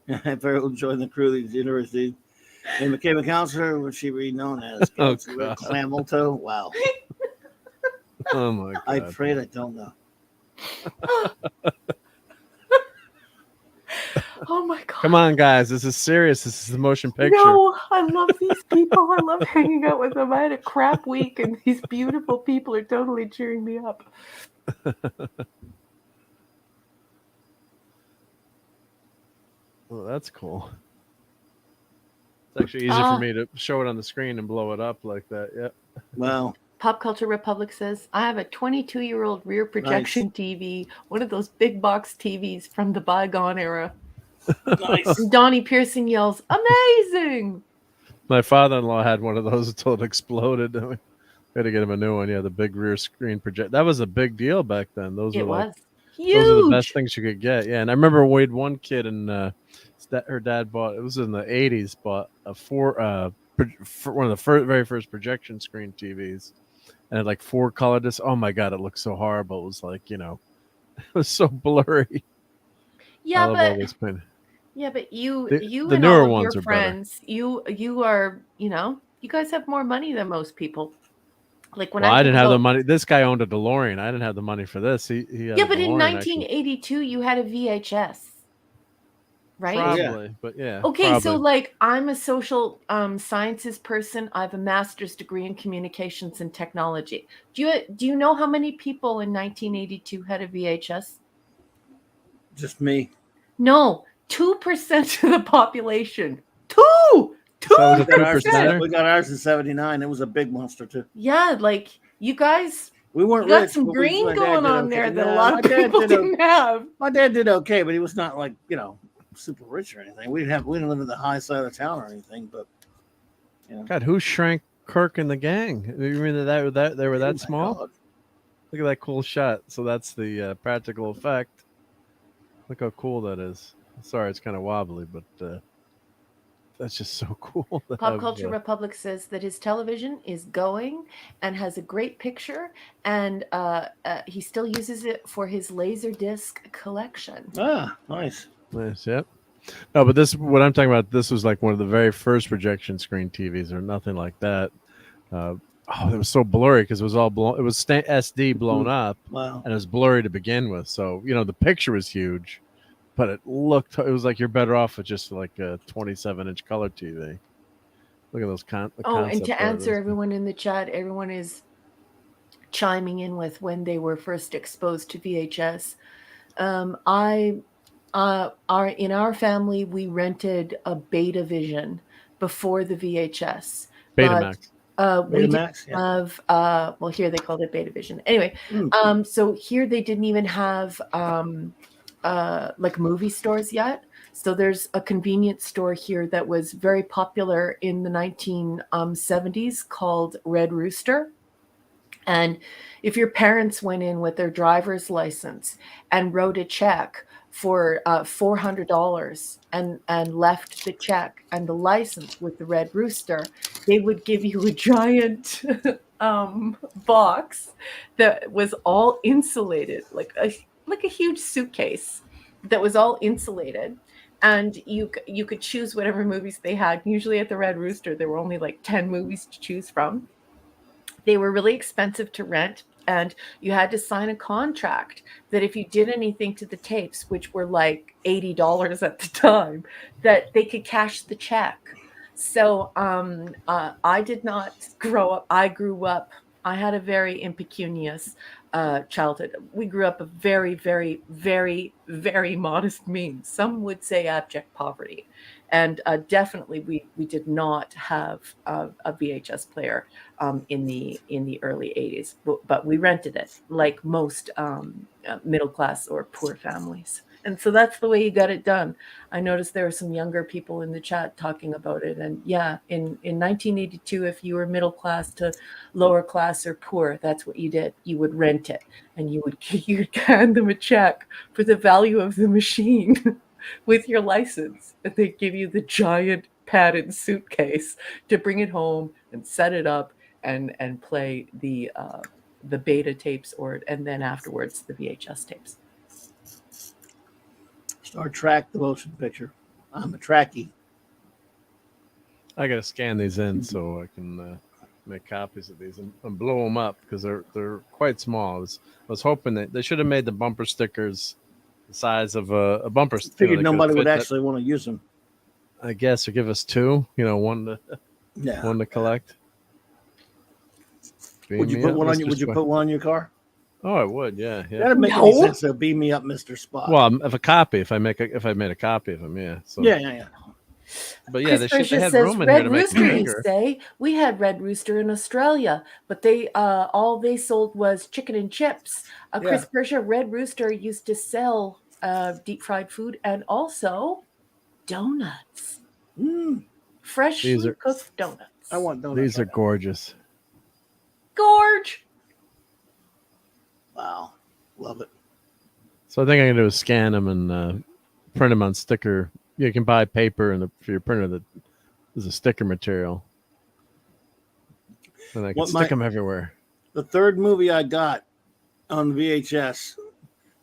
I very well join the crew of the university. And became a counselor, which she be known as Clamel-toe. Wow. Oh my God. I'm afraid I don't know. Oh my God. Come on, guys. This is serious. This is the motion picture. No, I love these people. I love hanging out with them. I had a crap week, and these beautiful people are totally cheering me up. Well, that's cool. It's actually easy for me to show it on the screen and blow it up like that. Yep. Wow. Pop Culture Republic says, I have a 22-year-old rear projection TV, one of those big box TVs from the bygone era. Nice. And Donnie Pearson yells, amazing! My father-in-law had one of those until it exploded. We had to get him a new one. Yeah, the big rear screen project. That was a big deal back then. Those were huge. Those are the best things you could get. Yeah, and I remember we had one kid, and her dad bought. It was in the '80s. Bought one of the very first projection screen TVs, and had like 4 color discs. Oh my God, it looked so horrible. It was like it was so blurry. Yeah, but you and all of your friends, you are, you guys have more money than most people. Like when I didn't have the money. This guy owned a DeLorean. I didn't have the money for this. He had but in 1982 you had a VHS, right? Probably, but yeah. Okay, probably. So like I'm a social sciences person. I have a master's degree in communications and technology. Do you know how many people in 1982 had a VHS? Just me. No, 2% of the population. 2%. We got ours in '79. It was a big monster too. Yeah, like you guys. We weren't rich. Got some green going on there that a lot of people didn't have. My dad did okay, but he was not like super rich or anything. We didn't live in the high side of town or anything. But God, who shrank Kirk and the gang? You mean that they were that small? God. Look at that cool shot. So that's the practical effect. Look how cool that is. Sorry, it's kind of wobbly, but that's just so cool. to Pop have, Culture Republic says that his television is going and has a great picture, and he still uses it for his Laserdisc collection. Ah, nice. Nice, yep. No, but this, what I'm talking about, this was like one of the very first projection screen TVs, or nothing like that. It was so blurry because it was all blown. It was SD blown up, Wow. and it was blurry to begin with. So the picture was huge, but it was like you're better off with just like a 27-inch color TV. Look at those And to answer everyone in the chat, everyone is chiming in with when they were first exposed to VHS. In our family, we rented a Betavision before the VHS. Betamax. We didn't Betamax, yeah. have well, here they called it Betavision. Anyway, so here they didn't even have like movie stores yet. So there's a convenience store here that was very popular in the 1970s called Red Rooster. And if your parents went in with their driver's license and wrote a check for $400 and left the check and the license with the Red Rooster, they would give you a giant box that was all insulated, like a huge suitcase that was all insulated. And you could choose whatever movies they had. Usually at the Red Rooster, there were only like 10 movies to choose from. They were really expensive to rent, and you had to sign a contract that if you did anything to the tapes, which were like $80 at the time, that they could cash the check. So I did not grow up. I had a very impecunious childhood. We grew up a very, very, very, very modest means. Some would say abject poverty. And definitely we did not have a VHS player in the early 80s, but we rented it like most middle class or poor families. And so that's the way you got it done. I noticed there were some younger people in the chat talking about it. And yeah, in 1982, if you were middle class to lower class or poor, that's what you did. You would rent it, and you'd hand them a check for the value of the machine with your license. And they give you the giant padded suitcase to bring it home and set it up and play the beta tapes, and then afterwards the VHS tapes. Star Trek, the motion picture. I'm a Trekkie. I gotta scan these in so I can make copies of these and blow them up because they're quite small. I was hoping that they should have made the bumper stickers the size of a bumper sticker. Figured nobody would actually want to use them. I guess, or give us two. One to collect. Would you put one on? Would you put one on your car? Oh, I would. Yeah. That'd make any sense. So beam me up, Mr. Spot. Well, if I made a copy of them, yeah. So. Yeah. But yeah, Chris they had says, room in Red here to make Rooster, it you bigger. say? We had Red Rooster in Australia, but they all they sold was chicken and chips. Chris Persha, Red Rooster used to sell deep fried food and also donuts. Freshly cooked donuts. I want donuts. These are gorgeous. Gorge. Wow. Love it. So I think I'm going to do is scan them and print them on sticker. You can buy paper for your printer that is a sticker material. And I can stick them everywhere. The third movie I got on VHS.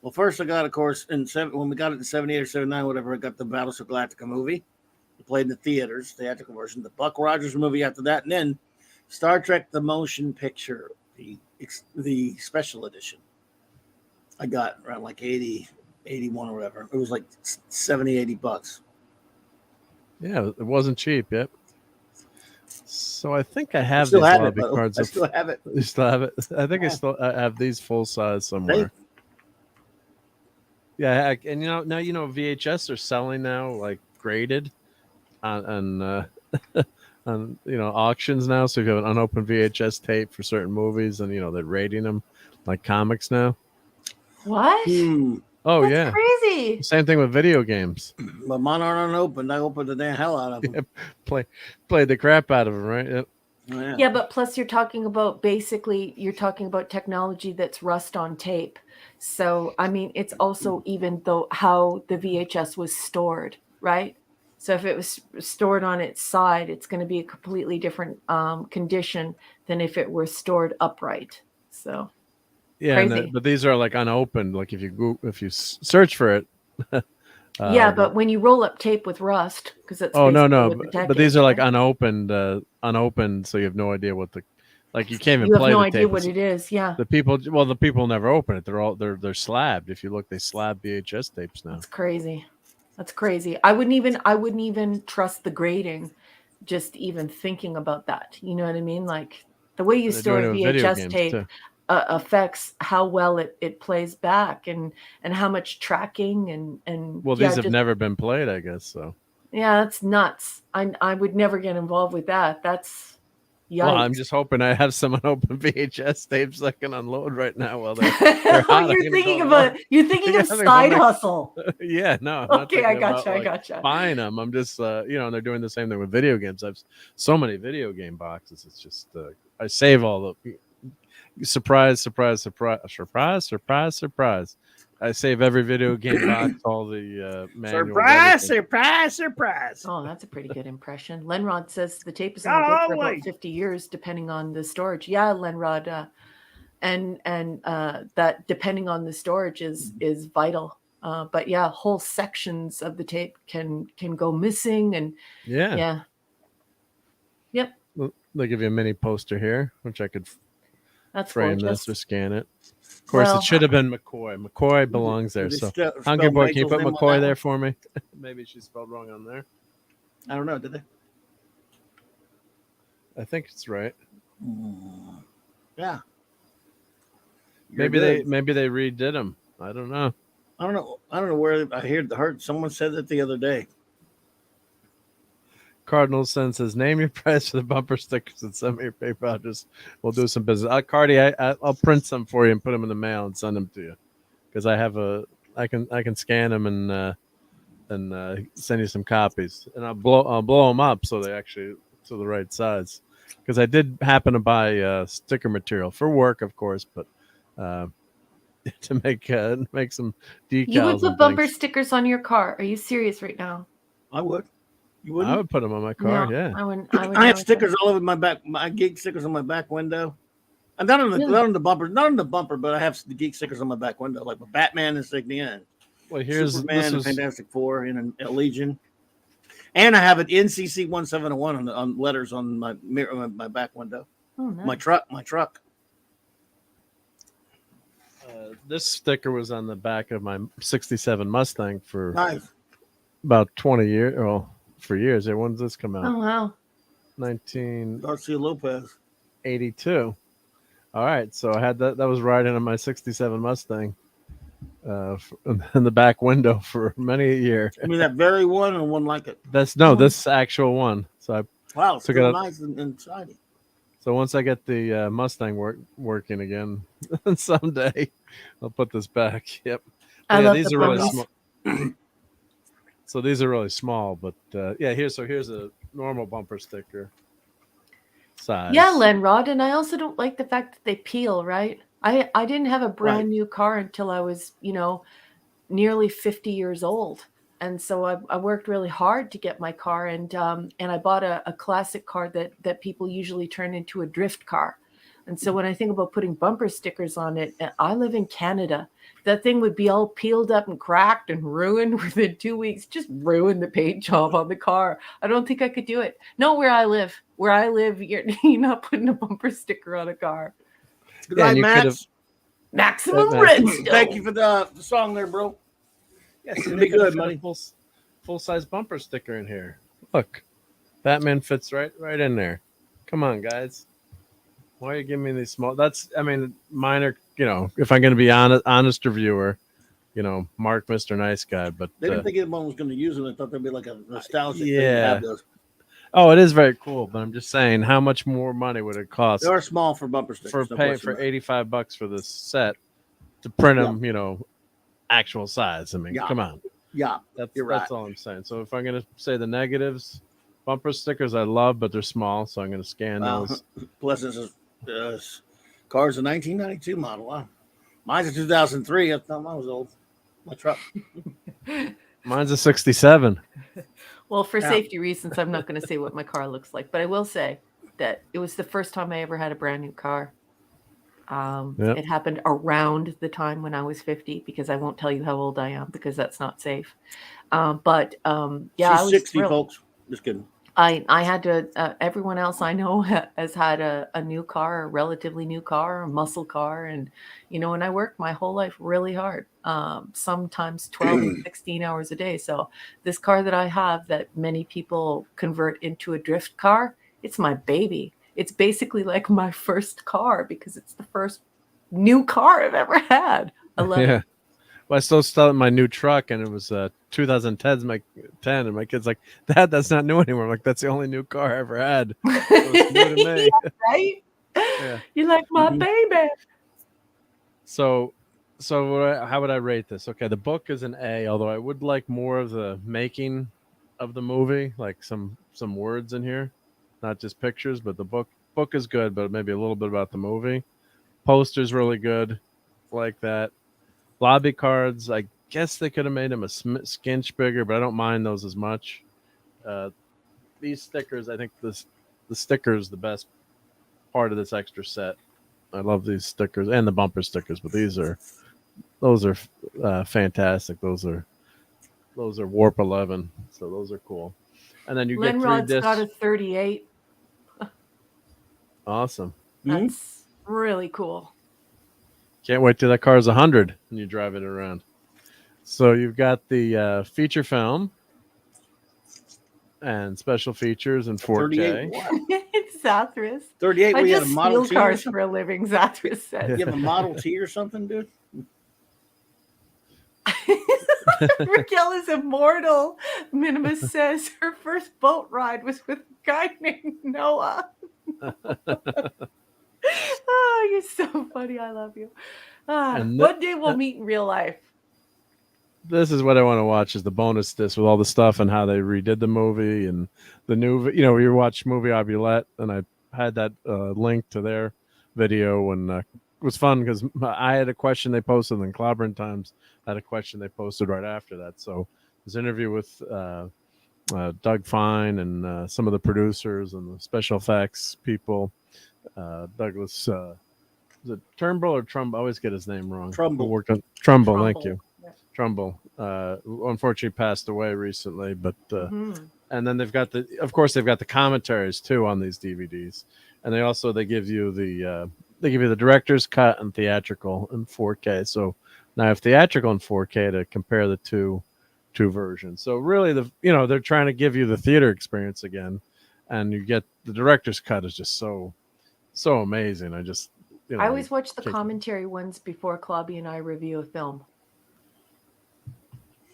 Well, first I got, of course, when we got it in 78 or 79, whatever, I got the Battlestar Galactica movie. It played in the theaters, theatrical version. The Buck Rogers movie after that. And then Star Trek, the motion picture, the special edition. I got around like 80, 81 or whatever. It was like 70, 80 bucks. Yeah, it wasn't cheap. Yep. So I think I have these lobby cards. I still have it. You still have it? I think I still have these full size somewhere. Yeah, and now VHS are selling now like graded on auctions now. So if you have an unopened VHS tape for certain movies, and they're rating them like comics now. What? Oh, that's yeah, crazy. Same thing with video games. But mine aren't unopened. I opened the damn hell out of them. Played the crap out of them, right? Yep. Yeah, but plus you're talking about technology that's rust on tape. So I mean, it's also even though how the VHS was stored, right? So if it was stored on its side, it's going to be a completely different condition than if it were stored upright. So Yeah, crazy. but these are like unopened. Like if you search for it. Yeah, but when you roll up tape with rust, because that's no, what the tech but these is, are like right? unopened, so you have no idea what like you can't even You have play no the idea tape. what it is. Yeah, The people never open it. They're slabbed. If you look, they slab VHS tapes now. that's crazy. That's crazy. I wouldn't even trust the grading, just even thinking about that. You know what I mean? Like the way you They're store doing a it with video VHS games tape too. Affects how well it plays back and how much tracking and Well, yeah, these have just never been played, I guess. So. yeah, that's nuts. I would never get involved with that. That's Well, I'm yikes. just hoping I have some unopened VHS tapes I can unload right now while they're Oh, hot. I'm gonna go tomorrow. you're thinking Yeah, of I'm gonna side make. hustle. Yeah, no, I'm not Okay, I thinking about gotcha. I like gotcha. buying them. I'm just, and they're doing the same thing with video games. I've so many video game boxes. It's just, I save all the surprise. I save every video game box, all the manuals, everything. Surprise. Oh, that's a pretty good impression. Lenrod says the tape is only Not good for about always. 50 years, depending on the storage. Yeah, Lenrod, and that depending on the storage is vital. But yeah, whole sections of the tape can go missing, and Yeah. Yep. They give you a mini poster here, which I could That's frame gorgeous. this or scan it. Of course, Well, it should have been McCoy. McCoy belongs there. Did So, they Hungry spell Boy, can you Rachel's put name on McCoy that there one? for me? Maybe she spelled wrong on there. I don't know. Did they? I think it's right. Yeah. Maybe they redid them. I don't know. I don't know where I heard someone said that the other day. Cardinal Sen says, "Name your price for the bumper stickers and send me your paper. We'll do some business." Cardi, I'll print some for you and put them in the mail and send them to you because I can scan them and send you some copies, and I'll blow them up so they actually to the right size. Because I did happen to buy sticker material for work, of course, but to make some decals. you would put and bumper things. stickers on your car. Are you serious right now? I would. You wouldn't? I would put them on my car. No, Yeah. I wouldn't. I have stickers all over my back. My geek stickers on my back window. And not on the bumper, but I have the geek stickers on my back window, like my Batman insignia, Well, here's Superman, and Fantastic Four, and a Legion. And I have an NCC 1701 on letters on my mirror, my back window. Oh, nice. My truck. This sticker was on the back of my '67 Mustang for Nice. about 20 years. Well, for years. When did this come out? Oh wow. 1982. Garcia Lopez. All right, so I had that. That was riding on my '67 Mustang in the back window for many a year. I mean that very one and one like it. This actual one. So I Wow, it's took still it nice and shiny. So once I get the Mustang working again, someday I'll put this back. Yep. I love these the are really ponies. small. So these are really small, but here's a normal bumper sticker size. Yeah, Lenrod, and I also don't like the fact that they peel, right? I didn't have a brand new car until I was, nearly 50 years old. And so I worked really hard to get my car, and I bought a classic car that people usually turn into a drift car. And so when I think about putting bumper stickers on it, I live in Canada. That thing would be all peeled up and cracked and ruined within 2 weeks. Just ruin the paint job on the car. I don't think I could do it. No, where I live, you're not putting a bumper sticker on a car. Good night, Max. Maximum Redstone. Thank you for the song there, bro. Yes, it'll be good, buddy. Full size bumper sticker in here. Look, Batman fits right in there. Come on, guys. Why are you giving me these small? Mine are, if I'm going to be honest reviewer, Mark, Mr. Nice Guy. But they didn't think anyone was going to use them. They thought they'd be like a nostalgic thing to Yeah. have those. Oh, it is very cool, but I'm just saying, how much more money would it cost They are small for bumper stickers. for paying for $85 for this set to print them, actual size? I mean, come on. Yeah, that's all I'm saying. So if I'm going to say the negatives, bumper stickers I love, but they're small, so I'm going to scan those. Pleasant says, car's a 1992 model. Wow. Mine's a 2003. I thought mine was old. My truck. Mine's a 67. Well, for Yeah. safety reasons, I'm not going to say what my car looks like, but I will say that it was the first time I ever had a brand new car. Yep. It happened around the time when I was 50, because I won't tell you how old I am because that's not safe. Yeah, She's I was 60, thrilled. folks. Just kidding. I had to. Everyone else I know has had a new car, a relatively new car, a muscle car, and and I worked my whole life really hard, sometimes 12 and 16 hours a day. So this car that I have, that many people convert into a drift car, it's my baby. It's basically like my first car because it's the first new car I've ever had. I love Yeah. it. Well, I still started my new truck, and it was 2010, and my kid's like, "Dad, that's not new anymore." I'm like, "That's the only new car I ever had." So it's new to me. Yeah, right? Yeah. You're like my Mhm. baby. So how would I rate this? Okay, the book is an A, although I would like more of the making of the movie, like some words in here, not just pictures. But the book is good, but maybe a little bit about the movie. Poster's really good, like that. Lobby cards, I guess they could have made them a skinch bigger, but I don't mind those as much. These stickers, I think the sticker is the best part of this extra set. I love these stickers and the bumper stickers, but those are fantastic. Those are Warp 11, so those are cool. And then you get 3 Lenrod's got a discs. 38. Awesome. Mhm. That's really cool. Can't wait till that car's 100 and you drive it around. So you've got the feature film and special features in 38 4K. what? It's Zathras. 38 I where you had a just Model steal T or cars something? for a living, Zathras says. You have a Model T or something, dude? Raquel is immortal. Minimus says her first boat ride was with a guy named Noah. Oh, you're so funny. I love you. And One day we'll meet in real life. this is what I want to watch, is the bonus disc with all the stuff and how they redid the movie and the new, you watch Movie Obulette, and I had that link to their video, and it was fun because I had a question they posted, and Clobberin Times had a question they posted right after that. So this interview with Doug Fine and some of the producers and the special effects people, Douglas, is it Turnbull or Trumbull? I always get his name wrong. Trumbull. Who worked on Trumbull, thank Trumbull. you. Trumbull, who unfortunately passed away recently, but and then they've got of course they've got the commentaries too on these DVDs, and they give you the director's cut and theatrical in 4K. So now I have theatrical in 4K to compare the two versions. So really, they're trying to give you the theater experience again, and you get the director's cut is just so amazing. I just I always watch the commentary ones before Clobby and I review a film.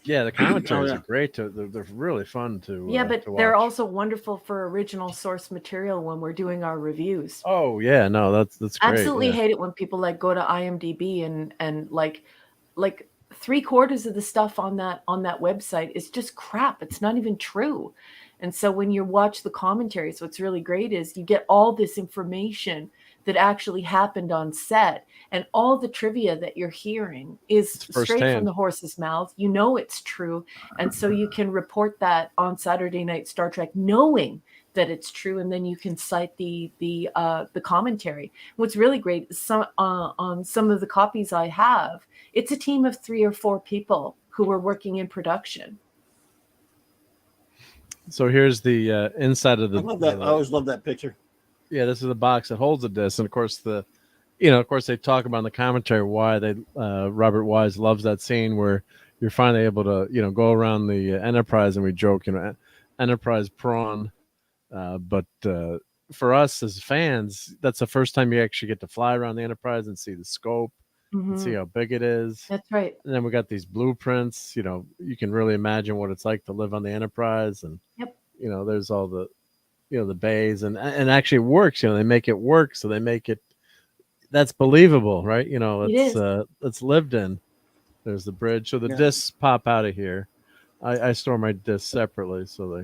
Yeah, the commentaries are great. They're really fun to but to they're watch. also wonderful for original source material when we're doing our reviews. Oh yeah, no, that's great. Absolutely hate it when people go to IMDb and like 3/4 of the stuff on that website is just crap. It's not even true. And so when you watch the commentaries, what's really great is you get all this information that actually happened on set, and all the trivia that you're hearing is straight from the horse's mouth. It's true. And so you can report that on Saturday Night Star Trek knowing that it's true, and then you can cite the commentary. What's really great is on some of the copies I have, it's a team of 3 or 4 people who were working in production. So here's the inside of the. I love that. I always love that picture. Yeah, this is the box that holds the disc, and of course they talk about in the commentary why they Robert Wise loves that scene where you're finally able to go around the Enterprise, and we joke Enterprise prawn, but for us as fans, that's the first time you actually get to fly around the Enterprise and see the scope and see how big it is. That's right. And then we got these blueprints. You can really imagine what it's like to live on the Enterprise, and there's all the the bays, and actually works. They make it work, so they make it that's believable, right? It's lived in. There's the bridge, so the discs pop out of here. I store my discs separately, so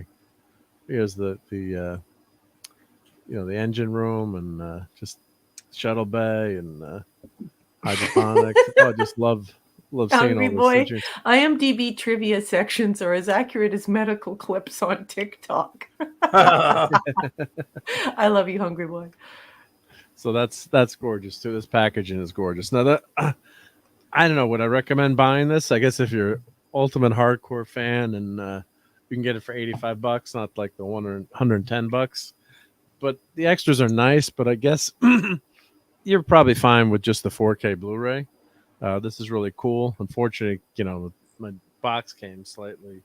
here's the the engine room, and just shuttle bay and hydroponics. I just love love seeing Hungry all the boy. situations. IMDb trivia sections are as accurate as medical clips on TikTok. I love you, Hungry boy. So that's gorgeous too. This packaging is gorgeous. Now that I don't know, would I recommend buying this? I guess if you're ultimate hardcore fan and you can get it for $85, not like the $110. But the extras are nice. But I guess you're probably fine with just the 4K Blu-ray. This is really cool. Unfortunately, my box came slightly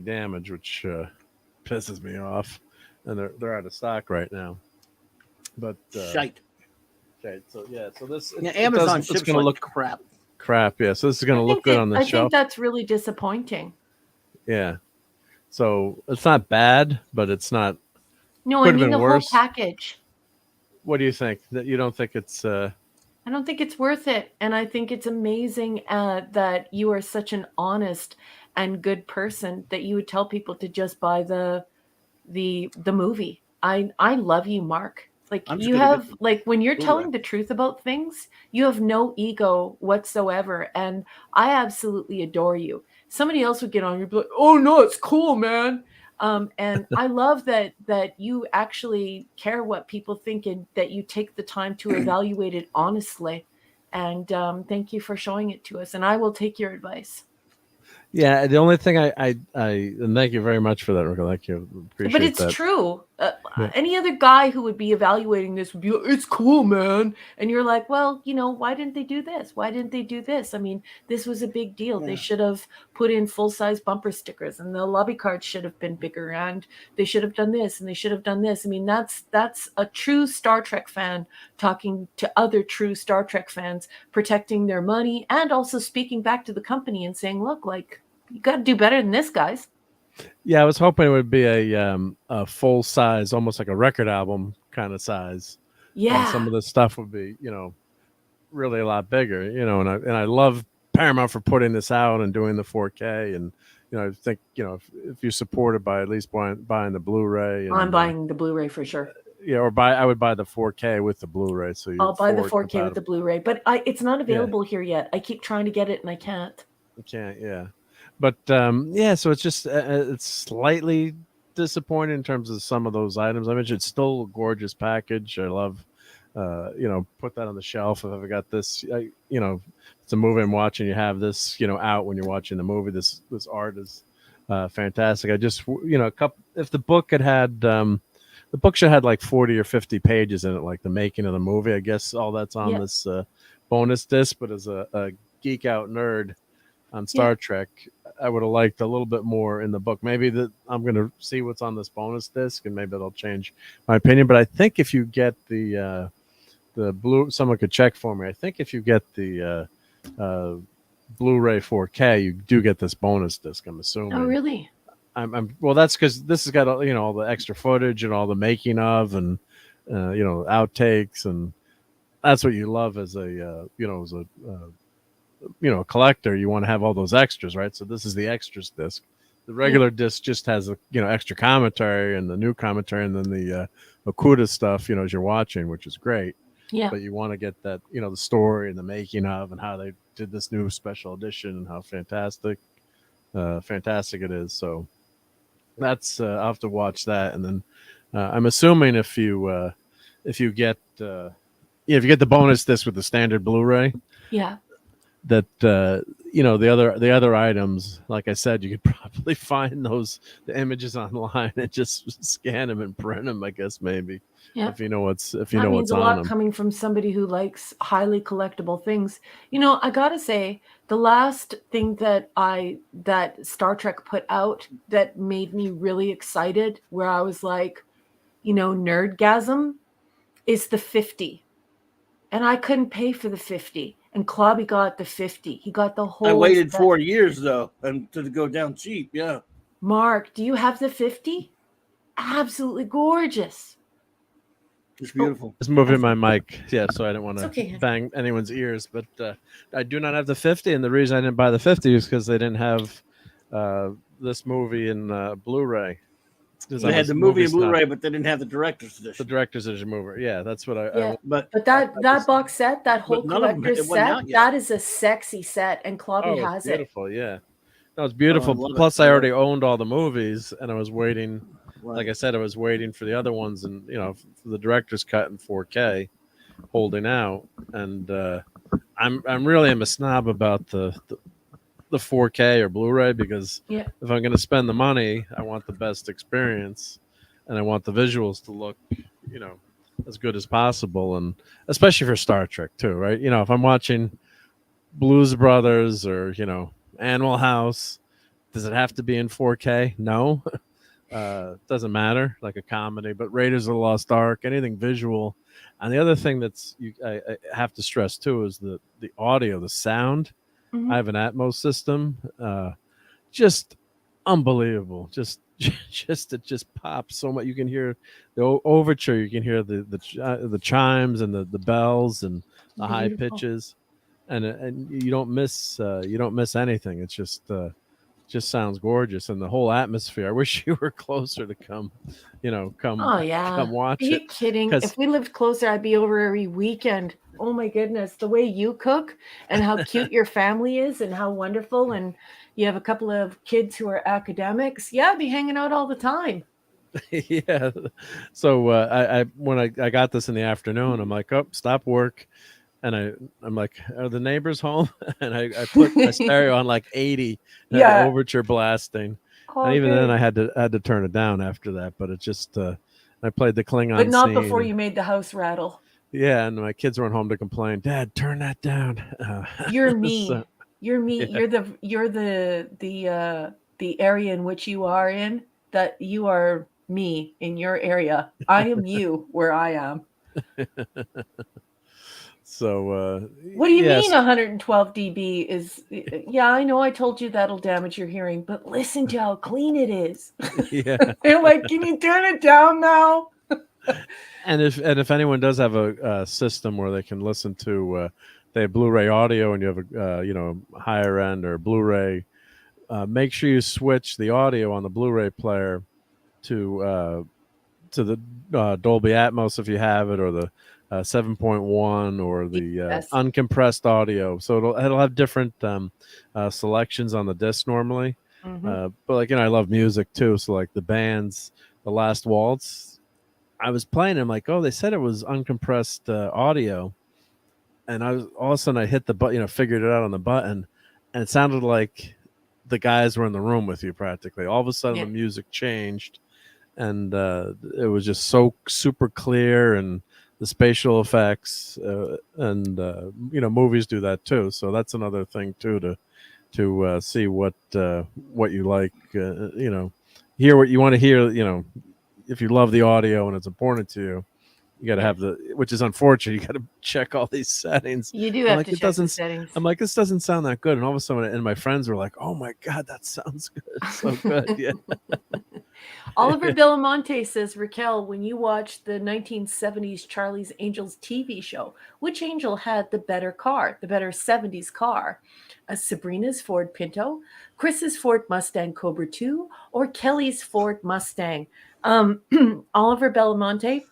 damaged, which pisses me off, and they're out of stock right now. But Shite. okay, so yeah, so this Yeah, Amazon it's ships going to like look crap. crap. Yeah, so this is going to look good on the I shelf. think that's really disappointing. Yeah, so it's not bad, but it's not. No, I Could have mean been the worse. whole package. What do you think? That you don't think it's? I don't think it's worth it, and I think it's amazing that you are such an honest and good person that you would tell people to just buy the movie. I love you, Mark. Like I'm just you gonna have get like when you're Blu-ray. telling the truth about things, you have no ego whatsoever, and I absolutely adore you. Somebody else would get on you and be like, "Oh no, it's cool, man." And I love that you actually care what people think and that you take the time to evaluate it honestly. And thank you for showing it to us. And I will take your advice. Yeah, the only thing I and thank you very much for that, Rico. Thank you, appreciate But it's that. true. Yeah. Any other guy who would be evaluating this would be like, it's cool, man. And you're like, well, why didn't they do this? Why didn't they do this? I mean, this was a big deal. Yeah. They should have put in full-size bumper stickers, and the lobby cards should have been bigger, and they should have done this, and they should have done this. I mean, that's a true Star Trek fan talking to other true Star Trek fans, protecting their money, and also speaking back to the company and saying, look, like, you got to do better than this, guys. Yeah, I was hoping it would be a full size, almost like a record album kind of size. Yeah. And some of the stuff would be, really a lot bigger, and I love Paramount for putting this out and doing the 4K. And, I think, if you support it by at least buying the Blu-ray. And, I'm buying the Blu-ray for sure. Yeah, I would buy the 4K with the Blu-ray. So I'll buy the 4K with the Blu-ray, but it's not available here yet. I keep trying to get it and I can't. You can't, yeah. But so it's just it's slightly disappointing in terms of some of those items. I mentioned it's still a gorgeous package. I love, put that on the shelf. If I've got this, it's a movie I'm watching. You have this, out when you're watching the movie. This art is fantastic. I just, if the book had the book should have had like 40 or 50 pages in it, like the making of the movie. I guess all that's on this bonus disc. But as a geek out nerd on Star Trek, I would have liked a little bit more in the book. Maybe I'm going to see what's on this bonus disc, and maybe it'll change my opinion. But I think if you get the blue, someone could check for me. I think if you get the Blu-ray 4K, you do get this bonus disc. I'm assuming. Oh, really? Well, that's because this has got all the extra footage and all the making of and outtakes, and that's what you love as a collector. You want to have all those extras, right? So this is the extras disc. The regular disc just has extra commentary and the new commentary, and then the Okuda stuff, as you're watching, which is great. Yeah. But you want to get that, the story and the making of and how they did this new special edition and how fantastic it is. So that's I'll have to watch that, and then I'm assuming if you get the bonus disc with the standard Blu-ray, that the other items, like I said, you could probably find the images online and just scan them and print them. I guess maybe if you know what's what's on them. That means a lot coming from somebody who likes highly collectible things. I gotta say, the last thing that Star Trek put out that made me really excited, where I was like, nerdgasm, is the 50, and I couldn't pay for the 50. And Clobby got the 50. He got the whole. I waited 4 years though, and to go down cheap. Yeah. Mark, do you have the 50? Absolutely gorgeous. It's beautiful. Just moving my mic, so I didn't want to bang anyone's ears. But I do not have the 50, and the reason I didn't buy the 50 is because they didn't have this movie in Blu-ray. They had the movie and Blu-ray, but they didn't have the director's edition. The director's edition movie. Yeah, that's what Yeah. But that box set, that whole none of them- collector's it wasn't set, out yet. that is a sexy set, and Clobby it's has it. beautiful. Yeah, no, it's beautiful. Oh, I love Plus, it. I already owned all the movies, and I was waiting. Right. Like I said, I was waiting for the other ones, and for the director's cut in 4K, holding out. And I'm really a snob about the 4K or Blu-ray, because if I'm going to spend the money, I want the best experience, and I want the visuals to look, as good as possible, and especially for Star Trek too, right? If I'm watching Blues Brothers or Animal House, does it have to be in 4K? No. Doesn't matter, like a comedy, but Raiders of the Lost Ark, anything visual. And the other thing I have to stress too is the audio, the sound. I have an Atmos system, just unbelievable. It just pops so much. You can hear the overture, you can hear the chimes and the bells and the high pitches, and you don't miss anything. It's just sounds gorgeous, and the whole atmosphere. I wish you were closer to come watch it. Are you kidding? If we lived closer, I'd be over every weekend. Oh my goodness, the way you cook and how cute your family is and how wonderful, and you have a couple of kids who are academics. Yeah, I'd be hanging out all the time. Yeah. So when I got this in the afternoon, I'm like, oh, stop work. And I'm like, are the neighbors home? And I put my stereo on like 80, and had the overture blasting. And even then I had to turn it down after that. But it just I played the Klingon but not scene, before you made the house rattle. Yeah, and my kids weren't home to complain. Dad, turn that down. You're me. So, you're me. yeah. You're the area in which you are in. That you are me in your area. I am you where I am. So what do you mean 112 dB is? Yeah, I know I told you that'll damage your hearing, but listen to how clean it is. Yeah. They're like, can you turn it down now? And if anyone does have a system where they can listen to, they have Blu-ray audio, and you have a higher end or Blu-ray, make sure you switch the audio on the Blu-ray player to the Dolby Atmos if you have it, or the 7.1, or the uncompressed audio. So it'll have different selections on the disc normally. But I love music too. So like the band's The Last Waltz, I was playing. I'm like, oh, they said it was uncompressed audio, and I was all of a sudden I hit the button, figured it out on the button, and it sounded like the guys were in the room with you practically. All of a sudden the music changed, and it was just so super clear, and the spatial effects, and movies do that too. So that's another thing too, to see what you like, hear what you want to hear. If you love the audio and it's important to you, you got to have which is unfortunate. You got to check all these settings. You do have to check the settings. I'm like, this doesn't sound that good. And all of a sudden, and my friends were like, oh my God, that sounds good. So good. Yeah. Oliver Belamonte says, Raquel, when you watched the 1970s Charlie's Angels TV show, which angel had the better car, the better 70s car? Sabrina's Ford Pinto, Chris's Ford Mustang Cobra 2, or Kelly's Ford Mustang? Oliver Belamonte,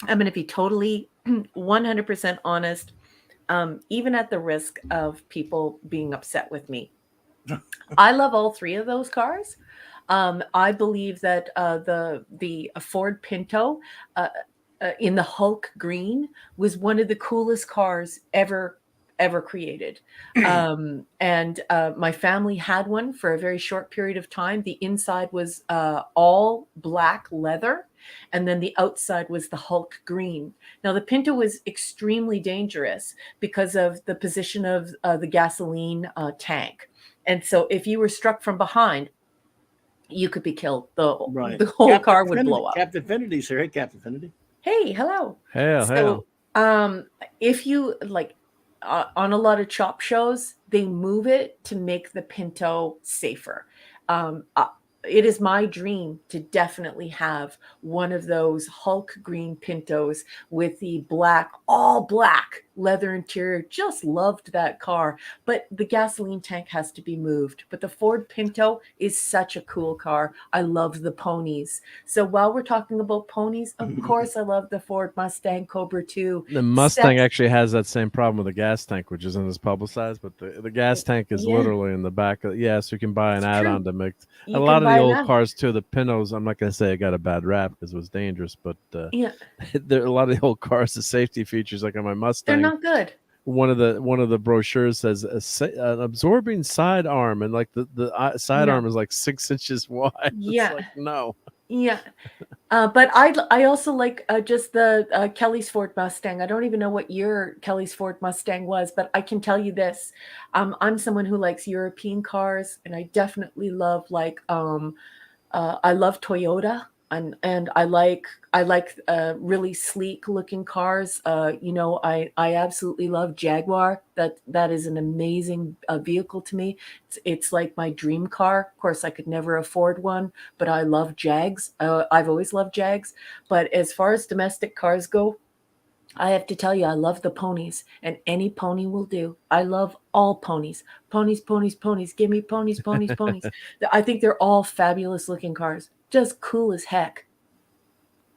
I'm going to be totally 100% honest, even at the risk of people being upset with me. I love all three of those cars. I believe that the Ford Pinto in the Hulk green was one of the coolest cars ever created. And my family had one for a very short period of time. The inside was all black leather, and then the outside was the Hulk green. Now, the Pinto was extremely dangerous because of the position of the gasoline tank. And so if you were struck from behind, you could be killed. The whole car would blow up. Captain Affinity's here. Hey, Captain Affinity. Hey, hello. Hey. If you like, on a lot of chop shows, they move it to make the Pinto safer. it is my dream to definitely have one of those Hulk green Pintos with the all black leather interior. Just loved that car, but the gasoline tank has to be moved. But the Ford Pinto is such a cool car. I love the ponies. So while we're talking about ponies, of course I love the Ford Mustang Cobra 2. The Mustang actually has that same problem with the gas tank, which isn't as publicized, but the gas tank is literally in the back of, so you can buy an add-on to make a lot of the old cars too. The Pintos, I'm not going to say it got a bad rap because it was dangerous, but there are a lot of the old cars, the safety features, like on my Mustang, they're not good. One of the brochures says an absorbing sidearm, and like the sidearm is like 6 inches wide. Yeah, it's like, no. Yeah. But I also like just the Kelly's Ford Mustang. I don't even know what year Kelly's Ford Mustang was, but I can tell you this. I'm someone who likes European cars, and I definitely love I love Toyota, and I like really sleek looking cars. I absolutely love Jaguar. That is an amazing vehicle to me. It's like my dream car. Of course, I could never afford one, but I love Jags. I've always loved Jags. But as far as domestic cars go, I have to tell you, I love the ponies, and any pony will do. I love all ponies. Ponies, ponies, ponies. Give me ponies, ponies, ponies. I think they're all fabulous looking cars. Just cool as heck.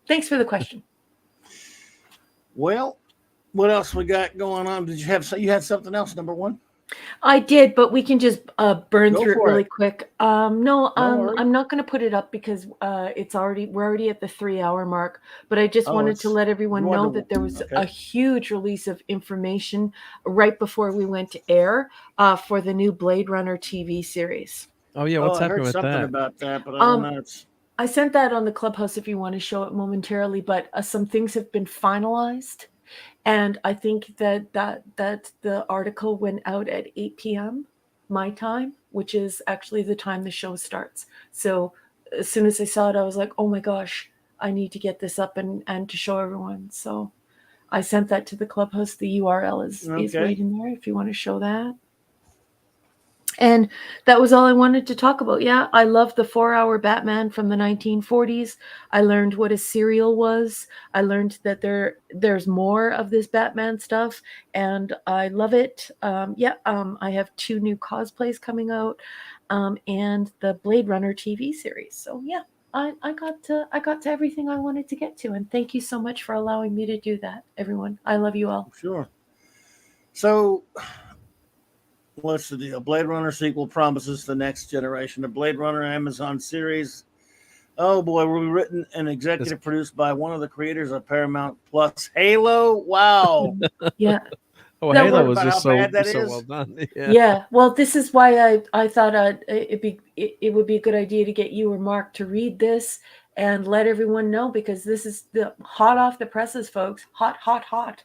Thanks for the question. Well, what else we got going on? You had something else, number one? I did, but we can just burn through it really quick. I'm not going to put it up because we're already at the 3-hour mark. But I just wanted to let everyone know that there was a huge release of information right before we went to air for the new Blade Runner TV series. Oh yeah, what's happening with something that? About that, but I don't know. I sent that on the Clubhouse if you want to show it momentarily. But some things have been finalized. And I think that the article went out at 8 p.m. my time, which is actually the time the show starts. So as soon as I saw it, I was like, oh my gosh, I need to get this up and to show everyone. So I sent that to the Clubhouse. The URL is right in there if you want to show that. And that was all I wanted to talk about. Yeah, I love the 4-hour Batman from the 1940s. I learned what a serial was. I learned that there's more of this Batman stuff, and I love it. I have 2 new cosplays coming out, and the Blade Runner TV series. So yeah, I got to everything I wanted to get to, and thank you so much for allowing me to do that, everyone. I love you all. Sure. So, what's the deal? Blade Runner sequel promises the next generation of Blade Runner Amazon series. Oh boy, will be written and executive produced by one of the creators of Paramount Plus Halo. Wow. Yeah. Oh, Halo was just so well done. Yeah. Well, this is why I thought it would be a good idea to get you or Mark to read this and let everyone know, because this is the hot off the presses, folks. Hot, hot, hot.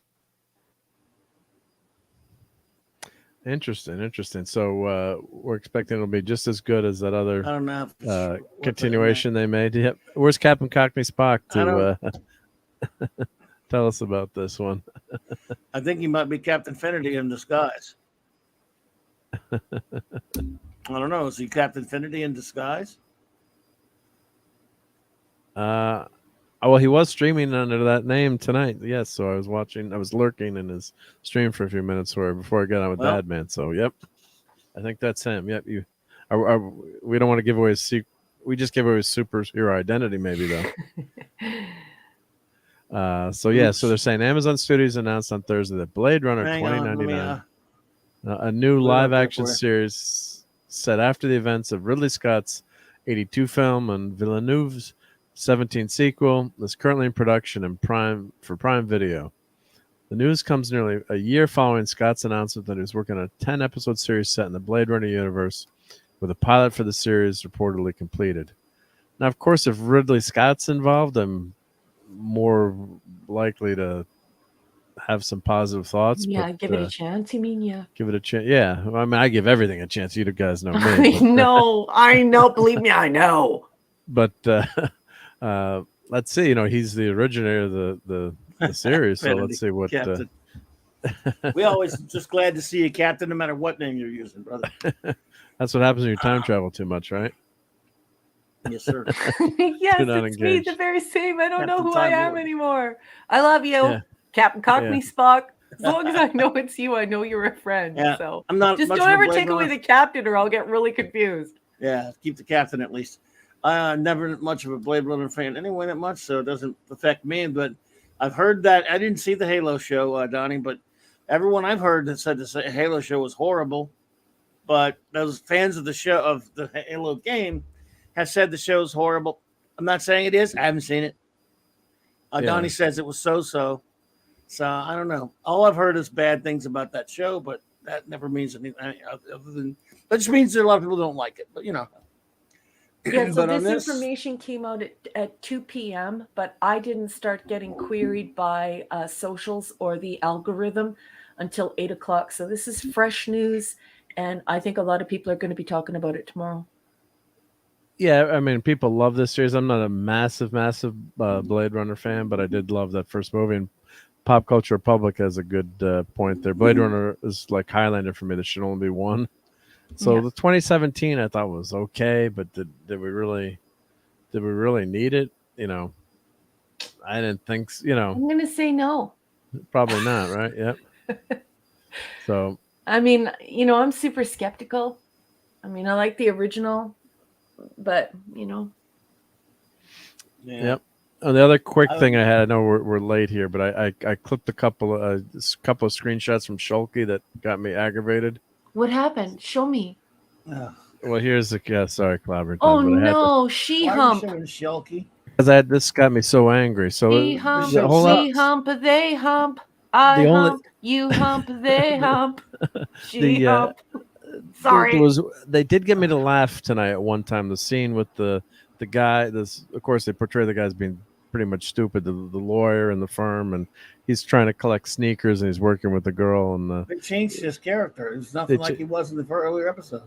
Interesting. So we're expecting it'll be just as good as that other I don't know continuation they made. Yep. Where's Captain Cockney Spock to tell us about this one? I think he might be Captain Finity in disguise. I don't know. Is he Captain Finity in disguise? Well, he was streaming under that name tonight. Yes, so I was lurking in his stream for a few minutes before I got on with Dad Man. So, yep, I think that's him. Yep, we don't want to give away his secret. We just give away his superhero identity, maybe though. So they're saying Amazon Studios announced on Thursday that Blade Runner 2099, a new live-action series set after the events of Ridley Scott's 82 film and Villeneuve's 17 sequel, is currently in production for Prime Video. The news comes nearly a year following Scott's announcement that he was working on a 10-episode series set in the Blade Runner universe, with a pilot for the series reportedly completed. Now, of course, if Ridley Scott's involved, I'm more likely to have some positive thoughts. Yeah, give it a chance. You mean, yeah. Give it a chance. Yeah. I mean, I give everything a chance. You guys know me. I know. Believe me, I know. But let's see. He's the originator of the series, so let's see what. We always just glad to see you, Captain, no matter what name you're using, brother. That's what happens when you time travel too much, right? Yes, sir. Yes, Do not it's me, engage. the very same. I don't know Captain who I Time am Lord. anymore. I love you, Yeah. Captain Cockney Yeah. Spock. As long as I know it's you, I know you're a friend. Yeah, So I'm not just much don't of a ever Blade take away Runner. the captain, or I'll get really confused. Yeah, keep the captain at least. Never much of a Blade Runner fan anyway, that much, so it doesn't affect me. But I've heard that I didn't see the Halo show, Donnie, but everyone I've heard that said the Halo show was horrible. But those fans of the show of the Halo game have said the show's horrible. I'm not saying it is. I haven't seen it. Yeah. Donnie says it was so. So I don't know. All I've heard is bad things about that show, but that never means anything other than that just means that a lot of people don't like it. But Yeah, so But on this this- information came out at 2 p.m., but I didn't start getting queried by socials or the algorithm until 8 o'clock. So this is fresh news, and I think a lot of people are going to be talking about it tomorrow. Yeah, I mean, people love this series. I'm not a massive Blade Runner fan, but I did love that first movie. And Pop Culture Republic has a good point there. Blade Runner is like Highlander for me. There should only be one. So Yeah. the 2017 I thought was okay, but did we really need it? I didn't think. I'm going to say no. Probably not, right? Yep. So I mean, I'm super skeptical. I mean, I like the original, but yeah. Yep. And the other quick thing I had, I know we're late here, but I clipped a couple of screenshots from Shulky that got me aggravated. what happened? Show me. Well, here's the sorry, Clobberin. Oh but I had no, she Why are you hump. showing Shelky? because this got me so angry. So She hump, show hold on. we hump, they hump. I The only- hump, you hump, they hump. She The, hump. Sorry. They did get me to laugh tonight at one time. The scene with the guy. Of course, they portray the guy as being pretty much stupid. The lawyer in the firm, and he's trying to collect sneakers, and he's working with the girl. And They changed his character. It was nothing like he was in the earlier episode.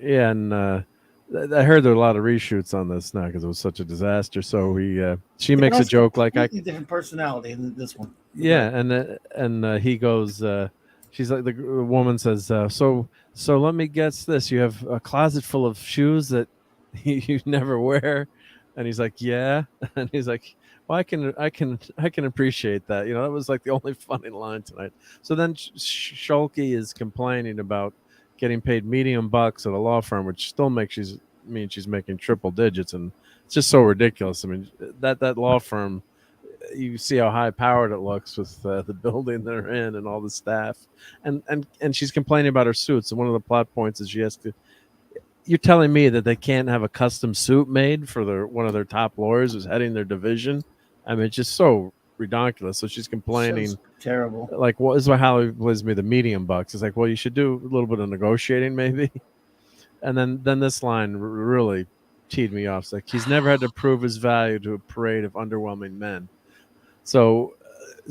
yeah, and I heard there are a lot of reshoots on this now because it was such a disaster. So she makes a joke like I different personality in this one. Yeah, and he goes. She's like the woman says. So let me guess this. You have a closet full of shoes that you never wear, and he's like, yeah, and he's like, well, I can appreciate that. That was like the only funny line tonight. So then Shulky is complaining about getting paid medium bucks at a law firm, which still means she's making triple digits, and it's just so ridiculous. I mean, that law firm. You see how high powered it looks with the building they're in and all the staff, and she's complaining about her suits. And one of the plot points is she has to. You're telling me that they can't have a custom suit made for one of their top lawyers who's heading their division? I mean, it's just so ridiculous. So she's complaining. Sounds terrible. Like, what is how he plays me the medium bucks? It's like, well, you should do a little bit of negotiating, maybe. And then this line really teed me off. It's like he's never had to prove his value to a parade of underwhelming men. So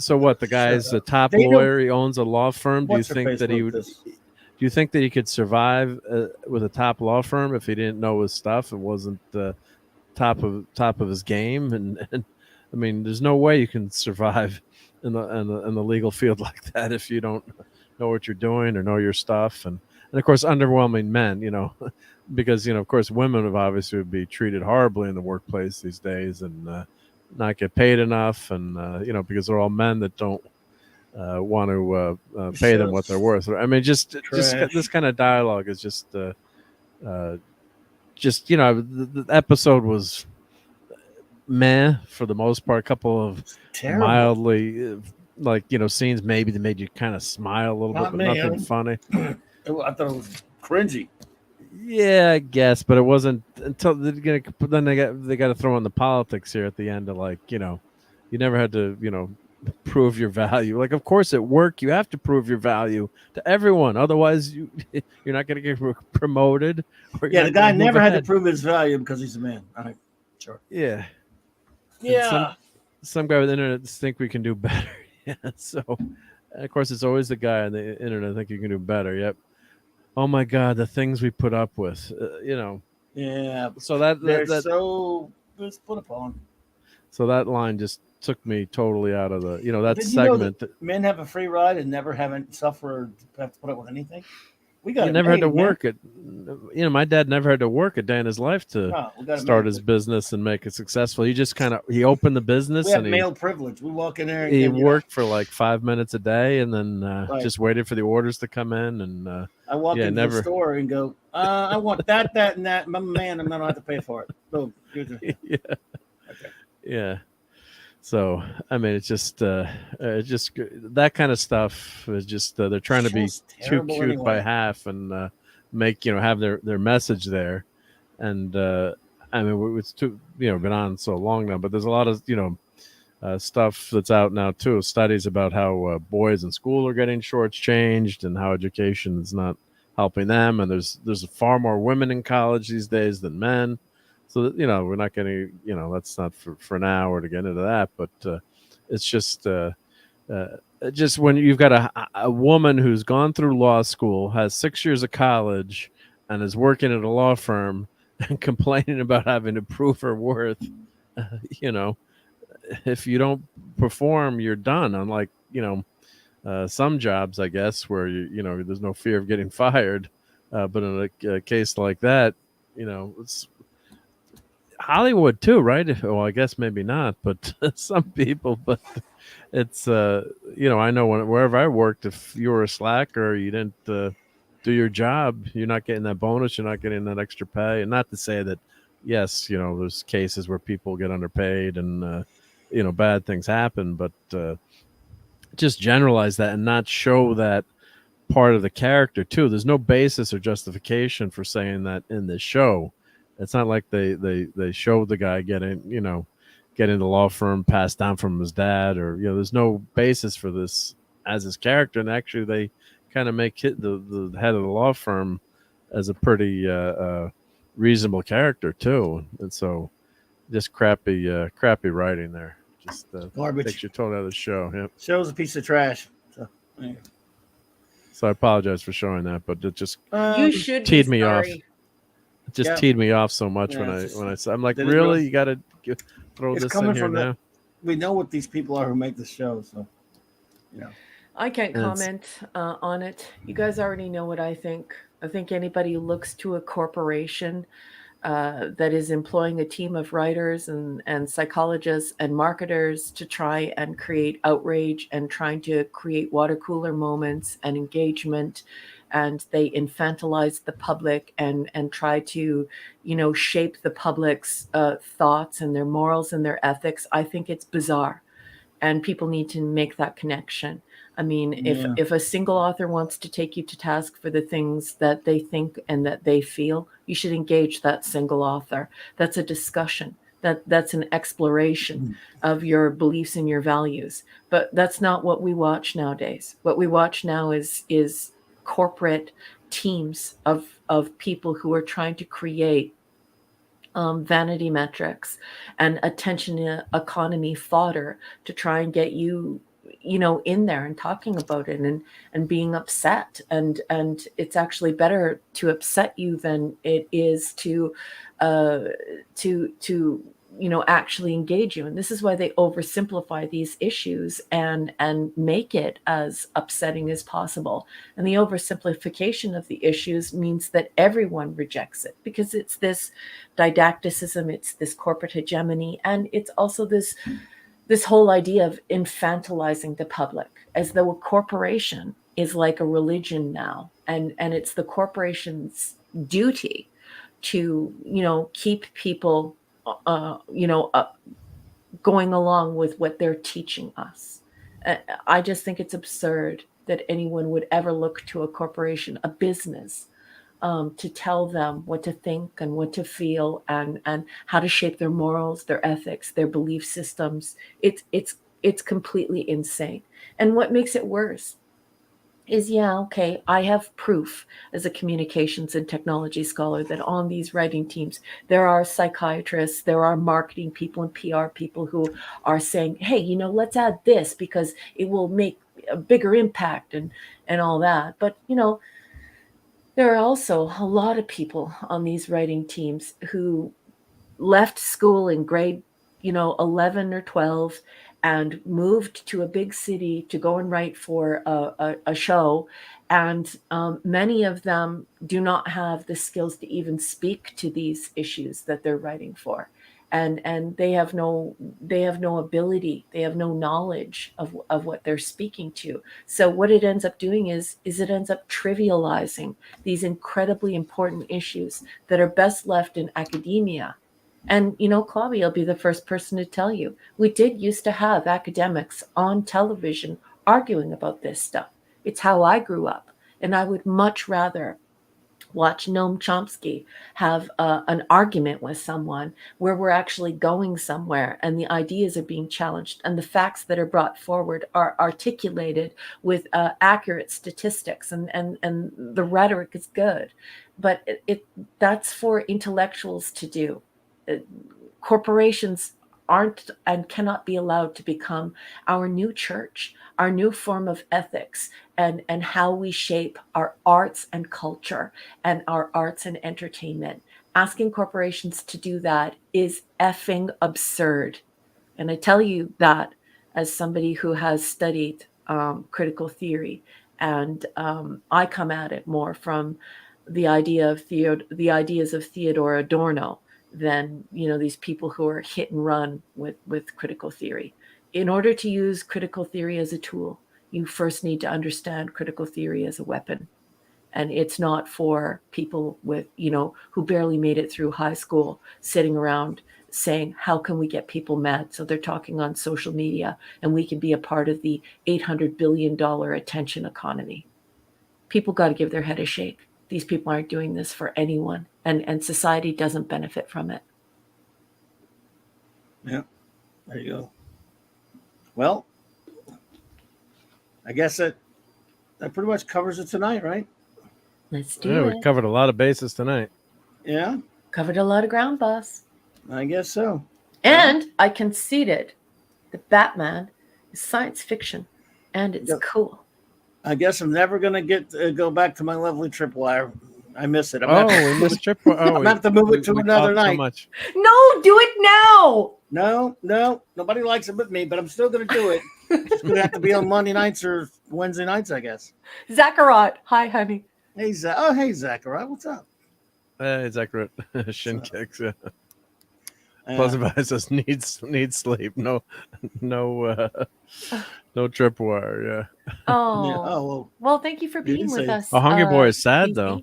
what? The guy's a top lawyer. He owns a law firm. Do you think that he would? Do you think that he could survive with a top law firm if he didn't know his stuff and wasn't top of his game? And I mean, there's no way you can survive in the legal field like that if you don't know what you're doing or know your stuff. And of course, underwhelming men. Because of course, women have obviously would be treated horribly in the workplace these days and. Not get paid enough, and because they're all men that don't want to pay them what they're worth. I mean, just this kind of dialogue is just the episode was meh for the most part. A couple of mildly scenes maybe that made you kind of smile a little bit, but nothing funny. I thought it was cringy. Yeah, I guess, but it wasn't until then they got to throw in the politics here at the end of you never had to prove your value. Like, of course at work you have to prove your value to everyone, otherwise you're not going to get promoted. Yeah, the guy never had to prove his value because he's a man. All right, sure. Yeah. Yeah. Some guy with the internet think we can do better. Yeah. So, of course, it's always the guy on the internet think you can do better. Yep. Oh my God, the things we put up with, Yeah. So they're so put upon. So that line just took me totally out of the, that Did segment. You know that men have a free ride and never have to suffer or have to put up with anything? We got he it never had to made, man. work my dad never had to work a day in his life to No, we got it start made. his business and make it successful. He just he opened the business We have and male privilege. We walk in there and he you know, worked for like 5 minutes a day and then Right. just waited for the orders to come in. And I walk into the store and go, I want that, and that. Man, I'm not gonna have to pay for it. Boom. yeah. Okay. Yeah. So I mean, it's just that kind of stuff is just they're trying to be too cute anyway. by half and make have their message there. And I mean, it's too been on so long now, but there's a lot of stuff that's out now too. Studies about how boys in school are getting shortchanged and how education is not helping them. And there's far more women in college these days than men. So that, we're not getting that's not for an hour to get into that, but it's just when you've got a woman who's gone through law school, has 6 years of college, and is working at a law firm and complaining about having to prove her worth. If you don't perform, you're done. Unlike some jobs, I guess, where there's no fear of getting fired. But in a case like that, it's Hollywood too, right? Well, I guess maybe not, but some people. But it's I know wherever I worked, if you were a slacker, you didn't do your job, you're not getting that bonus, you're not getting that extra pay. And not to say that, yes, there's cases where people get underpaid and bad things happen, but just generalize that and not show that part of the character too. There's no basis or justification for saying that in this show. It's not like they showed the guy getting the law firm passed down from his dad, or there's no basis for this as his character. And actually they kind of make the head of the law firm as a pretty reasonable character too. And so just crappy writing there. Just garbage. Takes you totally out of the show. Yep. Show's a piece of trash. So I apologize for showing that, but it just You should teed be me off. sorry. It just teed me off so much when I I'm like, really, you got to throw this in here now. We know what these people are who make the show, so I can't comment on it. You guys already know what I think. I think anybody who looks to a corporation that is employing a team of writers and psychologists and marketers to try and create outrage and trying to create water cooler moments and engagement, and they infantilize the public and try to shape the public's thoughts and their morals and their ethics. I think it's bizarre, and people need to make that connection. I mean, if a single author wants to take you to task for the things that they think and that they feel, you should engage that single author. That's a discussion. That's an exploration of your beliefs and your values. But that's not what we watch nowadays. What we watch now is corporate teams of people who are trying to create vanity metrics and attention economy fodder to try and get you in there and talking about it and being upset. And it's actually better to upset you than it is to actually engage you. And this is why they oversimplify these issues and make it as upsetting as possible. And the oversimplification of the issues means that everyone rejects it, because it's this didacticism, it's this corporate hegemony, and it's also this whole idea of infantilizing the public, as though a corporation is like a religion now, and it's the corporation's duty to keep people going along with what they're teaching us. I just think it's absurd that anyone would ever look to a corporation, a business, to tell them what to think and what to feel and how to shape their morals, their ethics, their belief systems. It's completely insane. And what makes it worse is, I have proof as a communications and technology scholar that on these writing teams, there are psychiatrists, there are marketing people and PR people who are saying, hey, let's add this because it will make a bigger impact and all that. But, there are also a lot of people on these writing teams who left school in grade, 11 or 12 and moved to a big city to go and write for a show. And many of them do not have the skills to even speak to these issues that they're writing for. And they have no ability, they have no knowledge of what they're speaking to. So what it ends up doing is it ends up trivializing these incredibly important issues that are best left in academia. And, Clobby, I'll be the first person to tell you, we did used to have academics on television arguing about this stuff. It's how I grew up. And I would much rather watch Noam Chomsky have an argument with someone where we're actually going somewhere and the ideas are being challenged and the facts that are brought forward are articulated with accurate statistics, and the rhetoric is good. But that's for intellectuals to do. Corporations aren't and cannot be allowed to become our new church, our new form of ethics, and how we shape our arts and culture and our arts and entertainment. Asking corporations to do that is effing absurd. And I tell you that as somebody who has studied critical theory, and I come at it more from the ideas of Theodore Adorno than these people who are hit and run with critical theory. In order to use critical theory as a tool, you first need to understand critical theory as a weapon. And it's not for people with, who barely made it through high school, sitting around saying, how can we get people mad? So they're talking on social media and we can be a part of the $800 billion attention economy. People got to give their head a shake. These people aren't doing this for anyone, and society doesn't benefit from it. Yeah, there you go. Well, I guess that pretty much covers it tonight, right? Let's do it. We covered a lot of bases tonight. Yeah. Covered a lot of ground, boss. I guess so. And I conceded that Batman is science fiction, and it's cool. I guess I'm never going to go back to my lovely tripwire. I miss it. We missed tripwire. I'm going to have to move it to another night. So no, do it now. No. Nobody likes it but me, but I'm still going to do it. It's going to have to be on Monday nights or Wednesday nights, I guess. Zacharot. Hi, honey. Hey, Zacharot. What's up? Hey, Zacharot. Shin kicks, yeah. Plus, says needs sleep. No tripwire. Yeah. Oh. Yeah. Oh well, thank you for being with us. A Hungry Boy is sad though.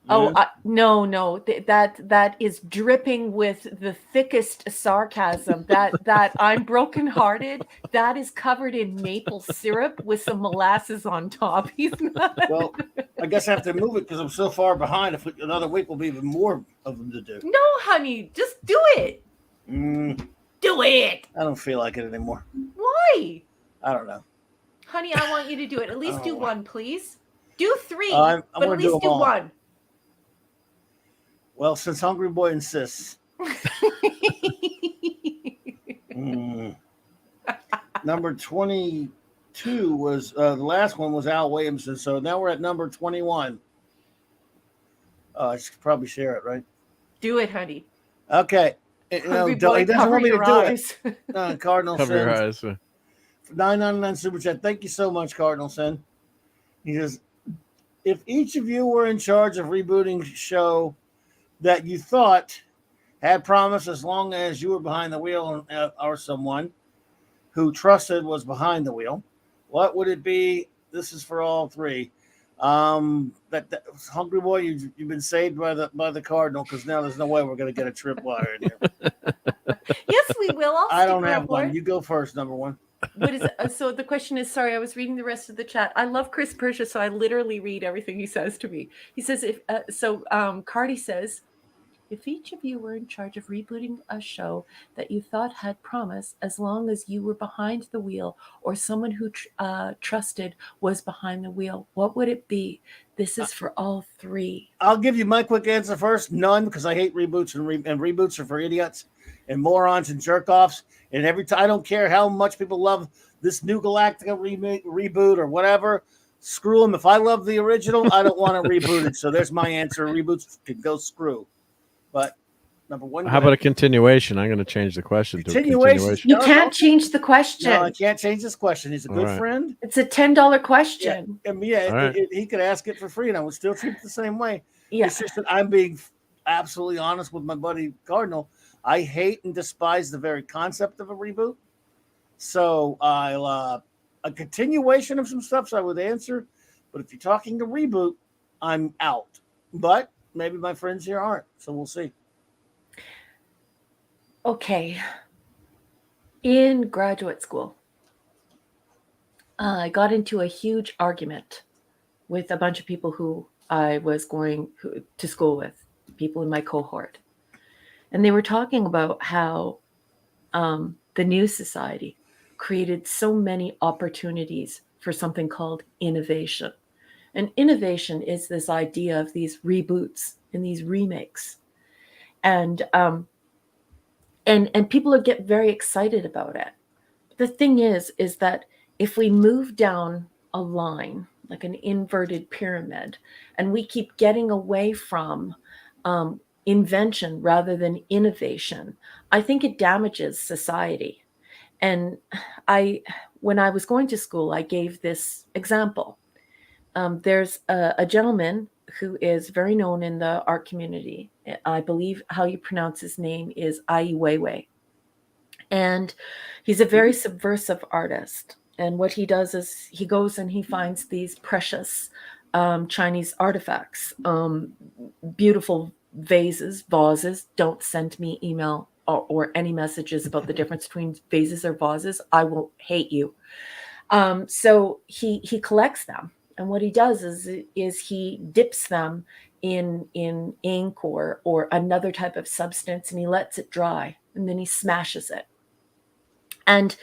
Oh no! That is dripping with the thickest sarcasm. That I'm brokenhearted. That is covered in maple syrup with some molasses on top. He's not. Well, I guess I have to move it because I'm so far behind. If another week will be even more of them to do. No, honey, just do it. Do it. I don't feel like it anymore. Why? I don't know. Honey, I want you to do it. At least do one, please. Do 3, I'm but at least do 1. Well, since Hungry Boy insists. Number 22 was the last one was Al Williamson. So now we're at number 21. I should probably share it, right? Do it, honey. Okay. Hungry Boy, he doesn't want me to do it. Cardinal Cover your eyes. $9.99 super chat. Thank you so much, Cardinal Sin. He says, if each of you were in charge of rebooting a show that you thought had promise, as long as you were behind the wheel or someone who trusted was behind the wheel, what would it be? This is for all three. That Hungry Boy, you've been saved by the Cardinal, because now there's no way we're going to get a tripwire in here. Yes, we will. I don't have one. You go first, number one. What is it? So the question is, sorry, I was reading the rest of the chat. I love Chris Persia, so I literally read everything he says to me. He says, Cardi says, if each of you were in charge of rebooting a show that you thought had promise, as long as you were behind the wheel or someone who trusted was behind the wheel, what would it be? This is for all three. I'll give you my quick answer first. None, because I hate reboots, and reboots are for idiots and morons and jerk-offs. And every time, I don't care how much people love this new Galactica reboot or whatever, screw them. If I love the original, I don't want to reboot it. So there's my answer. Reboots can go screw. But Number one. How about a continuation? I'm going to change the question to a Continuation. continuation. You can't change the question. No, I can't change this question. He's a good right. friend. It's a $10 question. He could ask it for free, and I would still treat it the same way. Yeah. It's just that I'm being absolutely honest with my buddy Cardinal. I hate and despise the very concept of a reboot. So I'll a continuation of some stuff. So I would answer, but if you're talking a reboot, I'm out. But maybe my friends here aren't, so we'll see. Okay. In graduate school, I got into a huge argument with a bunch of people who I was going to school with, people in my cohort. And they were talking about how the New Society created so many opportunities for something called innovation. And innovation is this idea of these reboots and these remakes. And people get very excited about it. The thing is that if we move down a line, like an inverted pyramid, and we keep getting away from invention rather than innovation, I think it damages society. And when I was going to school, I gave this example. There's a gentleman who is very known in the art community. I believe how you pronounce his name is Ai Weiwei. And he's a very subversive artist. And what he does is he goes and he finds these precious Chinese artifacts, beautiful vases. Don't send me email or any messages about the difference between vases or vases. I will hate you. So he collects them. And what he does is he dips them in ink or another type of substance, and he lets it dry, and then he smashes it. And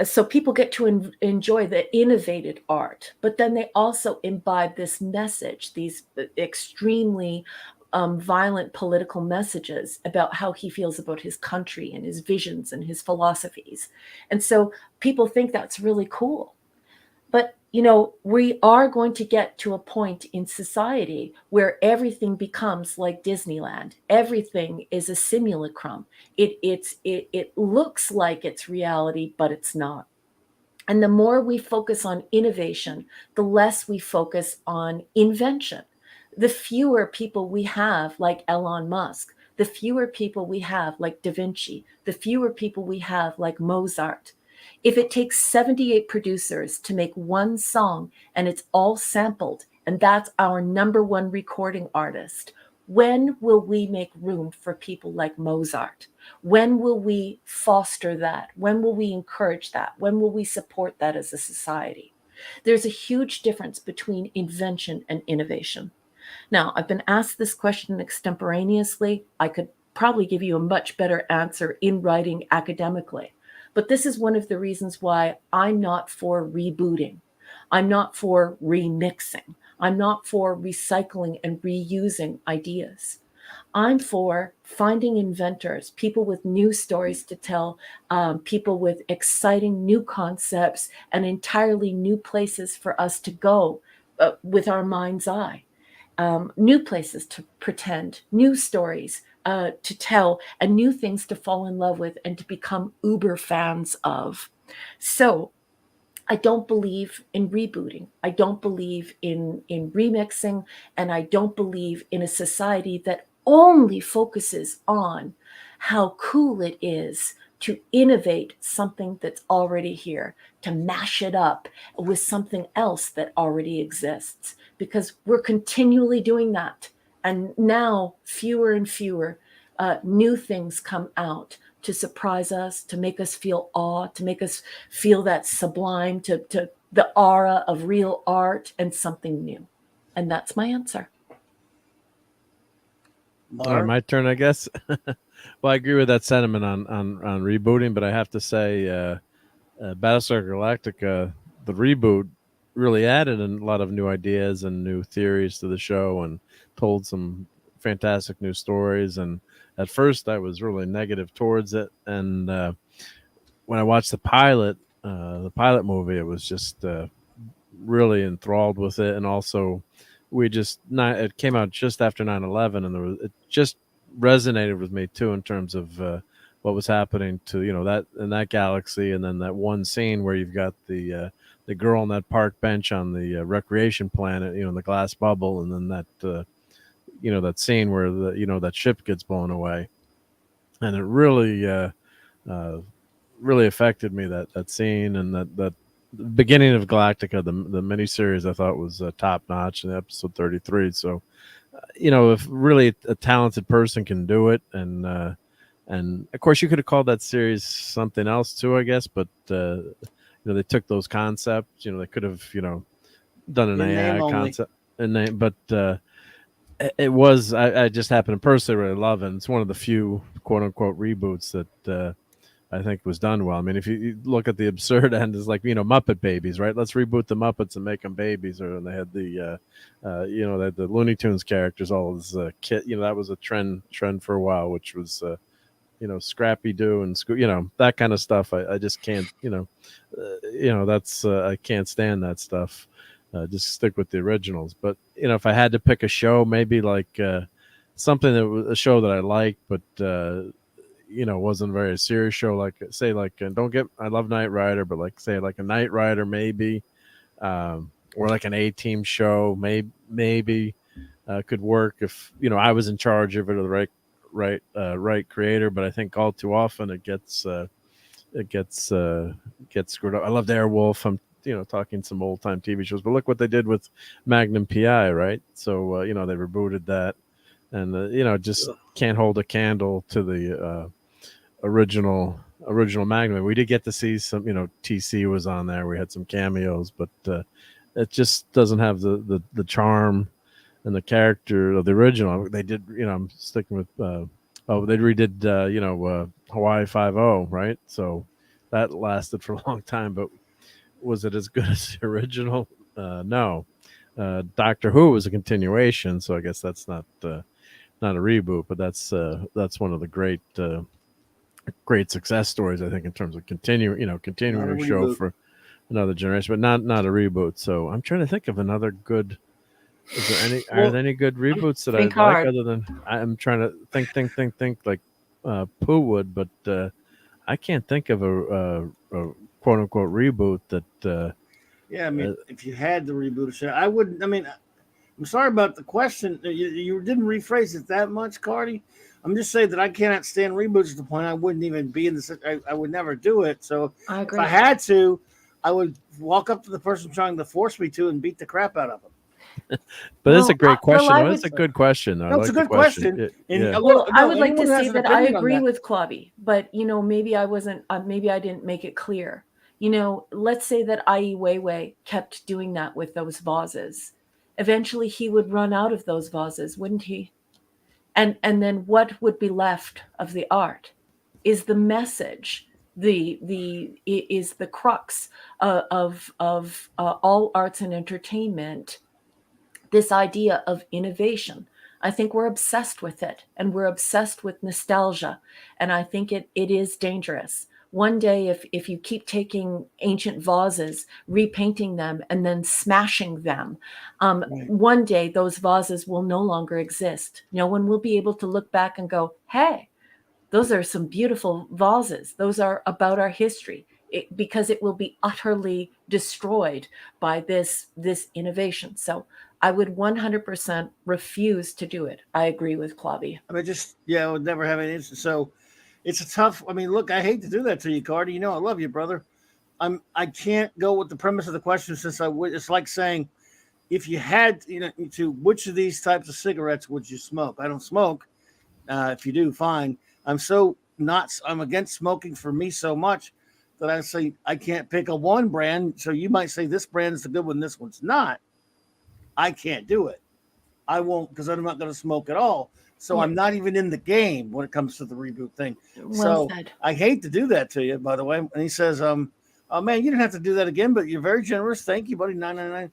so people get to enjoy the innovated art, but then they also imbibe this message, these extremely violent political messages about how he feels about his country and his visions and his philosophies. And so people think that's really cool. But, we are going to get to a point in society where everything becomes like Disneyland. Everything is a simulacrum. It looks like it's reality, but it's not. And the more we focus on innovation, the less we focus on invention. The fewer people we have like Elon Musk, the fewer people we have like Da Vinci, the fewer people we have like Mozart. If it takes 78 producers to make one song and it's all sampled, and that's our number one recording artist, when will we make room for people like Mozart? When will we foster that? When will we encourage that? When will we support that as a society? There's a huge difference between invention and innovation. Now, I've been asked this question extemporaneously. I could probably give you a much better answer in writing academically. But this is one of the reasons why I'm not for rebooting. I'm not for remixing. I'm not for recycling and reusing ideas. I'm for finding inventors, people with new stories to tell, people with exciting new concepts and entirely new places for us to go with our mind's eye. New places to pretend, new stories to tell, and new things to fall in love with and to become uber fans of. So I don't believe in rebooting. I don't believe in remixing, and I don't believe in a society that only focuses on how cool it is to innovate something that's already here, to mash it up with something else that already exists, because we're continually doing that. And now fewer and fewer new things come out to surprise us, to make us feel awe, to make us feel that sublime, to the aura of real art and something new. And that's my answer. All right, my turn, I guess. Well, I agree with that sentiment on rebooting, but I have to say Battlestar Galactica, the reboot, really added a lot of new ideas and new theories to the show and told some fantastic new stories. And at first I was really negative towards it. And when I watched the pilot movie, it was just really enthralled with it. And also it came out just after 9/11, and it just resonated with me too in terms of what was happening to that in that galaxy, and then that one scene where you've got the girl on that park bench on the recreation planet, in the glass bubble, and then that that scene where that ship gets blown away, and it really really affected me, that scene, and that the beginning of Galactica, the miniseries, I thought was top notch in episode 33. So if really a talented person can do it, and of course you could have called that series something else too, I guess, but they took those concepts, they could have done an AI concept and name, but it was, I just happen to personally really love it. It's one of the few quote unquote reboots that I think was done well. I mean, if you look at the absurd end, it's like, Muppet Babies, right? Let's reboot the Muppets and make them babies. Or they had the, they had the Looney Tunes characters, all as kid. That was a trend for a while, which was, Scrappy Doo and that kind of stuff. I just can't, that's I can't stand that stuff. Just stick with the originals. But if I had to pick a show, maybe like something that was a show that I liked, but wasn't a very serious show, like say I love Knight Rider, but like say like a Knight Rider maybe, or like an A-Team show maybe could work if I was in charge of it, or the right creator. But I think all too often it gets screwed up. I loved Airwolf. I'm talking some old time TV shows, but look what they did with Magnum PI, right? So they rebooted that, and just can't hold a candle to the original Magnum. We did get to see some, TC was on there. We had some cameos, but it just doesn't have the charm and the character of the original. They did, I'm sticking with they redid Hawaii 5-0, right? So that lasted for a long time, but was it as good as the original? No. Doctor Who was a continuation, so I guess that's not a reboot, but that's one of the great success stories, I think, in terms of continuing a show for another generation, but not a reboot. So I'm trying to think of another good. Is there any? Are there any good reboots that I like other than? I'm trying to think like Pooh would, but I can't think of a quote unquote reboot that. Yeah, I mean, if you had to reboot a show, I wouldn't. I mean, I'm sorry about the question. You didn't rephrase it that much, Cardi. I'm just saying that I cannot stand reboots to the point I wouldn't even be in this. I would never do it. So I agree. if I had to, I would walk up to the person trying to force me to and beat the crap out of them. But it's a great question. It's a good question. No, it's a good question. I would like to say that I agree with Clobby, but maybe I wasn't. Maybe I didn't make it clear. Let's say that Ai Weiwei kept doing that with those vases. Eventually, he would run out of those vases, wouldn't he? And then what would be left of the art? Is the message, is the crux of all arts and entertainment, this idea of innovation. I think we're obsessed with it, and we're obsessed with nostalgia, and I think it is dangerous. One day, if you keep taking ancient vases, repainting them, and then smashing them, one day those vases will no longer exist. No one will be able to look back and go, hey, those are some beautiful vases. Those are about our history, because it will be utterly destroyed by this innovation. So I would 100% refuse to do it. I agree with Clobby. I mean, I would never have any interest. So it's a tough. I mean, look, I hate to do that to you, Cardi. I love you, brother. I can't go with the premise of the question, since it's like saying, if you had, to which of these types of cigarettes would you smoke? I don't smoke. If you do, fine. I'm against smoking for me so much that I say I can't pick a one brand. So you might say this brand is the good one, this one's not. I can't do it. I won't, because I'm not going to smoke at all. So I'm not even in the game when it comes to the reboot thing. Well said. I hate to do that to you, by the way. And he says, oh man, you didn't have to do that again, but you're very generous. Thank you, buddy. $9.99.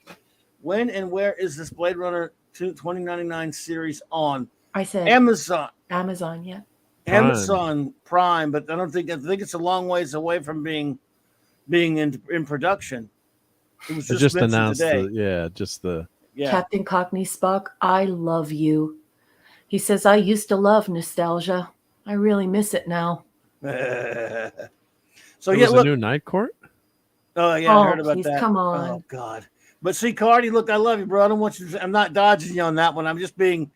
When and where is this Blade Runner 2099 series on? I said Amazon. Amazon, yeah. Amazon Prime, but I think it's a long ways away from being in production. It was just announced today. Captain Cockney Spock, I love you. He says, I used to love nostalgia. I really miss it now. So There yeah, was a look. new Night Court. Oh yeah, I heard about please, that. come on. Oh God. But see, Cardi, look, I love you, bro. I don't want you to, I'm not dodging you on that one. I'm just being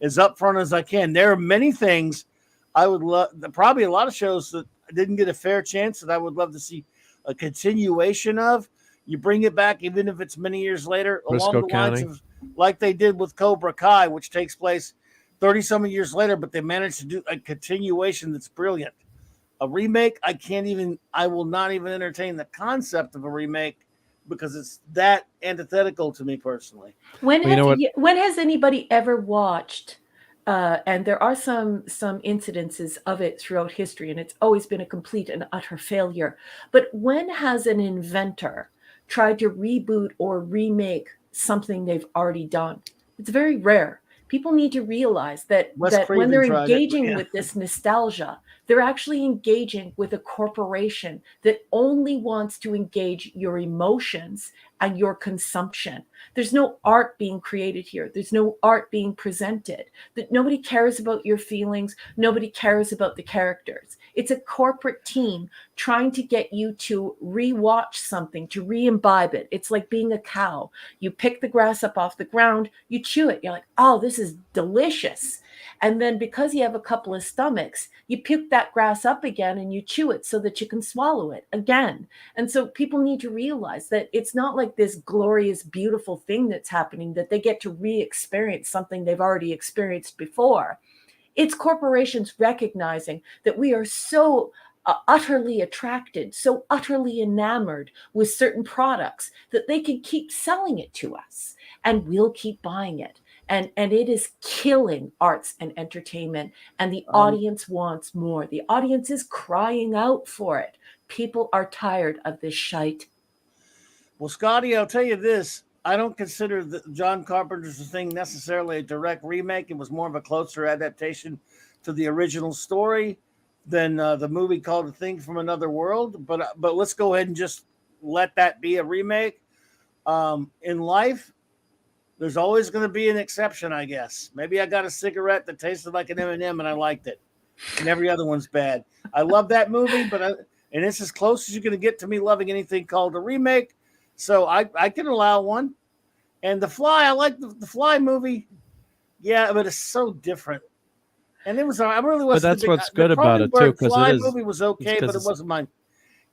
as upfront as I can. There are many things I would love, probably a lot of shows that I didn't get a fair chance that I would love to see a continuation of. You bring it back, even if it's many years later, along Briscoe the lines County. of like they did with Cobra Kai, which takes place 30 some years later, but they managed to do a continuation that's brilliant. A remake, I will not even entertain the concept of a remake because it's that antithetical to me personally. When Well, you know what? when has anybody ever watched? And there are some incidences of it throughout history, and it's always been a complete and utter failure. But when has an inventor tried to reboot or remake something they've already done? It's very rare. People need to realize that Wes when Craven they're tried it, but engaging yeah. with this nostalgia, they're actually engaging with a corporation that only wants to engage your emotions and your consumption. There's no art being created here. There's no art being presented. That nobody cares about your feelings. Nobody cares about the characters. It's a corporate team trying to get you to rewatch something, to re-imbibe it. It's like being a cow. You pick the grass up off the ground, you chew it. You're like, oh, this is delicious. And then because you have a couple of stomachs, you pick that grass up again and you chew it so that you can swallow it again. And so people need to realize that it's not like this glorious, beautiful thing that's happening that they get to re-experience something they've already experienced before. It's corporations recognizing that we are so utterly attracted, so utterly enamored with certain products that they can keep selling it to us and we'll keep buying it. And it is killing arts and entertainment. And the audience wants more. The audience is crying out for it. People are tired of this shite. Well, Scotty, I'll tell you this. I don't consider the John Carpenter's thing necessarily a direct remake. It was more of a closer adaptation to the original story than the movie called A Thing from Another World. But let's go ahead and just let that be a remake. In life, there's always going to be an exception, I guess. Maybe I got a cigarette that tasted like an M&M and I liked it, and every other one's bad. I love that movie, and it's as close as you're going to get to me loving anything called a remake. So I can allow one. And The Fly, I like the Fly movie. Yeah, but it's so different. And it was, I really wasn't. But that's what's good about it too, because Fly it is. movie was okay, but it wasn't mine.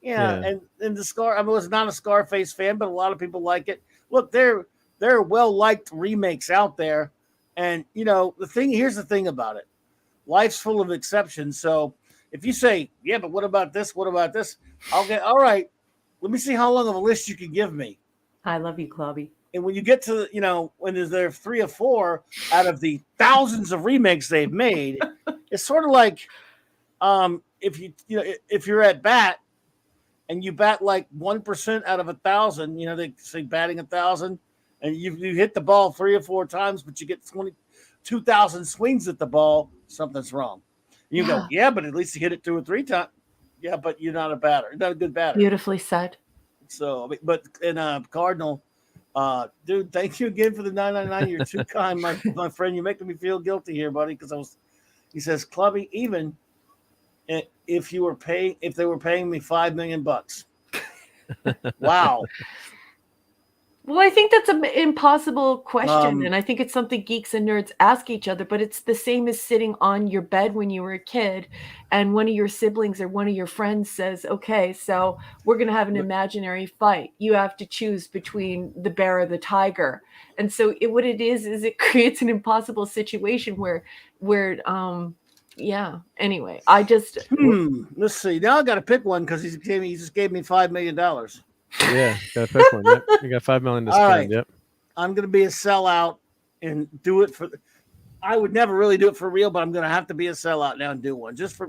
Yeah, and the Scar, I was not a Scarface fan, but a lot of people like it. Look, there are well-liked remakes out there. And, here's the thing about it. Life's full of exceptions. So if you say, yeah, but what about this? What about this? I'll get, all right, let me see how long of a list you can give me. I love you, Clobby. And when you get to, when there 3 or 4 out of the thousands of remakes they've made, it's sort of like if you're at bat and you bat like 1% out of 1,000, they say batting 1,000, and you hit the ball 3 or 4 times, but you get 2,000 swings at the ball, something's wrong. You go, yeah, but at least you hit it 2 or 3 times. Yeah, but you're not a batter. You're not a good batter. Beautifully said. So, but in Cardinal, dude, thank you again for the $9.99. You're too kind, my friend. You're making me feel guilty here, buddy, because he says, Clubby, even if they were paying me $5 million. Wow. Well, I think that's an impossible question, and I think it's something geeks and nerds ask each other, but it's the same as sitting on your bed when you were a kid and one of your siblings or one of your friends says, okay, so we're going to have an imaginary fight. You have to choose between the bear or the tiger. And so what it is it creates an impossible situation where anyway, I just... Let's see. Now I got to pick one because he just gave me $5 million. Yeah, gotta pick one. Yep. You got $5 million to spend. Right. Yep. I'm gonna be a sellout and do it for. I would never really do it for real, but I'm gonna have to be a sellout now and do one just for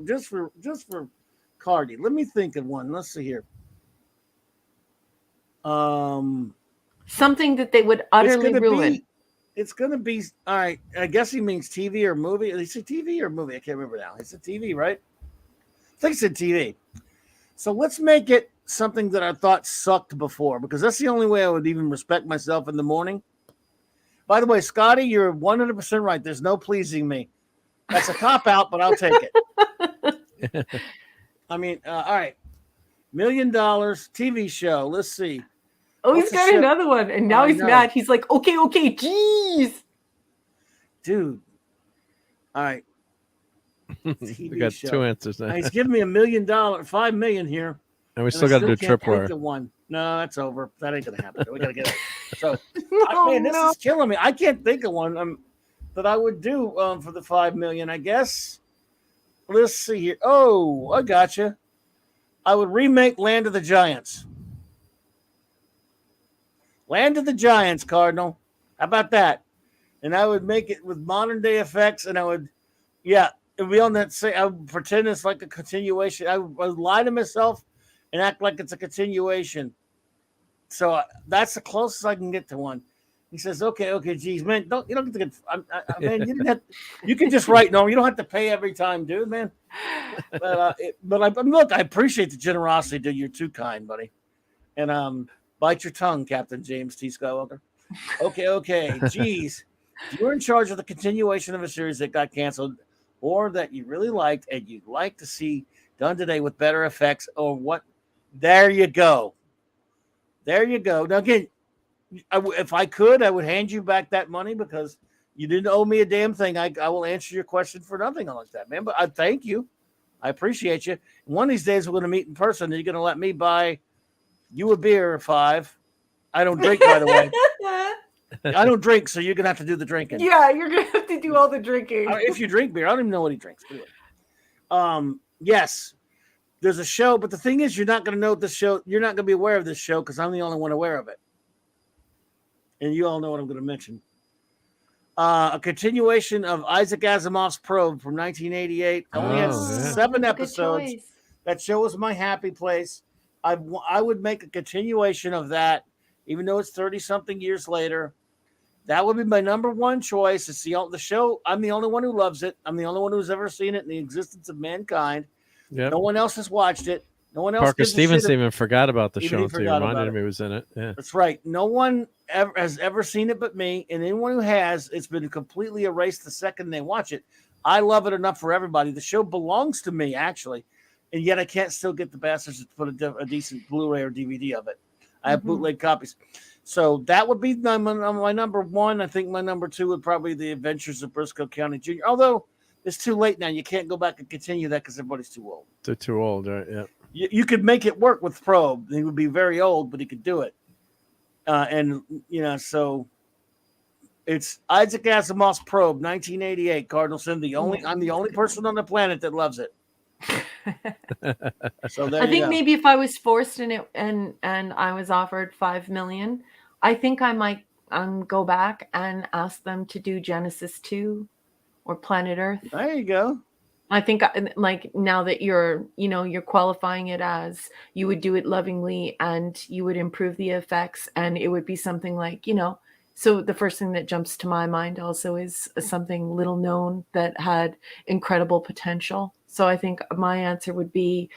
Cardi. Let me think of one. Let's see here. Something that they would utterly ruin. It's gonna be all right. I guess he means TV or movie. Is it TV or movie? I can't remember now. It's a TV, right? I think it's a TV. So let's make it something that I thought sucked before, because that's the only way I would even respect myself in the morning. By the way, Scotty, you're 100% right. There's no pleasing me. That's a cop out, but I'll take it. I mean, all right. $1 million TV show. Let's see. Oh, What's he's the got show? another one, and now I he's know. mad. He's like, okay, jeez. Dude. All right. We TV got show. two answers now. Now, he's giving me $1 million, $5 million here. And we still got to do Tripwire. One. No, that's over. That ain't gonna happen. We gotta get it. So, Oh, man, this no. is killing me. I can't think of one that I would do for the $5 million. I guess. Let's see here. Oh, I gotcha. I would remake Land of the Giants. Land of the Giants, Cardinal. How about that? And I would make it with modern day effects, and I would, it would be on that. I would pretend it's like a continuation. I would lie to myself and act like it's a continuation. So that's the closest I can get to one. He says, "Okay, geez, man, you don't get to get, man, you didn't have. You can just write. No, you don't have to pay every time, dude, man. But look, I appreciate the generosity, dude. You're too kind, buddy. And bite your tongue, Captain James T. Skywalker. Okay, geez, if you were in charge of the continuation of a series that got canceled, or that you really liked and you'd like to see done today with better effects, or what? There you go. There you go. Now again, if I could, I would hand you back that money because you didn't owe me a damn thing. I will answer your question for nothing like that, man. But I thank you. I appreciate you. One of these days we're going to meet in person. And you're going to let me buy you a beer or 5. I don't drink, by the way. I don't drink, so you're going to have to do the drinking. Yeah, you're going to have to do all the drinking. If you drink beer, I don't even know what he drinks. Anyway. Yes, there's a show, but the thing is, you're not going to know this show. You're not going to be aware of this show because I'm the only one aware of it. And you all know what I'm going to mention. A continuation of Isaac Asimov's Probe from 1988. Only had 7 episodes. That show was my happy place. I would make a continuation of that, even though it's 30-something years later. That would be my number one choice. It's the show. I'm the only one who loves it. I'm the only one who's ever seen it in the existence of mankind. Yep. No one else has watched it. No one else. Parker Stevens even forgot about the show until you reminded him he was in it. Yeah, that's right. No one has ever seen it but me, and anyone who has, it's been completely erased the second they watch it. I love it enough for everybody. The show belongs to me, actually, and yet I can't still get the bastards to put a decent Blu-ray or DVD of it. I have bootleg copies. So that would be my number one. I think my number 2 would probably be The Adventures of Briscoe County Jr. Although it's too late now. You can't go back and continue that because everybody's too old. They're too old, right? Yeah. You could make it work with Probe. He would be very old, but he could do it. So it's Isaac Asimov's Probe, 1988. Cardinal Sin. I'm the only person on the planet that loves it. So I think maybe if I was forced in it and I was offered $5 million, I think I might go back and ask them to do Genesis 2 or Planet Earth. There you go. I think like now that you're qualifying it as you would do it lovingly and you would improve the effects, and it would be something like, so the first thing that jumps to my mind also is something little known that had incredible potential. So I think my answer would be,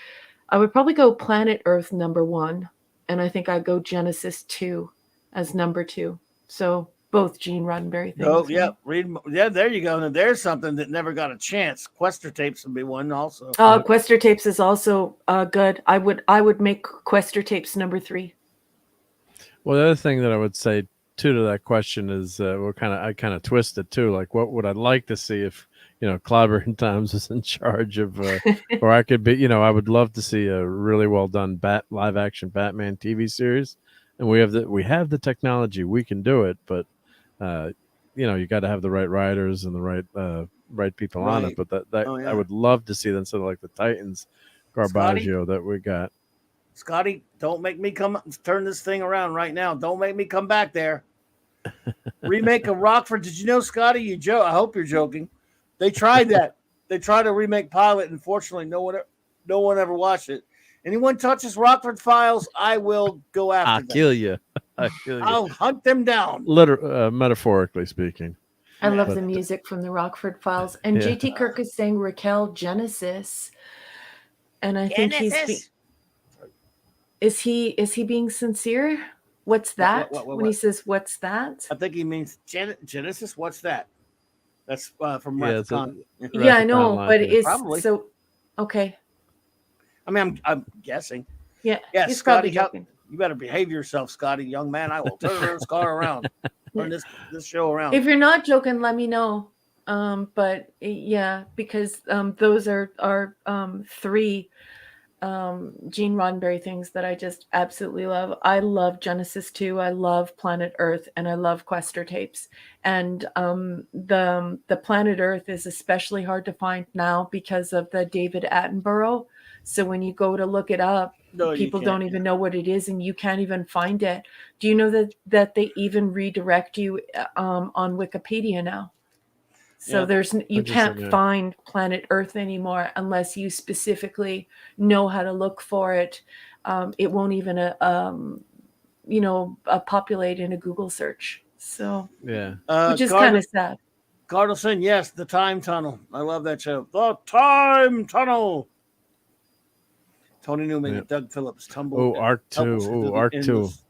I would probably go Planet Earth number 1, and I think I'd go Genesis 2 as number 2. So both Gene Roddenberry things. Oh, yeah. There you go. And there's something that never got a chance. Quester Tapes would be one also. Quester Tapes is also good. I would make Quester Tapes number 3. Well, the other thing that I would say too to that question is I kind of twist it too. Like, what would I like to see if Clobberin Times was in charge of, or I could be, I would love to see a really well done live action Batman TV series. And we have the technology, we can do it, but you got to have the right writers and the right people on it. But I would love to see them sort of like the Titans, Garbaggio that we got. Scotty, don't make me turn this thing around right now. Don't make me come back there. Remake of Rockford. Did you know, Scotty? You joke. I hope you're joking. They tried that. They tried to remake Pilot. Unfortunately, no one ever watched it. Anyone touches Rockford Files, I will go after them. Kill you. I'll hunt them down. Metaphorically speaking. I love the music from the Rockford Files. And JT Kirk is saying Raquel Genesis. And I think is he being sincere? What's that? What? When he says, what's that? I think he means Genesis. What's that? That's from Yeah, Wrath it's of a- Khan. Yeah, I Rapid know, timeline, but yeah. it's Probably. so okay. I mean, I'm guessing. Yeah, Yes, he's Scotty, probably joking. you better behave yourself, Scotty, young man. I will turn this car around, turn this show around. If you're not joking, let me know. But yeah, because those are three Gene Roddenberry things that I just absolutely love. I love Genesis 2, I love Planet Earth, and I love Quester tapes. And the Planet Earth is especially hard to find now because of the David Attenborough. So when you go to look it up, No, you people can't, don't even know what it is, and you can't even find it. Do you know that they even redirect you on Wikipedia now? So Yeah. there's you Interesting, can't yeah. find Planet Earth anymore unless you specifically know how to look for it. It won't even populate in a Google search. So Yeah. which is kind of sad. Cardleson, yes, The Time Tunnel. I love that show. The Time Tunnel. Tony Newman Yeah. and Doug Phillips tumbled. Oh, Arc 2. tumbles into Oh, the Arc 2. endless-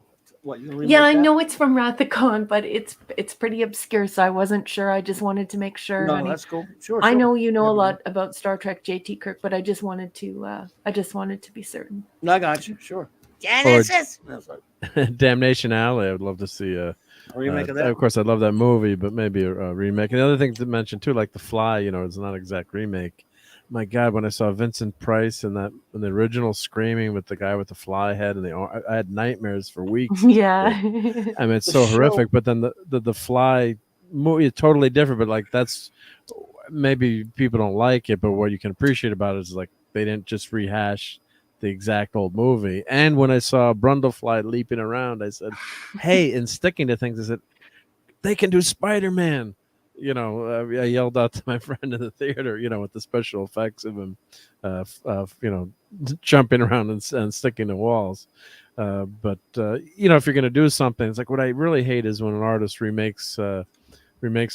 What, you remake Yeah, I that? know it's from Wrath of Khan, but it's pretty obscure, so I wasn't sure. I just wanted to make sure, No, honey. that's cool. Sure, I sure. know you know a Yeah, lot about Star Trek, JT Kirk, but I just wanted to be certain. I got you. Sure. Genesis. That's like Damnation Alley. I would love to see a remake of that. Of course, I love that movie, but maybe a remake. And the other thing to mention too, like The Fly, it's not an exact remake. My God, when I saw Vincent Price in the original Screaming with the guy with the fly head, and I had nightmares for weeks. Yeah. I mean, it's The so show- horrific. But then the Fly movie is totally different. But like that's maybe people don't like it, but what you can appreciate about it is like they didn't just rehash the exact old movie. And when I saw Brundlefly leaping around, I said, "Hey!" And sticking to things, I said, "They can do Spider-Man." I yelled out to my friend in the theater, with the special effects of him, jumping around and sticking to walls. But if you're going to do something, it's like what I really hate is when an artist remakes a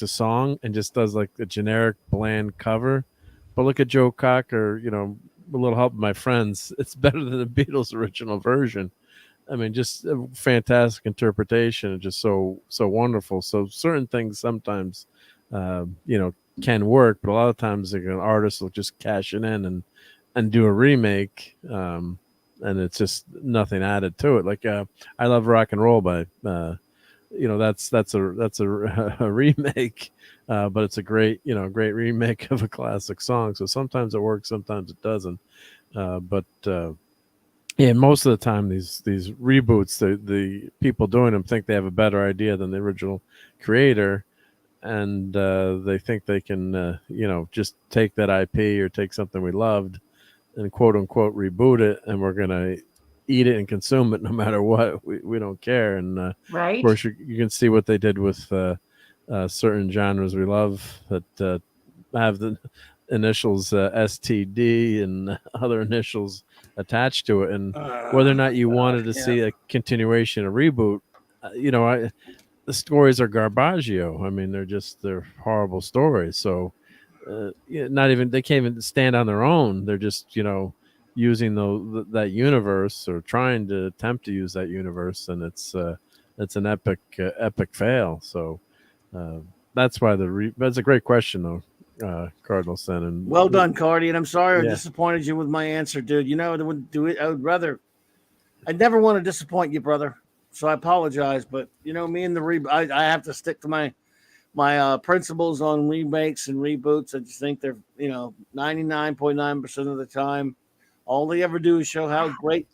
song and just does like a generic bland cover. But look at Joe Cocker, a little help with my friends. It's better than the Beatles' original version. I mean, just a fantastic interpretation and just so wonderful. So certain things sometimes, can work, but a lot of times like, an artist will just cash it in and do a remake, and it's just nothing added to it. Like I love Rock and Roll by, that's a remake, but it's a great remake of a classic song. So sometimes it works, sometimes it doesn't. Yeah, most of the time these reboots, the people doing them think they have a better idea than the original creator, and they think they can just take that IP or take something we loved and quote unquote reboot it, and we're gonna eat it and consume it no matter what. We don't care. And Right. of course you can see what they did with certain genres we love that have the initials STD and other initials attached to it, and whether or not you wanted to see a continuation, a reboot, the stories are garbaggio. I mean, they're horrible stories. So not even, they can't even stand on their own. They're just using that universe, or trying to attempt to use that universe, and it's an epic fail. So that's why that's a great question though, Cardinalson. And Well done, Cardi. And I'm sorry I Yeah. disappointed you with my answer, dude. I wouldn't do it. I'd never want to disappoint you, brother. So I apologize, but me and I have to stick to my principles on remakes and reboots. I just think they're 99.9% of the time, all they ever do is show how great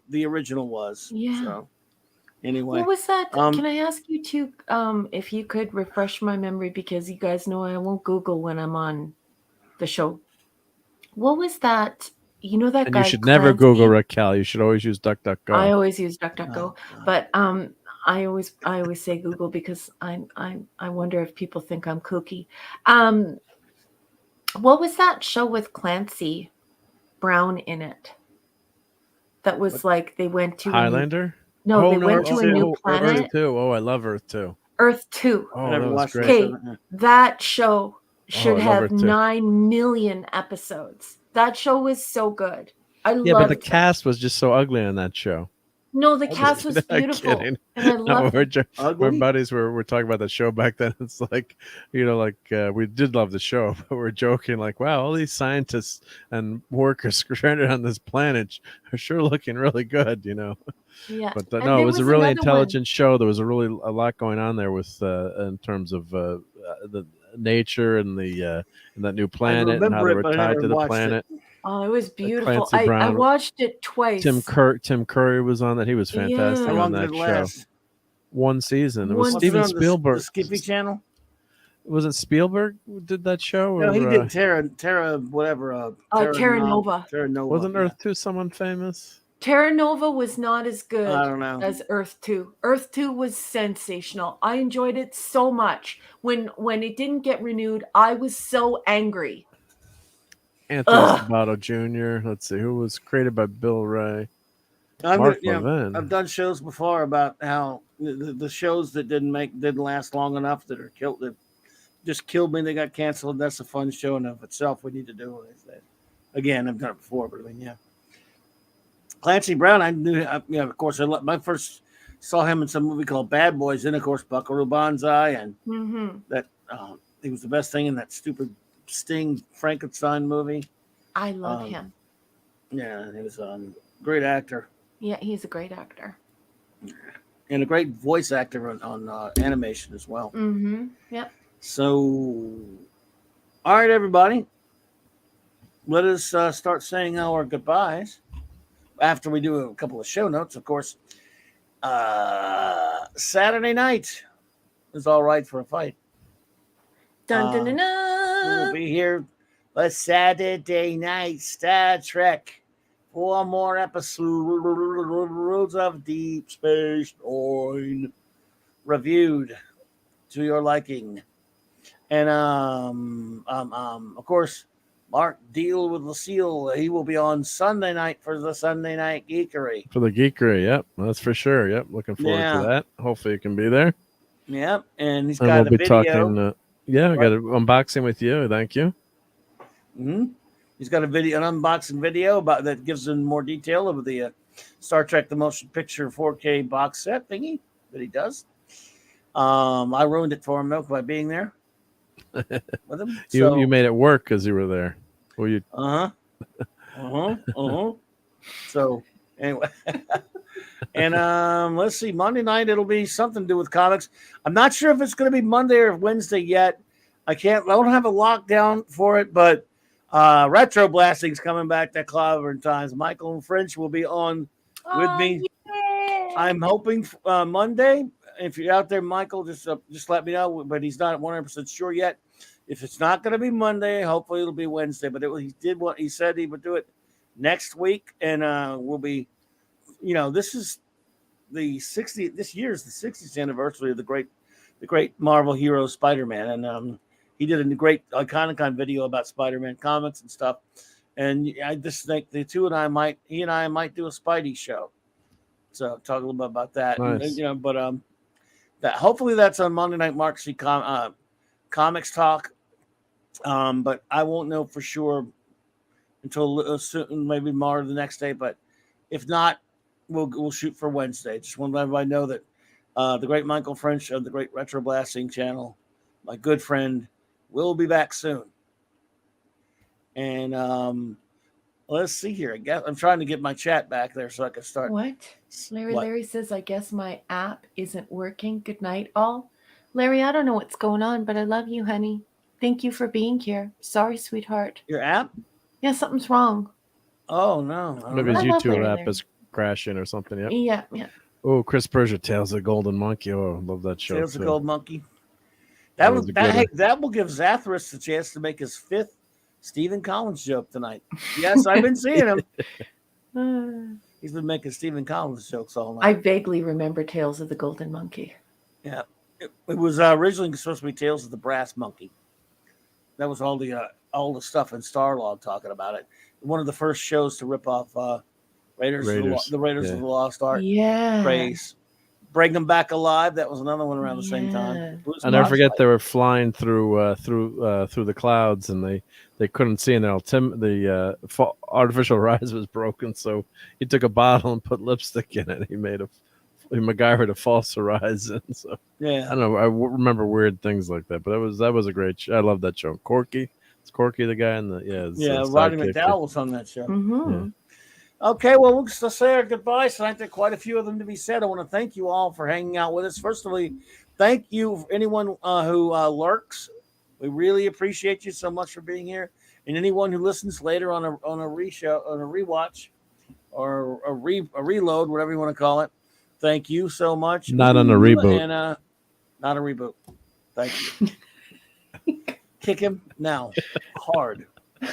the original was. Yeah. So anyway, What was that? Can I ask you to, if you could refresh my memory, because you guys know I won't Google when I'm on the show. What was that? That And guy. you should never Clancy? Google Raquel. You should always use DuckDuckGo. I always use DuckDuckGo, Oh, but I always say Google because I wonder if people think I'm kooky. What was that show with Clancy Brown in it? That was like they went to Highlander? they went to a new planet. Earth 2. Oh, I love Earth 2. Earth 2. Oh, I never that was watched great. Okay, that. that show should I love have Earth 2. 9 million episodes. That show was so good. I Yeah, but loved the cast was just so ugly on that show. No, the cast was I'm beautiful, kidding. and I No, loved it. we're Ugly? buddies. We're talking about the show back then. It's like, we did love the show, but we're joking like, wow, all these scientists and workers stranded on this planet are sure looking really good, Yeah, But and no, it there was a was really another one. intelligent show. There was a lot going on there with in terms of the nature and the and that new I planet and how remember they it, were but I tied never to the watched it. planet. Oh, it was beautiful. Clancy I Brown, watched it twice. Tim Curry was on that. He was fantastic How Yeah. on long did that it show. last? One season. It was One Was it Steven on Spielberg. the Skippy channel? Was it Spielberg who did that show? No, he Or did Terra, whatever. Terra Nova. Terra Nova. wasn't yeah. Earth 2 someone famous? Terra Nova was not as good I don't know. as Earth 2. Earth 2 was sensational. I enjoyed it so much. When it didn't get renewed, I was so angry. Anthony Ugh. Sabato Jr. Let's see, who was created by Bill Ray. I'm Mark gonna, Levin. I've done shows before about how the shows that didn't last long enough that are killed that just killed me. They got canceled. That's a fun show in of itself. We need to do it. Again, I've done it before, but I mean, yeah. Clancy Brown, I knew. Of course, I first saw him in some movie called Bad Boys, and of course, Buckaroo Banzai, and Mm-hmm. that he was the best thing in that stupid Sting Frankenstein movie. I love him. Yeah, he was a great actor. Yeah, he's a great actor. And a great voice actor on animation as well. Mm-hmm. Yep. So, all right, everybody. Let us start saying our goodbyes. After we do a couple of show notes, of course. Saturday night is all right for a fight. Dun dun dun We'll dun. be here for Saturday night Star Trek. 4 more episodes of Deep Space Nine reviewed to your liking. And of course, Mark Deal with Lucille. He will be on Sunday night for the Sunday Night Geekery. For the Geekery, yep, that's for sure. Yep, looking forward to that. Hopefully, you can be there. Yep, and he's And got we'll be a video. talking. I got an unboxing with you. Thank you. Mm-hmm. He's got an unboxing video about that gives him more detail of the Star Trek: The Motion Picture 4K box set thingy that he does. I ruined it for him though by being there with him. You made it work because you were there. Well, you. So anyway, and let's see. Monday night it'll be something to do with comics. I'm not sure if it's going to be Monday or Wednesday yet. I don't have a lockdown for it, but Retro Blasting's coming back to Clobberin Times. Michael and French will be on with me. Yay. I'm hoping Monday. If you're out there, Michael, just let me know. But he's not 100% sure yet. If it's not going to be Monday, hopefully it'll be Wednesday. But he said he would do it next week, and we'll be. This is the 60th. This year is the 60th anniversary of the great Marvel hero Spider-Man, and he did a great Iconicon video about Spider-Man comics and stuff. And I just think he and I might do a Spidey show. So talk a little bit about that. Nice. And, that hopefully that's on Monday Night Mark C. Comics Talk. But I won't know for sure until maybe tomorrow or the next day. But if not, we'll shoot for Wednesday. Just want to let everybody know that the great Michael French of the Great Retro Blasting channel, my good friend, will be back soon. And let's see here. I guess I'm trying to get my chat back there so I can start. What? Larry What? Larry says, I guess my app isn't working. Good night, all. Larry, I don't know what's going on, but I love you, honey. Thank you for being here. Sorry, sweetheart. Your app? Yeah, something's wrong. Oh no. Maybe his I love YouTube Larry app Larry. is crashing or something. Yep. Yeah. Oh, Chris Persia, Tales of the Golden Monkey. Oh, I love that show. Tales of too. Gold Monkey. That was a good one. That will give Zathras a chance to make his 5th Stephen Collins joke tonight. Yes, I've been seeing him. He's been making Stephen Collins jokes all night. I vaguely remember Tales of the Golden Monkey. Yeah, it was originally supposed to be Tales of the Brass Monkey. That was all the stuff in Starlog talking about it. One of the first shows to rip off Raiders. The Raiders yeah. of the Lost Ark. Yeah. Praise. Bring Them Back Alive. That was another one around the same time. I never forget they were flying through the clouds, and they couldn't see, and the artificial rise was broken. So he took a bottle and put lipstick in it. He MacGyvered a false horizon. So yeah, I don't know. I remember weird things like that, but that was a great show. I love that show. Corky, it's Corky, the guy, and Roddy McDowell was on that show. Mm-hmm. Yeah. Okay, well, we'll just say our goodbyes tonight. There are quite a few of them to be said. I want to thank you all for hanging out with us. First of all, thank you anyone who lurks. We really appreciate you so much for being here, and anyone who listens later on a rewatch, or a reload, whatever you want to call it. Thank you so much. Not on a reboot. And, not a reboot. Thank you. Kick him now, hard.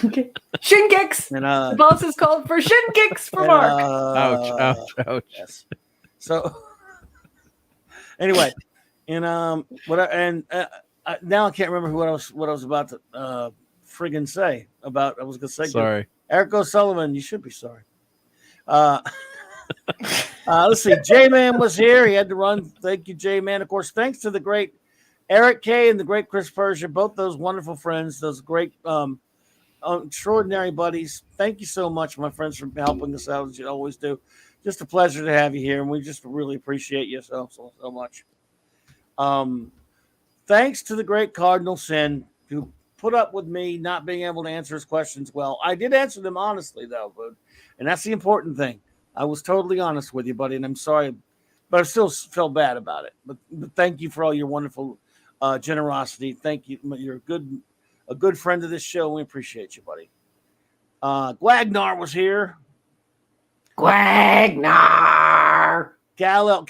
Okay. Shin kicks. And, the boss is called for shin kicks for Mark. Ouch. Yes. So anyway, and now I can't remember what I was about to friggin' say about. I was gonna say sorry. Eric O'Sullivan, you should be sorry. Let's see. J-Man was here. He had to run. Thank you, J-Man. Of course, thanks to the great Eric K and the great Chris Persia, both those wonderful friends, those great extraordinary buddies. Thank you so much, my friends, for helping us out as you always do. Just a pleasure to have you here, and we just really appreciate you so much. Thanks to the great Cardinal Sin, who put up with me not being able to answer his questions well. I did answer them honestly, though, and that's the important thing. I was totally honest with you, buddy, and I'm sorry, but I still felt bad about it. But thank you for all your wonderful generosity. Thank you. You're a good friend of this show. We appreciate you, buddy. Gwagnar was here. Gwagnar. Kal-El,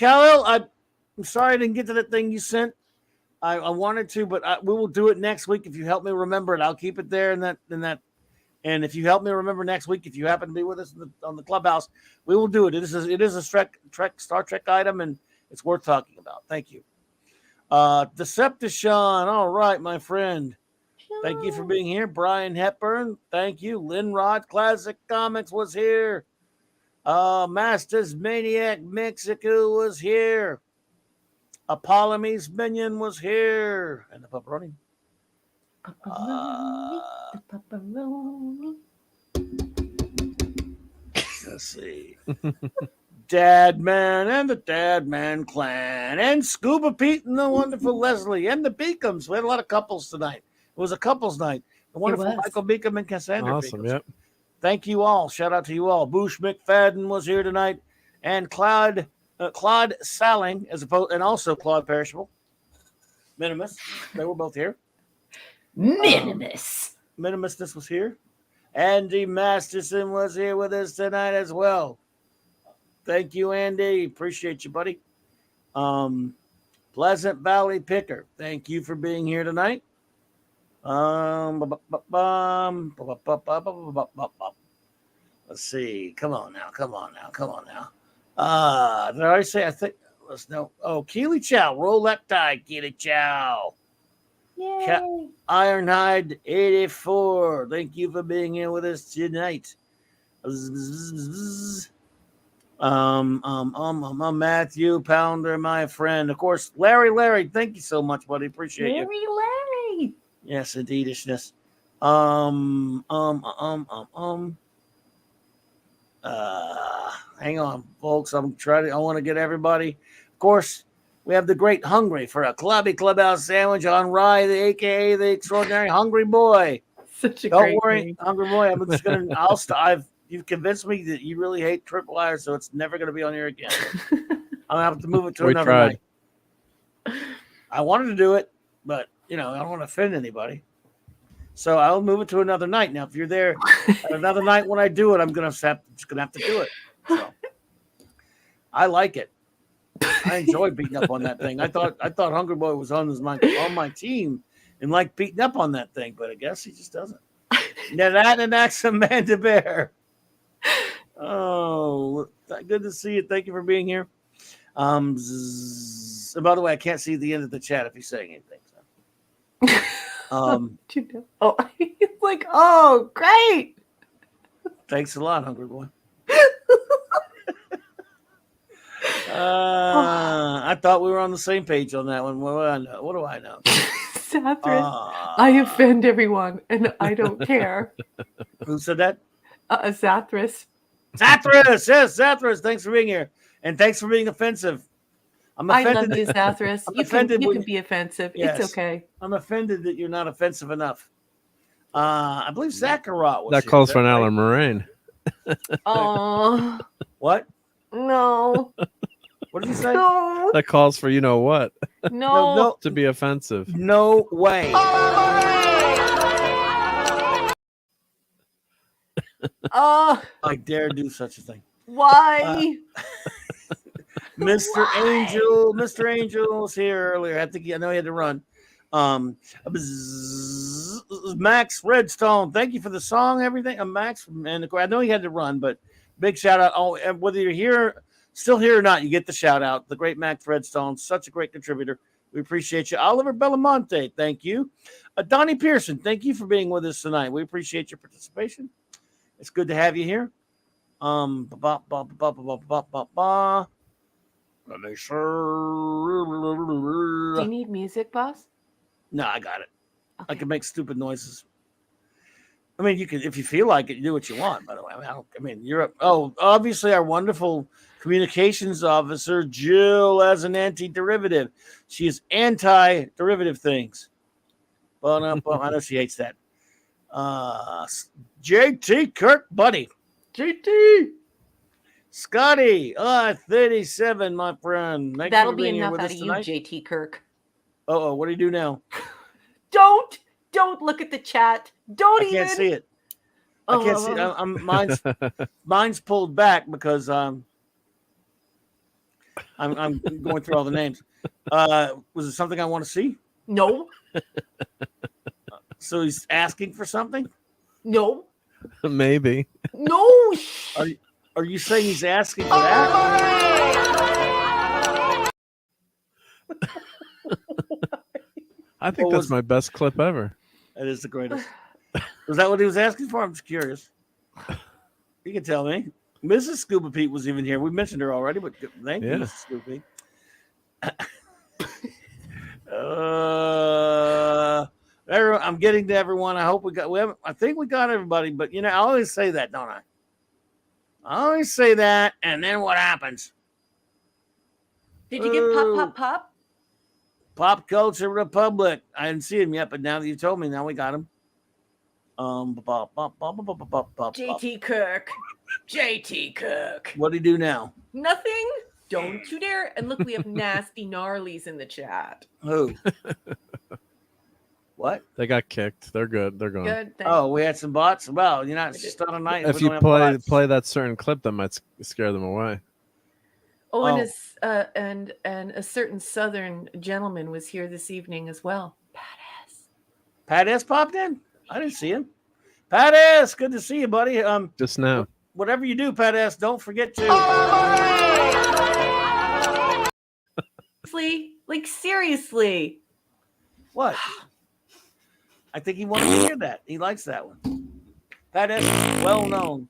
I'm sorry I didn't get to that thing you sent. I wanted to, but we will do it next week if you help me remember it. I'll keep it there and that. And if you help me remember next week, if you happen to be with us on the Clubhouse, we will do it. It is a Star Trek item, and it's worth talking about. Thank you. Decepticon. All right, my friend. Thank you for being here. Brian Hepburn. Thank you. Linrod Classic Comics was here. Masters Maniac Mexico was here. Apollome's Minion was here. And the pepperoni. Let's see. Dadman and the Dadman Clan and Scuba Pete and the wonderful Leslie and the Beacons. We had a lot of couples tonight. It was a couples night. The wonderful Michael Beacom and Cassandra. Awesome, Beacons. yep. Thank you all. Shout out to you all. Boosh McFadden was here tonight, and Claude Salling, and also Claude Perishable. Minimus. They were both here. Minimusness was here. Andy Masterson was here with us tonight as well. Thank you, Andy. Appreciate you, buddy. Pleasant Valley Picker. Thank you for being here tonight. Let's see. Come on now. Did I already say? I think. Let's know. Oh, Keely Chow. Roll that tie, Keely Chow. Yay. Ironhide 84. Thank you for being here with us tonight. Matthew Pounder, my friend. Of course, Larry. Thank you so much, buddy. Appreciate you. Larry. Yes, indeedishness. Hang on, folks. I want to get everybody. Of course, we have the great Hungry for a Clubhouse sandwich on Rye, aka the extraordinary Hungry Boy. Such a Don't great worry, name. Hungry Boy. I'm just gonna. You've convinced me that you really hate Tripwire, so it's never gonna be on here again. I'm gonna have to move it to another night. I wanted to do it, but I don't want to offend anybody. So I'll move it to another night. Now, if you're there at another night when I do it, I'm just gonna have to do it. So I like it. I enjoy beating up on that thing. I thought Hungry Boy was on my team and liked beating up on that thing, but I guess he just doesn't. Now that's Amanda Bear. Oh, good to see you. Thank you for being here. And by the way, I can't see the end of the chat if he's saying anything. So. He's like, oh, great. Thanks a lot, Hungry Boy. I thought we were on the same page on that one. What do I know? What do I know? Sathris, I offend everyone, and I don't care. Who said that? Sathris. Zathras, yes, Zathras. Thanks for being here, and thanks for being offensive. I'm I offended. love you, Sathris. You can be offensive. Yes. It's okay. I'm offended that you're not offensive enough. I believe Zacharot was That here. calls Is for an right? Alan Moraine. Oh What? no, What did you say? no, That calls for you know what no. to be offensive. No way. Oh, I dare do such a thing. why? Mr. Angel, Mr. Angel was here earlier. I know he had to run. Max Redstone, thank you for the song, everything. Max, and I know he had to run, but big shout out. Oh, whether you're still here or not, you get the shout out. The great Max Redstone, such a great contributor. We appreciate you. Oliver Belamonte, thank you. Donnie Pearson, thank you for being with us tonight. We appreciate your participation. It's good to have you here. Do you need music, boss? No, I got it. Okay. I can make stupid noises. I mean, you can, if you feel like it, you do what you want. By the way, you're. Obviously, our wonderful communications officer Jill as an anti-derivative. She is anti-derivative things. Well, no, I know she hates that. JT Kirk, buddy. JT. Scotty, 37, my friend. Thank That'll you for be being here enough with out us of you, tonight. JT Kirk. Oh, what do you do now? Don't look at the chat. Don't I can't see it. I can't see. Mine's pulled back because I'm going through all the names. Was it something I want to see? No. So he's asking for something? No. Maybe. No. Are you saying he's asking for that? I think that's my best clip ever. That is the greatest. Was that what he was asking for? I'm just curious. You can tell me. Mrs. Scuba Pete was even here. We mentioned her already, but thank you, Mrs. Scuba Pete. I'm getting to everyone. I hope I think we got everybody, but I always say that, don't I? I always say that, and then what happens? Did you get pop? Pop Culture Republic. I didn't see him yet, but now that you told me, now we got him. JT Kirk. JT Kirk. What do you do now? Nothing. Don't you dare. And look, we have nasty gnarlies in the chat. Who? What? They got kicked. They're good. They're gone. Good. Oh, we had some bots? Well, it's just on a night. If you play that certain clip, that might scare them away. Oh, and a certain Southern gentleman was here this evening as well. Pat S popped in? I didn't see him. Pat S, good to see you, buddy. Just now. Whatever you do, Pat S, don't forget to. Seriously. What? I think he wants to hear that. He likes that one. Pat S is well known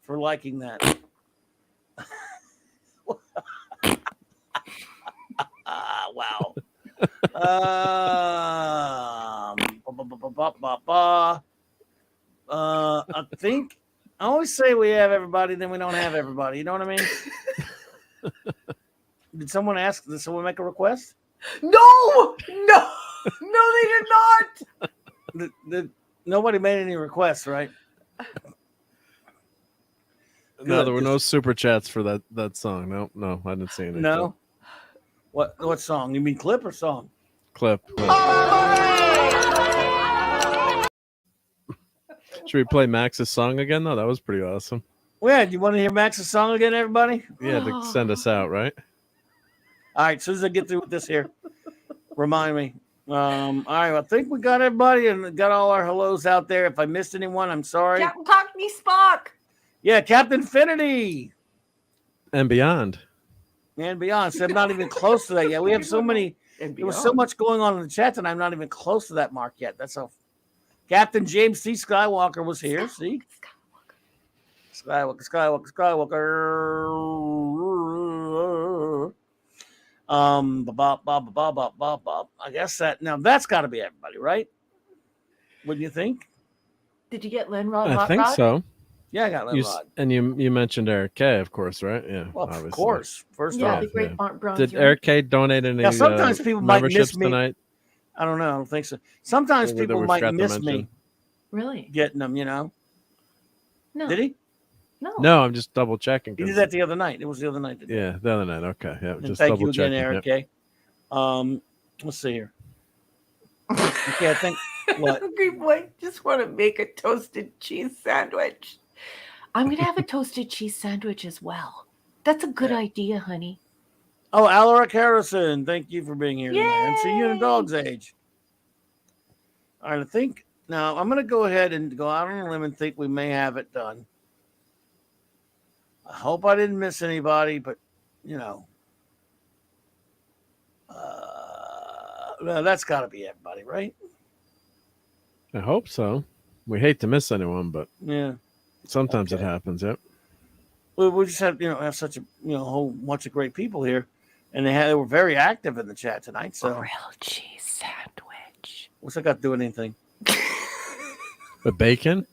for liking that. Wow. I think I always say we have everybody, then we don't have everybody. You know what I mean? Did someone make a request? No, they did not. Nobody made any requests, right? No, there were no super chats for that song. No, I didn't see any. No. What song? You mean clip or song? Clip. Should we play Max's song again? though? That was pretty awesome. Well, yeah, do you want to hear Max's song again, everybody? Yeah, to send us out, right? All right, as soon as I get through with this here, remind me. All right, I think we got everybody and got all our hellos out there. If I missed anyone, I'm sorry. Captain Cockney Spock. Yeah, Captain Infinity. And beyond. And beyond. So I'm not even close to that yet. We have so many. There was so much going on in the chat, and I'm not even close to that mark yet. That's how. Captain James C. Skywalker was here. See? Skywalker. I guess that's got to be everybody, right? What do you think? Did you get Lynn Rod? I think so. Yeah, I got Lynn Rod. And you mentioned Eric K, of course, right? Yeah, well, obviously. Of course. First Yeah, off, the great bronze. Did Eric K donate any? Now, sometimes people might miss me tonight. I don't know. I don't think so. Sometimes people might miss me. Really? Getting them, you know. No. Did he? No, I'm just double checking. He did that the other night. It was the other night. Yeah, the other night. Okay, yeah. Just thank double you again, checking. Eric K. Let's see here. Okay, I think what? Hungry boy, just want to make a toasted cheese sandwich. I'm going to have a toasted cheese sandwich as well. That's a good idea, honey. Oh, Alaric Harrison, thank you for being here tonight. And see you in a dog's age. All right, I think now I'm going to go ahead and go out on a limb and think we may have it done. I hope I didn't miss anybody, but you know, that's got to be everybody, right? I hope so. We hate to miss anyone, but yeah, sometimes it happens. Yep. We just have such a whole bunch of great people here, and they were very active in the chat tonight. So grilled cheese sandwich. What's that got to do with anything? The bacon.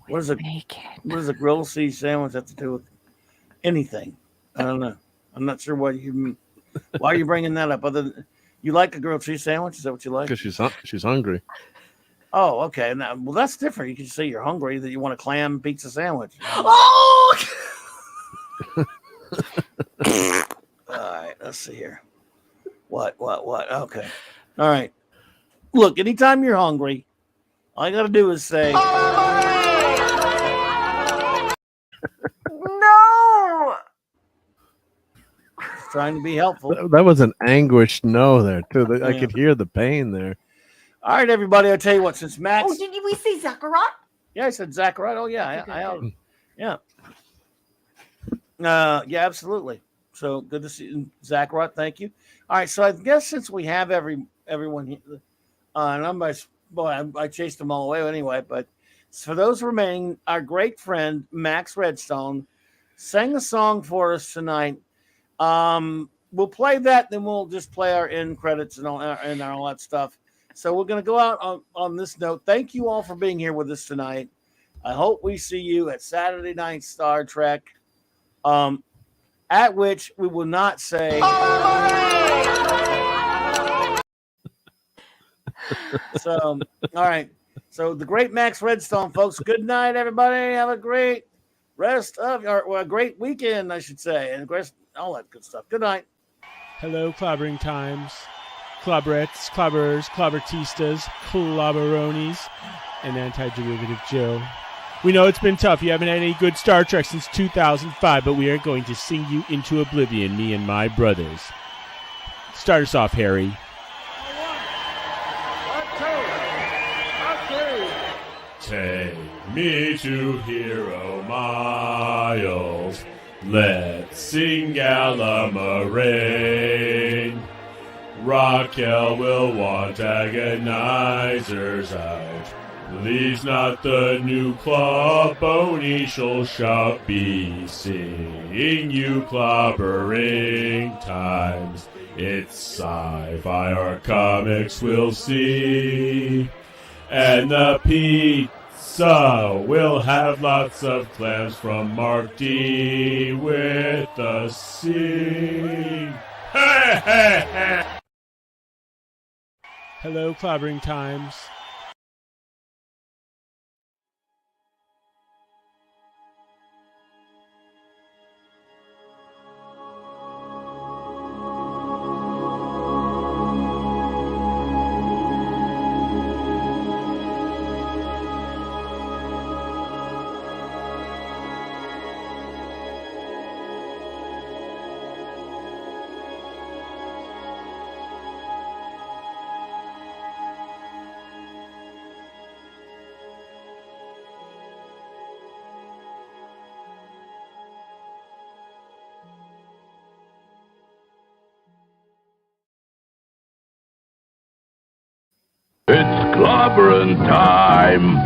What does a grilled cheese sandwich have to do with anything? I don't know. I'm not sure why you're bringing that up. Other than you like a grilled cheese sandwich? Is that what you like? Because she's hungry. Oh, okay. Now, well, that's different. You can say you're hungry, that you want a clam pizza sandwich. Oh! All right. Let's see here. What? Okay. All right. Look, anytime you're hungry, all you got to do is say... No! Trying to be helpful. That was an anguished no there, too. I could hear the pain there. All right, everybody. I'll tell you what. Since Max, did we say Zachariah? Yeah, I said Zachariah. Oh, yeah, yeah, absolutely. So good to see you, Zachariah. Thank you. All right, so I guess since we have everyone here, and I chased them all away anyway. But for those remaining, our great friend Max Redstone sang a song for us tonight. We'll play that, then we'll just play our end credits and all that stuff. So we're going to go out on this note. Thank you all for being here with us tonight. I hope we see you at Saturday Night Star Trek, at which we will not say. So, all right. So the great Max Redstone, folks. Good night, everybody. Have a great a great weekend, I should say, and all that good stuff. Good night. Hello, clobbering times. Clobberettes, clobbers, clobbertistas, clobberonis, and anti-derivative Joe. We know it's been tough. You haven't had any good Star Trek since 2005, but we are going to sing you into oblivion, me and my brothers. Start us off, Harry. Take me to Hero Miles. Let's sing Galamarain. Raquel will want agonizers out. Please not the new club. Boney shall shout be sing you clobbering times. It's sci-fi or comics we'll see. And the pizza will have lots of clams from Mark D with the C. Hey, hey, hey. Hello, clobbering times. It's Clobberin time.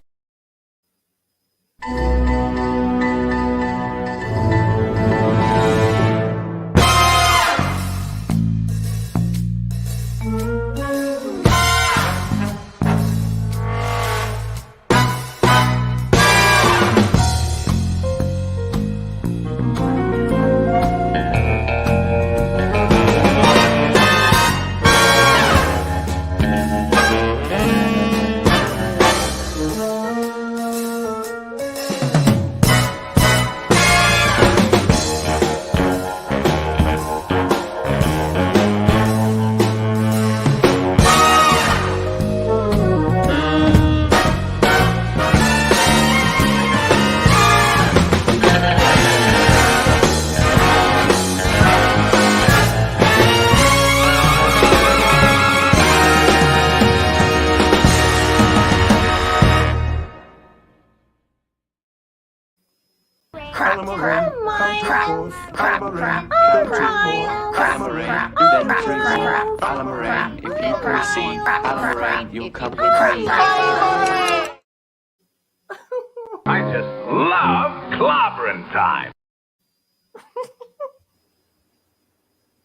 Clobberin. If you perceive Clobberin, you'll come with me. I just love clobbering time.